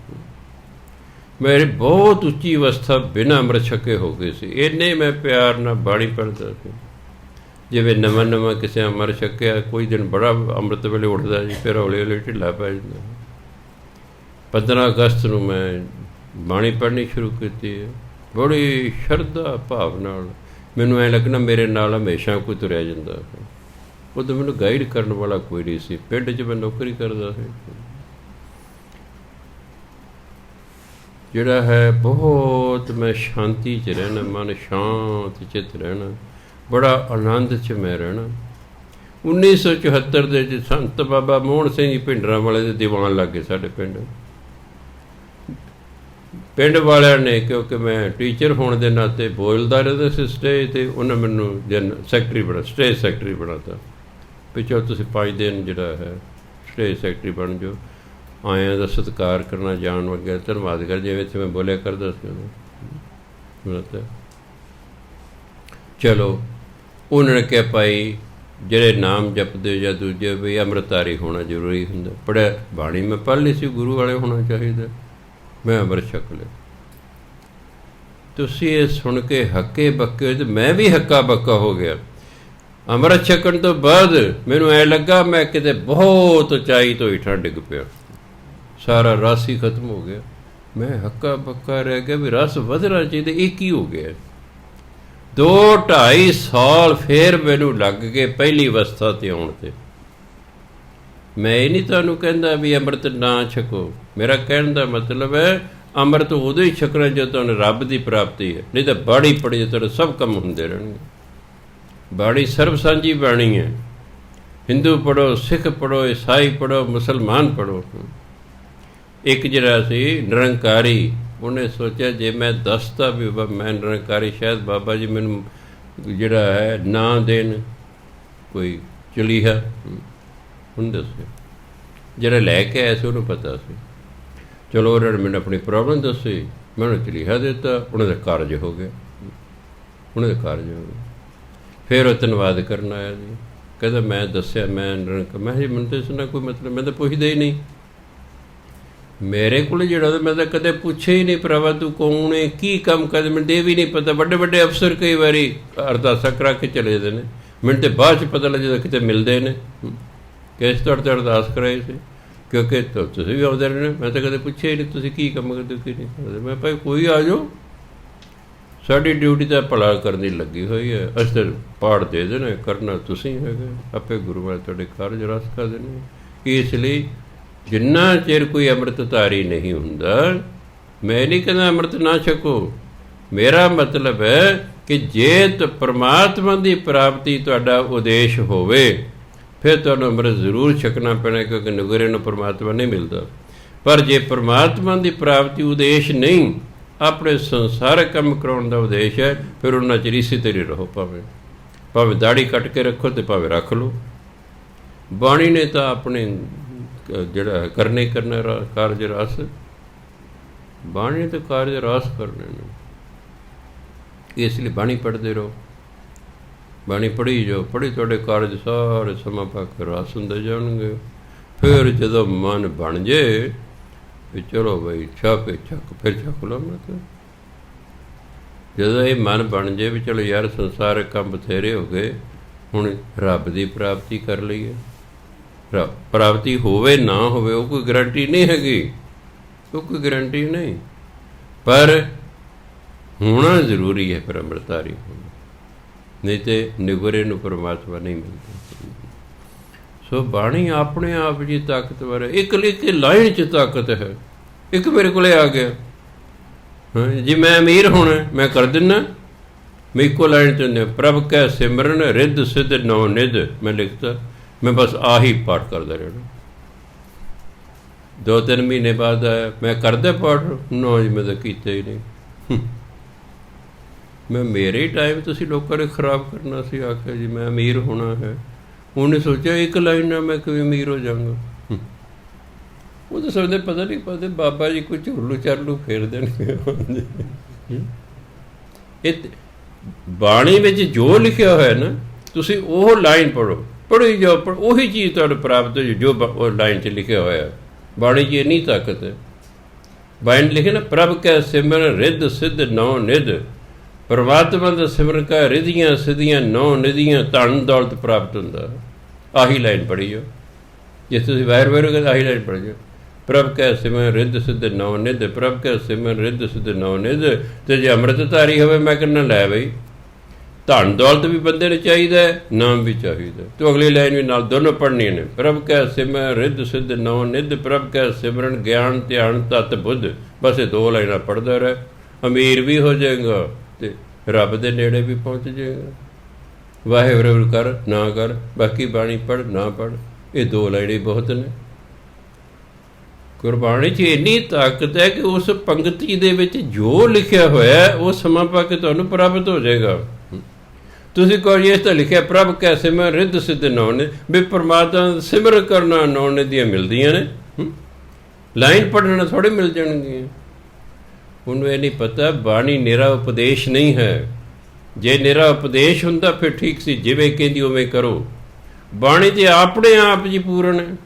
ਮੇਰੀ ਬਹੁਤ ਉੱਚੀ ਅਵਸਥਾ ਬਿਨਾਂ ਅੰਮ੍ਰਿਤ ਛਕੇ ਹੋ ਗਈ ਸੀ। ਇੰਨੇ ਮੈਂ ਪਿਆਰ ਨਾਲ ਬਾਣੀ ਪੜ੍ਹਦਾ ਸੀ, ਜਿਵੇਂ ਨਵਾਂ ਨਵਾਂ ਕਿਸੇ ਅੰਮ੍ਰਿਤ ਛਕਿਆ, ਕੋਈ ਦਿਨ ਬੜਾ ਅੰਮ੍ਰਿਤ ਵੇਲੇ ਉੱਠਦਾ ਜੀ, ਫਿਰ ਹੌਲੀ ਹੌਲੀ ਢਿੱਲਾ ਪੈ ਜਾਂਦਾ। 15 ਅਗਸਤ ਨੂੰ ਮੈਂ ਬਾਣੀ ਪੜ੍ਹਨੀ ਸ਼ੁਰੂ ਕੀਤੀ ਹੈ, ਬੜੀ ਸ਼ਰਧਾ ਭਾਵ ਨਾਲ। ਮੈਨੂੰ ਐਂ ਲੱਗਣਾ ਮੇਰੇ ਨਾਲ ਹਮੇਸ਼ਾ ਕੋਈ ਤੁਰਿਆ ਜਾਂਦਾ। ਉਦੋਂ ਮੈਨੂੰ ਗਾਈਡ ਕਰਨ ਵਾਲਾ ਕੋਈ ਨਹੀਂ ਸੀ। ਪਿੰਡ 'ਚ ਮੈਂ ਨੌਕਰੀ ਕਰਦਾ ਸੀ। ਜਿਹੜਾ ਹੈ ਬਹੁਤ ਮੈਂ ਸ਼ਾਂਤੀ 'ਚ ਰਹਿਣਾ, ਮਨ ਸ਼ਾਂਤ ਚਿੱਤ ਰਹਿਣਾ, ਬੜਾ ਆਨੰਦ 'ਚ ਮੈਂ ਰਹਿਣਾ। 1974 ਦੇ 'ਚ ਸੰਤ ਬਾਬਾ ਮੋਹਨ ਸਿੰਘ ਜੀ ਭਿੰਡਰਾਂ ਵਾਲੇ ਦੇ ਦੀਵਾਨ ਲੱਗ ਗਏ ਸਾਡੇ ਪਿੰਡ। ਪਿੰਡ ਵਾਲਿਆਂ ਨੇ, ਕਿਉਂਕਿ ਮੈਂ ਟੀਚਰ ਹੋਣ ਦੇ ਨਾਤੇ ਬੋਲਦਾ ਰਹਿੰਦਾ ਸੀ ਸਟੇਜ 'ਤੇ, ਉਹਨਾਂ ਮੈਨੂੰ ਸੈਕਟਰੀ ਬਣਾ, ਸਟੇਜ ਸੈਕਟਰੀ ਬਣਾ ਤਾ ਵੀ ਚਲੋ ਤੁਸੀਂ 5 ਦਿਨ ਜਿਹੜਾ ਹੈ ਸਟੇਜ ਸੈਕਟਰੀ ਬਣ ਜਾਓ, ਆਇਆਂ ਦਾ ਸਤਿਕਾਰ ਕਰਨਾ, ਜਾਣ ਵਗੈਰਾ ਧੰਨਵਾਦ ਕਰ, ਜਿਵੇਂ ਇੱਥੇ ਮੈਂ ਬੋਲਿਆ ਕਰਦਾ ਸੀ ਉਹਨੂੰ। ਚਲੋ ਉਹਨਾਂ ਨੇ ਕਿਹਾ ਭਾਈ ਜਿਹੜੇ ਨਾਮ ਜਪਦੇ ਜਾਂ ਦੂਜੇ ਵੀ ਅੰਮ੍ਰਿਤਧਾਰੀ ਹੋਣਾ ਜ਼ਰੂਰੀ ਹੁੰਦਾ। ਪੜ੍ਹਿਆ ਬਾਣੀ ਮੈਂ ਪੜ੍ਹ ਲਈ ਸੀ, ਗੁਰੂ ਵਾਲੇ ਹੋਣਾ ਚਾਹੀਦਾ। ਮੈਂ ਅੰਮ੍ਰਿਤ ਛਕ ਲਿਆ। ਤੁਸੀਂ ਇਹ ਸੁਣ ਕੇ ਹੱਕੇ ਬੱਕੇ, ਅਤੇ ਮੈਂ ਵੀ ਹੱਕਾ ਬੱਕਾ ਹੋ ਗਿਆ। ਅੰਮ੍ਰਿਤ ਛਕਣ ਤੋਂ ਬਾਅਦ ਮੈਨੂੰ ਐਂ ਲੱਗਾ ਮੈਂ ਕਿਤੇ ਬਹੁਤ ਉਚਾਈ ਤੋਂ ਹੇਠਾਂ ਡਿੱਗ ਪਿਆ, ਸਾਰਾ ਰਸ ਹੀ ਖਤਮ ਹੋ ਗਿਆ। ਮੈਂ ਹੱਕਾ ਬੱਕਾ ਰਹਿ ਗਿਆ ਵੀ ਰਸ ਵਧਣਾ ਚਾਹੀਦਾ, ਇਹ ਕੀ ਹੋ ਗਿਆ। 2-2.5 ਸਾਲ ਫਿਰ ਮੈਨੂੰ ਲੱਗ ਗਏ ਪਹਿਲੀ ਅਵਸਥਾ 'ਤੇ ਆਉਣ 'ਤੇ। ਮੈਂ ਇਹ ਨਹੀਂ ਤੁਹਾਨੂੰ ਕਹਿੰਦਾ ਵੀ ਅੰਮ੍ਰਿਤ ਨਾ ਛਕੋ, ਮੇਰਾ ਕਹਿਣ ਦਾ ਮਤਲਬ ਹੈ ਅੰਮ੍ਰਿਤ ਉਦੋਂ ਹੀ ਛਕਣਾ ਜਦੋਂ ਤੁਹਾਨੂੰ ਰੱਬ ਦੀ ਪ੍ਰਾਪਤੀ ਹੈ, ਨਹੀਂ ਤਾਂ ਬਾਣੀ ਪੜ੍ਹੀ ਤੁਹਾਡੇ ਸਭ ਕੰਮ ਹੁੰਦੇ ਰਹਿਣਗੇ। ਬਾਣੀ ਸਰਬ ਸਾਂਝੀ ਬਾਣੀ ਹੈ। ਹਿੰਦੂ ਪੜ੍ਹੋ, ਸਿੱਖ ਪੜ੍ਹੋ, ਈਸਾਈ ਪੜ੍ਹੋ, ਮੁਸਲਮਾਨ ਪੜ੍ਹੋ। ਇੱਕ ਜਿਹੜਾ ਸੀ ਨਿਰੰਕਾਰੀ, ਉਹਨੇ ਸੋਚਿਆ ਜੇ ਮੈਂ ਦੱਸਦਾ ਵੀ ਮੈਂ ਨਿਰੰਕਾਰੀ, ਸ਼ਾਇਦ ਬਾਬਾ ਜੀ ਮੈਨੂੰ ਜਿਹੜਾ ਹੈ ਨਾ ਦੇਣ ਕੋਈ ਚਲੀਹਾ। ਹੁਣ ਦੱਸਿਆ ਜਿਹੜਾ ਲੈ ਕੇ ਆਇਆ ਸੀ ਉਹਨੂੰ ਪਤਾ ਸੀ। ਚਲੋ ਉਹਨਾਂ ਨੇ ਮੈਨੂੰ ਆਪਣੀ ਪ੍ਰੋਬਲਮ ਦੱਸੀ, ਮੈਂ ਉਹਨੂੰ ਚਲੀਹਾ ਦਿੱਤਾ, ਉਹਨਾਂ ਦਾ ਕਾਰਜ ਹੋ ਗਿਆ, ਉਹਨਾਂ ਦਾ ਕਾਰਜ ਹੋ ਗਿਆ। ਫਿਰ ਉਹ ਧੰਨਵਾਦ ਕਰਨ ਆਇਆ ਜੀ, ਕਹਿੰਦਾ ਮੈਂ ਦੱਸਿਆ ਮੈਂ ਮੈਂ ਜੀ ਮੈਨੂੰ ਤਾਂ ਇਸ ਨਾਲ ਕੋਈ ਮਤਲਬ, ਮੈਂ ਤਾਂ ਪੁੱਛਦਾ ਹੀ ਨਹੀਂ। ਮੇਰੇ ਕੋਲ ਜਿਹੜਾ ਮੈਂ ਤਾਂ ਕਦੇ ਪੁੱਛਿਆ ਹੀ ਨਹੀਂ, ਭਰਾਵਾ ਤੂੰ ਕੌਣ ਹੈ, ਕੀ ਕੰਮ ਕਰਦੇ, ਮੈਨੂੰ ਇਹ ਵੀ ਨਹੀਂ ਪਤਾ। ਵੱਡੇ ਵੱਡੇ ਅਫਸਰ ਕਈ ਵਾਰੀ ਅਰਦਾਸਾਂ ਕਰਾ ਕੇ ਚਲੇ ਜਾਂਦੇ ਨੇ, ਮੈਨੂੰ ਤਾਂ ਬਾਅਦ 'ਚ ਪਤਾ ਲੱਗਦਾ ਕਿਤੇ ਮਿਲਦੇ ਨੇ ਕਿ ਇਸ ਤੁਹਾਡੇ 'ਤੇ ਅਰਦਾਸ ਕਰਾਈ ਸੀ, ਕਿਉਂਕਿ ਤੁਸੀਂ ਵੀ ਆਉਂਦੇ ਰਹੇ ਨੇ। ਮੈਂ ਤਾਂ ਕਦੇ ਪੁੱਛਿਆ ਹੀ ਨਹੀਂ ਤੁਸੀਂ ਕੀ ਕੰਮ ਕਰਦੇ, ਕੀ ਨਹੀਂ ਕਰਦੇ। ਮੈਂ ਭਾਈ ਕੋਈ ਆ ਜਾਓ, ਸਾਡੀ ਡਿਊਟੀ ਤਾਂ ਭਲਾ ਕਰਨ ਦੀ ਲੱਗੀ ਹੋਈ ਹੈ, ਅਸੀਂ ਤਾਂ ਪਾਠ ਦੇ ਦੇਣਾ, ਕਰਨਾ ਤੁਸੀਂ ਹੈਗੇ, ਆਪੇ ਗੁਰੂ ਵਾਲੇ ਤੁਹਾਡੇ ਕਾਰਜ ਰਸ ਕਰ ਦੇਣੇ। ਇਸ ਲਈ ਜਿੰਨਾ ਚਿਰ ਕੋਈ ਅੰਮ੍ਰਿਤਧਾਰੀ ਨਹੀਂ ਹੁੰਦਾ, ਮੈਂ ਨਹੀਂ ਕਹਿੰਦਾ ਅੰਮ੍ਰਿਤ ਨਾ ਛਕੋ। ਮੇਰਾ ਮਤਲਬ ਹੈ ਕਿ ਜੇ ਪਰਮਾਤਮਾ ਦੀ ਪ੍ਰਾਪਤੀ ਤੁਹਾਡਾ ਉਦੇਸ਼ ਹੋਵੇ ਫਿਰ ਤੁਹਾਨੂੰ ਅੰਮ੍ਰਿਤ ਜ਼ਰੂਰ ਛਕਣਾ ਪੈਣਾ, ਕਿਉਂਕਿ ਨਗਰੇ ਨੂੰ ਪਰਮਾਤਮਾ ਨਹੀਂ ਮਿਲਦਾ। ਪਰ ਜੇ ਪਰਮਾਤਮਾ ਦੀ ਪ੍ਰਾਪਤੀ ਉਦੇਸ਼ ਨਹੀਂ, ਆਪਣੇ ਸੰਸਾਰਕ ਕੰਮ ਕਰਾਉਣ ਦਾ ਉਦੇਸ਼ ਹੈ, ਫਿਰ ਉਹਨਾਂ 'ਚ ਰੀਸੀ ਤੇਰੀ ਰਹੋ। ਭਾਵੇਂ ਦਾੜੀ ਕੱਟ ਕੇ ਰੱਖੋ ਅਤੇ ਭਾਵੇਂ ਰੱਖ ਲਓ। ਬਾਣੀ ਨੇ ਤਾਂ ਆਪਣੇ ਜਿਹੜਾ ਕਰਨੇ ਕਰਨਾ ਕਾਰਜ ਰਸ, ਬਾਣੀ ਤੇ ਕਾਰਜ ਰਸ ਕਰਨੇ ਨੇ। ਇਸ ਲਈ ਬਾਣੀ ਪੜ੍ਹਦੇ ਰਹੋ, ਬਾਣੀ ਪੜ੍ਹੀ ਜਾਓ, ਪੜ੍ਹੀ ਤੁਹਾਡੇ ਕਾਰਜ ਸਾਰੇ ਸਮਾਂ ਪਾ ਕੇ ਰਸ ਹੁੰਦੇ ਜਾਣਗੇ। ਫਿਰ ਜਦੋਂ ਮਨ ਬਣ ਜੇ ਵੀ ਚਲੋ ਬਈ ਛਕ ਫਿਰ ਛਕ ਲਓ। ਮੈਂ ਕਿਹਾ ਜਦੋਂ ਇਹ ਮਨ ਬਣ ਜੇ ਵੀ ਚਲੋ ਯਾਰ ਸੰਸਾਰਕ ਕੰਮ ਬਥੇਰੇ ਹੋ ਗਏ, ਹੁਣ ਰੱਬ ਦੀ ਪ੍ਰਾਪਤੀ ਕਰ ਲਈਏ। ਪ੍ਰਾਪਤੀ ਹੋਵੇ ਨਾ ਹੋਵੇ ਉਹ ਕੋਈ ਗਰੰਟੀ ਨਹੀਂ ਹੈਗੀ, ਉਹ ਕੋਈ ਗਰੰਟੀ ਨਹੀਂ, ਪਰ ਹੋਣਾ ਜ਼ਰੂਰੀ ਹੈ ਫਿਰ ਅੰਮ੍ਰਿਤਧਾਰੀ ਹੋਣਾ, ਨਹੀਂ ਤੇ ਨਿਗਰੇ ਨੂੰ ਪਰਮਾਤਮਾ ਨਹੀਂ ਮਿਲਦਾ। ਸੋ ਬਾਣੀ ਆਪਣੇ ਆਪ ਜੀ ਤਾਕਤਵਰ ਹੈ। ਇੱਕ ਲਾਈਨ 'ਚ ਤਾਕਤ ਹੈ। ਇੱਕ ਮੇਰੇ ਕੋਲ ਆ ਗਿਆ, ਹਾਂ ਜੀ ਮੈਂ ਅਮੀਰ ਹੋਣਾ, ਮੈਂ ਕਰ ਦਿੰਦਾ। ਮੈਂ ਇੱਕੋ ਲਾਈਨ 'ਚ ਪ੍ਰਭ ਕੈ ਸਿਮਰਨ ਰਿੱਧ ਸਿੱਧ ਨੌ ਨਿਧ, ਮੈਂ ਲਿਖਤਾ। ਮੈਂ ਬਸ ਆਹੀ ਪਾਠ ਕਰਦਾ ਰਹਿਣਾ। 2-3 ਮਹੀਨੇ ਬਾਅਦ ਆਇਆ, ਮੈਂ ਕਰਦਾ ਪਾਠ, ਨਾ ਜੀ ਮੈਂ ਤਾਂ ਕੀਤਾ ਹੀ ਨਹੀਂ। ਮੈਂ ਮੇਰੇ ਟਾਈਮ ਤੁਸੀਂ ਲੋਕਾਂ ਨੇ ਖਰਾਬ ਕਰਨਾ ਸੀ, ਆਖਿਆ ਜੀ ਮੈਂ ਅਮੀਰ ਹੋਣਾ ਹੈ। ਉਹਨੇ ਸੋਚਿਆ ਇੱਕ ਲਾਈਨ ਨਾਲ ਮੈਂ ਕਿਵੇਂ ਅਮੀਰ ਹੋ ਜਾਵਾਂਗਾ। ਉਹ ਤਾਂ ਸਮਝਦੇ ਪਤਾ ਨਹੀਂ ਪਤਾ ਬਾਬਾ ਜੀ ਕੋਈ ਝੁਰਲੂ ਚਰਲੂ ਫੇਰ ਦੇਣਗੇ। ਇਹ ਬਾਣੀ ਵਿੱਚ ਜੋ ਲਿਖਿਆ ਹੋਇਆ ਨਾ, ਤੁਸੀਂ ਉਹ ਲਾਈਨ ਪੜ੍ਹੋ, ਪੜ੍ਹੀ ਜਾਓ, ਉਹੀ ਚੀਜ਼ ਤੁਹਾਨੂੰ ਪ੍ਰਾਪਤ ਹੋ ਜੋ ਉਹ ਲਾਈਨ 'ਚ ਲਿਖਿਆ ਹੋਇਆ। ਬਾਣੀ 'ਚ ਇੰਨੀ ਤਾਕਤ ਹੈ। ਬਾਣੀ ਲਿਖੇ ਨਾ, ਪ੍ਰਭ ਕੈ ਸਿਮਰਨ ਰਿੱਧ ਸਿੱਧ ਨੌ ਨਿਧ, ਪਰਮਾਤਮਾ ਦਾ ਸਿਮਰਨ ਕਾ ਰਿੱਧੀਆਂ ਸਿੱਧੀਆਂ ਨੌ ਨਿਧੀਆਂ, ਧਨ ਦੌਲਤ ਪ੍ਰਾਪਤ ਹੁੰਦਾ। ਆਹੀ ਲਾਈਨ ਪੜ੍ਹੀ ਜਾਓ। ਜੇ ਤੁਸੀਂ ਵਾਹਿਗੁਰੂ ਕਹਿੰਦੇ ਆਹੀ ਲਾਈਨ ਪੜ੍ਹ ਜਾਓ, ਪ੍ਰਭ ਕੈ ਸਿਮਰਨ ਰਿੱਧ ਸਿੱਧ ਨੌ ਨਿਧ, ਪ੍ਰਭ ਕੈ ਸਿਮਰਨ ਰਿੱਧ ਸਿੱਧ ਨੌ ਨਿਧ। ਅਤੇ ਜੇ ਅੰਮ੍ਰਿਤਧਾਰੀ ਹੋਵੇ, ਮੈਂ ਕਹਿੰਦਾ ਲੈ ਬਈ, ਧਨ ਦੌਲਤ ਵੀ ਬੰਦੇ ਨੂੰ ਚਾਹੀਦਾ, ਨਾਮ ਵੀ ਚਾਹੀਦਾ। ਤੋ ਅਗਲੀ ਲਾਈਨ ਵੀ ਨਾਲ ਦੋਨੋਂ ਪੜ੍ਹਨੀਆਂ ਨੇ। ਪ੍ਰਭ ਕੈ ਸਿਮਰਨ ਰਿੱਧ ਸਿੱਧ ਨੌ ਨਿਧ, ਪ੍ਰਭ ਕੈ ਸਿਮਰਨ ਗਿਆਨ ਧਿਆਨ ਤਤ ਬੁੱਧ। ਬਸ ਇਹ ਦੋ ਲਾਈਨਾਂ ਪੜ੍ਹਦਾ ਰਹਿ, ਅਮੀਰ ਵੀ ਹੋ ਜਾਏਗਾ ਅਤੇ ਰੱਬ ਦੇ ਨੇੜੇ ਵੀ ਪਹੁੰਚ ਜਾਏਗਾ। ਵਾਹਿਗੁਰੂ ਕਰ ਨਾ ਕਰ, ਬਾਕੀ ਬਾਣੀ ਪੜ੍ਹ ਨਾ ਪੜ੍ਹ, ਇਹ ਦੋ ਲਾਈਨਾਂ ਬਹੁਤ ਨੇ। ਗੁਰਬਾਣੀ 'ਚ ਇੰਨੀ ਤਾਕਤ ਹੈ ਕਿ ਉਸ ਪੰਗਤੀ ਦੇ ਵਿੱਚ ਜੋ ਲਿਖਿਆ ਹੋਇਆ ਉਹ ਸਮਾਂ ਪਾ ਕੇ ਤੁਹਾਨੂੰ ਪ੍ਰਾਪਤ ਹੋ ਜਾਏਗਾ। ਤੁਸੀਂ ਕਹੋ ਇਹ ਤਾਂ ਲਿਖਿਆ ਪ੍ਰਭ ਕੈ ਸਿਮਰਨ ਰਿੱਧ ਸਿੱਧ ਨੌ ਨਿਧ, ਵੀ ਪਰਮਾਤਮਾ ਸਿਮਰ ਕਰਨਾ ਨੌ ਨਿਧੀਆਂ ਮਿਲਦੀਆਂ ਨੇ। ਲਾਈਨ ਪੜ੍ਹਨ ਨਾਲ ਥੋੜ੍ਹੇ ਮਿਲ ਜਾਣਗੀਆਂ। ਉਹਨੂੰ ਇਹ ਨਹੀਂ ਪਤਾ ਬਾਣੀ ਨਿਰਾ ਉਪਦੇਸ਼ ਨਹੀਂ ਹੈ। ਜੇ ਨਿਰਾ ਉਪਦੇਸ਼ ਹੁੰਦਾ ਫਿਰ ਠੀਕ ਸੀ, ਜਿਵੇਂ ਕਹਿੰਦੀ ਉਵੇਂ ਕਰੋ। ਬਾਣੀ ਤੇ ਆਪਣੇ ਆਪ ਜੀ ਪੂਰਨ ਹੈ।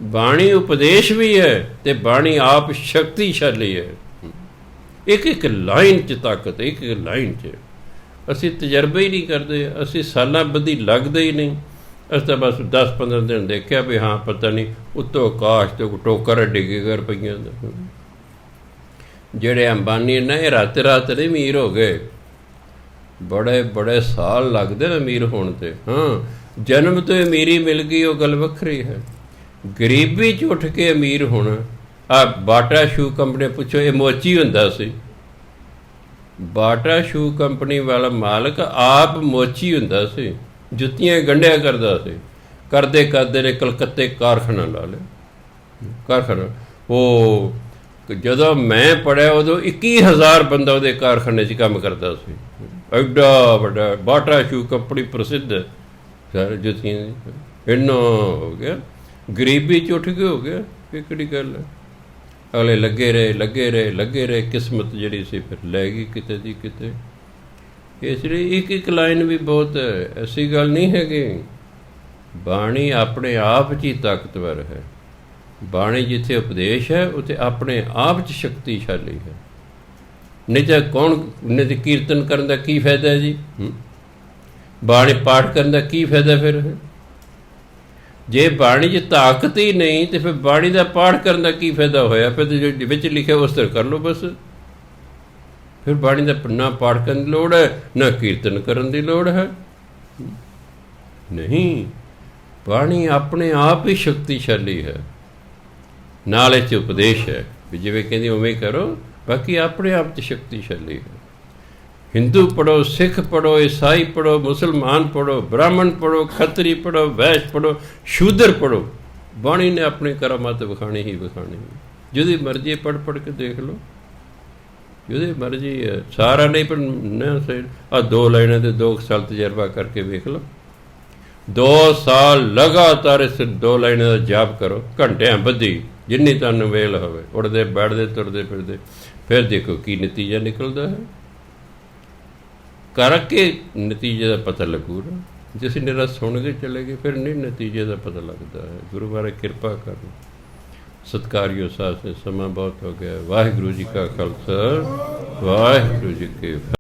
ਬਾਣੀ ਉਪਦੇਸ਼ ਵੀ ਹੈ ਅਤੇ ਬਾਣੀ ਆਪ ਸ਼ਕਤੀਸ਼ਾਲੀ ਹੈ। ਇੱਕ ਇੱਕ ਲਾਈਨ 'ਚ ਤਾਕਤ, ਇੱਕ ਇੱਕ ਲਾਈਨ 'ਚ। ਅਸੀਂ ਤਜਰਬੇ ਹੀ ਨਹੀਂ ਕਰਦੇ, ਅਸੀਂ ਸਾਲਾਂ ਬੱਧੀ ਲੱਗਦੇ ਹੀ ਨਹੀਂ। ਅਸੀਂ ਤਾਂ ਬਸ 10-15 ਦਿਨ ਦੇਖਿਆ ਵੀ ਹਾਂ ਪਤਾ ਨਹੀਂ ਉੱਤੋਂ ਆਕਾਸ਼ ਤੋਂ ਟੋਕਰ ਡਿੱਗੇਗਾ ਰੁਪਈਆਂ ਦਾ। ਜਿਹੜੇ ਅੰਬਾਨੀ ਨੇ ਇਹ ਰਾਤ ਰਾਤ ਨਹੀਂ ਅਮੀਰ ਹੋ ਗਏ, ਬੜੇ ਬੜੇ ਸਾਲ ਲੱਗਦੇ ਨੇ ਅਮੀਰ ਹੋਣ 'ਤੇ। ਹਾਂ, ਜਨਮ ਤੋਂ ਅਮੀਰੀ ਮਿਲ ਗਈ ਉਹ ਗੱਲ ਵੱਖਰੀ ਹੈ। ਗਰੀਬੀ 'ਚ ਉੱਠ ਕੇ ਅਮੀਰ ਹੋਣਾ। ਆਹ ਬਾਟਾ ਸ਼ੂ ਕੰਪਨੀ ਪੁੱਛੋ, ਇਹ ਮੋਚੀ ਹੁੰਦਾ ਸੀ। ਬਾਟਾ ਸ਼ੂ ਕੰਪਨੀ ਵਾਲਾ ਮਾਲਕ ਆਪ ਮੋਚੀ ਹੁੰਦਾ ਸੀ, ਜੁੱਤੀਆਂ ਗੰਢਿਆ ਕਰਦਾ ਸੀ। ਕਰਦੇ ਕਰਦੇ ਨੇ ਕਲਕੱਤੇ ਕਾਰਖਾਨਾ ਲਾ ਲਿਆ। ਕਾਰਖਾਨਾ ਉਹ ਜਦੋਂ ਮੈਂ ਪੜ੍ਹਿਆ ਉਦੋਂ 21,000 ਬੰਦਾ ਉਹਦੇ ਕਾਰਖਾਨੇ 'ਚ ਕੰਮ ਕਰਦਾ ਸੀ। ਐਡਾ ਵੱਡਾ ਬਾਟਾ ਸ਼ੂ ਕੰਪਨੀ ਪ੍ਰਸਿੱਧ ਸਾਰੇ ਜੁੱਤੀਆਂ ਦੀ। ਇੰਨਾ ਹੋ ਗਿਆ, ਗਰੀਬੀ 'ਚ ਉੱਠ ਕੇ ਹੋ ਗਿਆ। ਇਹ ਕਿਹੜੀ ਗੱਲ ਹੈ? ਅਗਲੇ ਲੱਗੇ ਰਹੇ ਲੱਗੇ ਰਹੇ ਲੱਗੇ ਰਹੇ, ਕਿਸਮਤ ਜਿਹੜੀ ਸੀ ਫਿਰ ਲੈ ਗਈ ਕਿਤੇ ਦੀ ਕਿਤੇ। ਇਸ ਲਈ ਇੱਕ ਇੱਕ ਲਾਈਨ ਵੀ ਬਹੁਤ ਹੈ, ਐਸੀ ਗੱਲ ਨਹੀਂ ਹੈਗੀ। ਬਾਣੀ ਆਪਣੇ ਆਪ 'ਚ ਹੀ ਤਾਕਤਵਰ ਹੈ। ਬਾਣੀ ਜਿੱਥੇ ਉਪਦੇਸ਼ ਹੈ ਉੱਥੇ ਆਪਣੇ ਆਪ 'ਚ ਸ਼ਕਤੀਸ਼ਾਲੀ ਹੈ। ਨਹੀਂ ਤਾਂ ਕੌਣ, ਨਹੀਂ ਤਾਂ ਕੀਰਤਨ ਕਰਨ ਦਾ ਕੀ ਫਾਇਦਾ ਹੈ ਜੀ? ਬਾਣੀ ਪਾਠ ਕਰਨ ਦਾ ਕੀ ਫਾਇਦਾ ਫਿਰ? ਜੇ ਬਾਣੀ 'ਚ ਤਾਕਤ ਹੀ ਨਹੀਂ ਤਾਂ ਫਿਰ ਬਾਣੀ ਦਾ ਪਾਠ ਕਰਨ ਦਾ ਕੀ ਫਾਇਦਾ ਹੋਇਆ? ਫਿਰ ਜੋ ਵਿੱਚ ਲਿਖਿਆ ਉਸ ਤਰ੍ਹਾਂ ਕਰ ਲਓ ਬਸ। ਫਿਰ ਬਾਣੀ ਦਾ ਨਾ ਪਾਠ ਕਰਨ ਦੀ ਲੋੜ ਹੈ, ਨਾ ਕੀਰਤਨ ਕਰਨ ਦੀ ਲੋੜ ਹੈ। ਨਹੀਂ, ਬਾਣੀ ਆਪਣੇ ਆਪ ਹੀ ਸ਼ਕਤੀਸ਼ਾਲੀ ਹੈ। ਨਾਲ ਇਹ 'ਚ ਉਪਦੇਸ਼ ਹੈ ਵੀ ਜਿਵੇਂ ਕਹਿੰਦੀ ਉਵੇਂ ਕਰੋ, ਬਾਕੀ ਆਪਣੇ ਆਪ 'ਚ ਸ਼ਕਤੀਸ਼ਾਲੀ ਹੈ। ਹਿੰਦੂ ਪੜ੍ਹੋ, ਸਿੱਖ ਪੜ੍ਹੋ, ਈਸਾਈ ਪੜ੍ਹੋ, ਮੁਸਲਮਾਨ ਪੜ੍ਹੋ, ਬ੍ਰਾਹਮਣ ਪੜ੍ਹੋ, ਖੱਤਰੀ ਪੜ੍ਹੋ, ਵੈਸ਼ ਪੜ੍ਹੋ, ਸ਼ੂਦਰ ਪੜ੍ਹੋ, ਬਾਣੀ ਨੇ ਆਪਣੀ ਕਰਾਮਾਤ ਵਿਖਾਣੀ ਹੀ ਵਿਖਾਣੀ। ਜਿਹਦੀ ਮਰਜ਼ੀ ਪੜ੍ਹ ਪੜ੍ਹ ਕੇ ਦੇਖ ਲਓ, ਜਿਹਦੀ ਮਰਜ਼ੀ ਹੈ। ਸਾਰਾ ਨਹੀਂ ਪਰ ਨਾ ਸਹੀ। ਆਹ ਦੋ ਲਾਈਨਾਂ ਤੇ 2 ਸਾਲ ਤਜਰਬਾ ਕਰਕੇ ਵੇਖ ਲਓ। 2 ਸਾਲ ਲਗਾਤਾਰ ਇਸ 2 ਲਾਈਨਾਂ ਦਾ ਜਾਪ ਕਰੋ, ਘੰਟਿਆਂ ਬੱਧੀ, ਜਿੰਨੀ ਤੁਹਾਨੂੰ ਵੇਲ ਹੋਵੇ, ਉੱਠਦੇ ਬੈਠਦੇ ਤੁਰਦੇ ਫਿਰਦੇ। ਫਿਰ ਦੇਖੋ ਕੀ ਨਤੀਜਾ ਨਿਕਲਦਾ ਹੈ। ਕਰਕੇ ਨਤੀਜੇ ਦਾ ਪਤਾ ਲੱਗੂਗਾ। ਜੇ ਅਸੀਂ ਨਿਰਾ ਸੁਣ ਕੇ ਚਲੇ ਗਏ ਫਿਰ ਨਹੀਂ ਨਤੀਜੇ ਦਾ ਪਤਾ ਲੱਗਦਾ ਹੈ। ਗੁਰੂ ਮਹਾਰਾਜ ਕਿਰਪਾ ਕਰੋ। ਸਤਿਕਾਰਯੋਗ ਸਾਧ, ਸਮਾਂ ਬਹੁਤ ਹੋ ਗਿਆ। ਵਾਹਿਗੁਰੂ ਜੀ ਕਾ ਖਾਲਸਾ, ਵਾਹਿਗੁਰੂ ਜੀ ਕੀ ਫਤਿਹ।